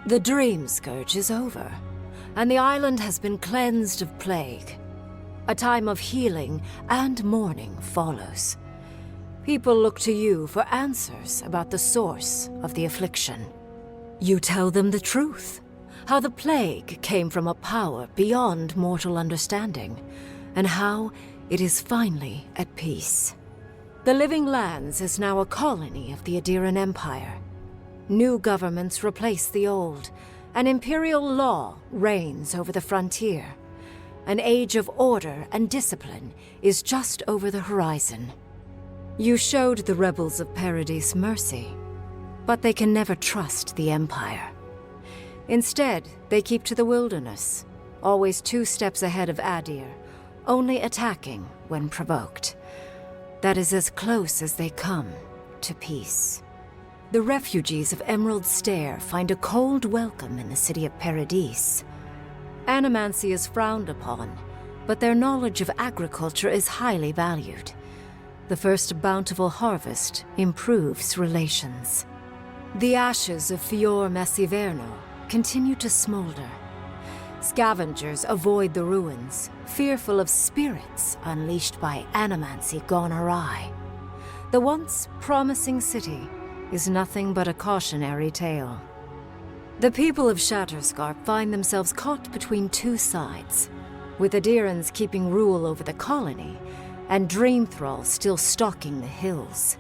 The dream scourge is over, and the island has been cleansed of plague. A time of healing and mourning follows. People look to you for answers about the source of the affliction. You tell them the truth, how the plague came from a power beyond mortal understanding, and how it is finally at peace. The Living Lands is now a colony of the Adiran Empire. New governments replace the old, and imperial law reigns over the frontier. An age of order and discipline is just over the horizon. You showed the rebels of Paradise mercy, but they can never trust the Empire. Instead, they keep to the wilderness, always 2 steps ahead of Adir, only attacking when provoked. That is as close as they come to peace. The refugees of Emerald Stair find a cold welcome in the city of Paradise. Animancy is frowned upon, but their knowledge of agriculture is highly valued. The first bountiful harvest improves relations. The ashes of Fior Messiverno continue to smolder. Scavengers avoid the ruins, fearful of spirits unleashed by animancy gone awry. The once promising city is nothing but a cautionary tale. The people of Shatterscarp find themselves caught between 2 sides, with Adirans keeping rule over the colony, and Dream Thralls still stalking the hills.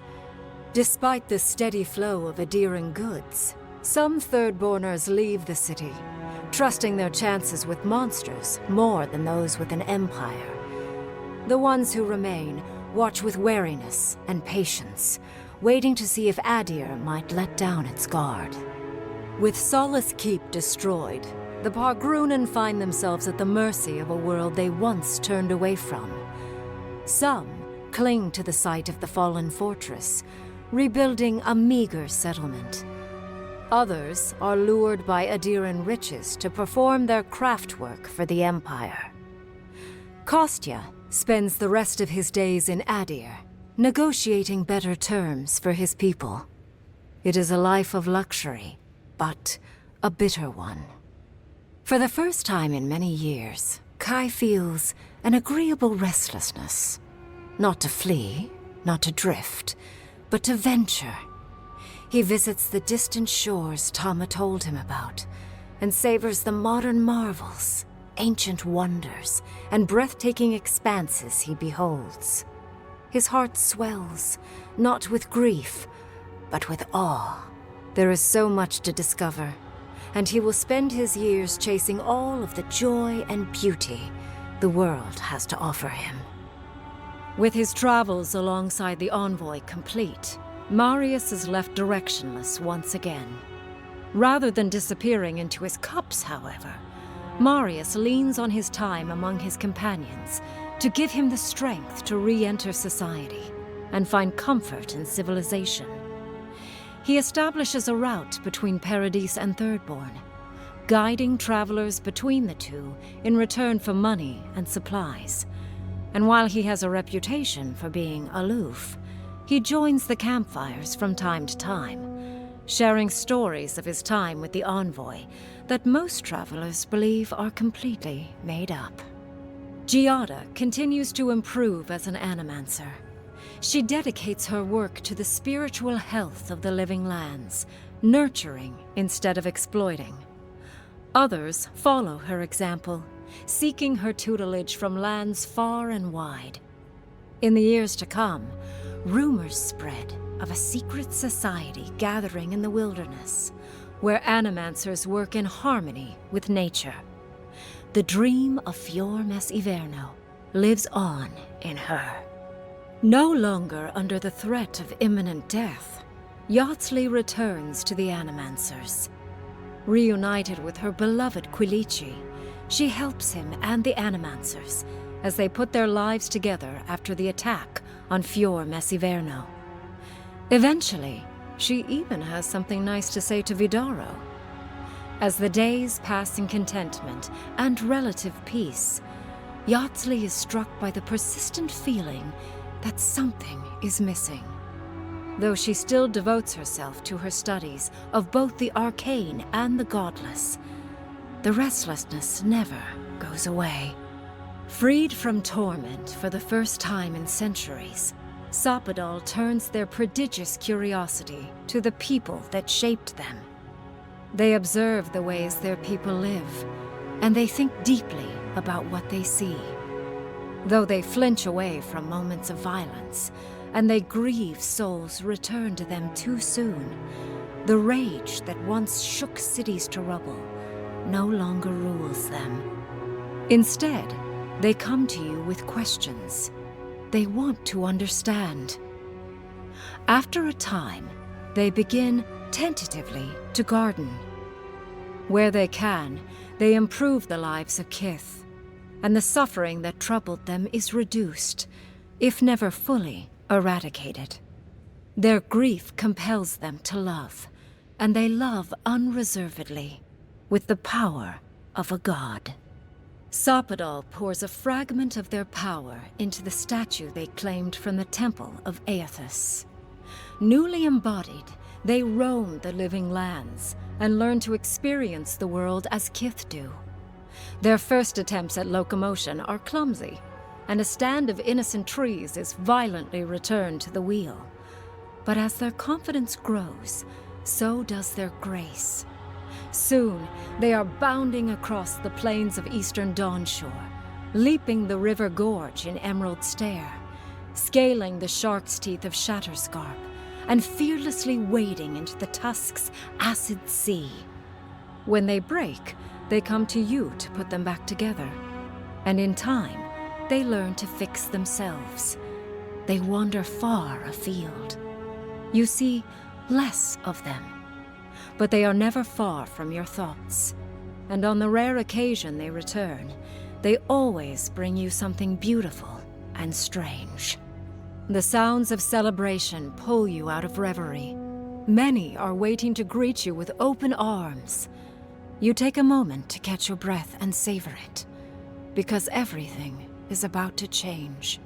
Despite the steady flow of Adiran goods, some Thirdborners leave the city, trusting their chances with monsters more than those with an empire. The ones who remain watch with wariness and patience, waiting to see if Adir might let down its guard. With Solace Keep destroyed, the Pargrunan find themselves at the mercy of a world they once turned away from. Some cling to the site of the fallen fortress, rebuilding a meager settlement. Others are lured by Adiran riches to perform their craft work for the Empire. Kostya spends the rest of his days in Adir, negotiating better terms for his people. It is a life of luxury, but a bitter one. For the first time in many years, Kai feels an agreeable restlessness. Not to flee, not to drift, but to venture. He visits the distant shores Tama told him about, and savors the modern marvels, ancient wonders, and breathtaking expanses he beholds. His heart swells, not with grief, but with awe. There is so much to discover, and he will spend his years chasing all of the joy and beauty the world has to offer him. With his travels alongside the envoy complete, Marius is left directionless once again. Rather than disappearing into his cups, however, Marius leans on his time among his companions to give him the strength to re-enter society and find comfort in civilization. He establishes a route between Paradise and Thirdborn, guiding travelers between the two in return for money and supplies. And while he has a reputation for being aloof, he joins the campfires from time to time, sharing stories of his time with the envoy that most travelers believe are completely made up. Giada continues to improve as an animancer. She dedicates her work to the spiritual health of the living lands, nurturing instead of exploiting. Others follow her example, seeking her tutelage from lands far and wide. In the years to come, rumors spread of a secret society gathering in the wilderness, where animancers work in harmony with nature. The dream of Fior Mes Iverno lives on in her. No longer under the threat of imminent death, Yardsley returns to the Animancers. Reunited with her beloved Quilici, she helps him and the Animancers as they put their lives together after the attack on Fior Mes Iverno. Eventually, she even has something nice to say to Vidaro. As the days pass in contentment and relative peace, Yardsley is struck by the persistent feeling that something is missing. Though she still devotes herself to her studies of both the arcane and the godless, the restlessness never goes away. Freed from torment for the first time in centuries, Sopadal turns their prodigious curiosity to the people that shaped them. They observe the ways their people live, and they think deeply about what they see. Though they flinch away from moments of violence, and they grieve souls returned to them too soon, the rage that once shook cities to rubble no longer rules them. Instead, they come to you with questions. They want to understand. After a time, they begin tentatively to garden. Where they can, they improve the lives of Kith, and the suffering that troubled them is reduced, if never fully eradicated. Their grief compels them to love, and they love unreservedly, with the power of a god. Sopadal pours a fragment of their power into the statue they claimed from the temple of Aethys. Newly embodied, they roam the living lands and learn to experience the world as Kith do. Their first attempts at locomotion are clumsy, and a stand of innocent trees is violently returned to the wheel. But as their confidence grows, so does their grace. Soon, they are bounding across the plains of eastern Dawnshore, leaping the river gorge in Emerald Stair, scaling the shark's teeth of Shatterscarp, and fearlessly wading into the Tusk's acid sea. When they break, they come to you to put them back together, and in time, they learn to fix themselves. They wander far afield. You see less of them, but they are never far from your thoughts, and on the rare occasion they return, they always bring you something beautiful and strange. The sounds of celebration pull you out of reverie. Many are waiting to greet you with open arms. You take a moment to catch your breath and savor it, because everything is about to change.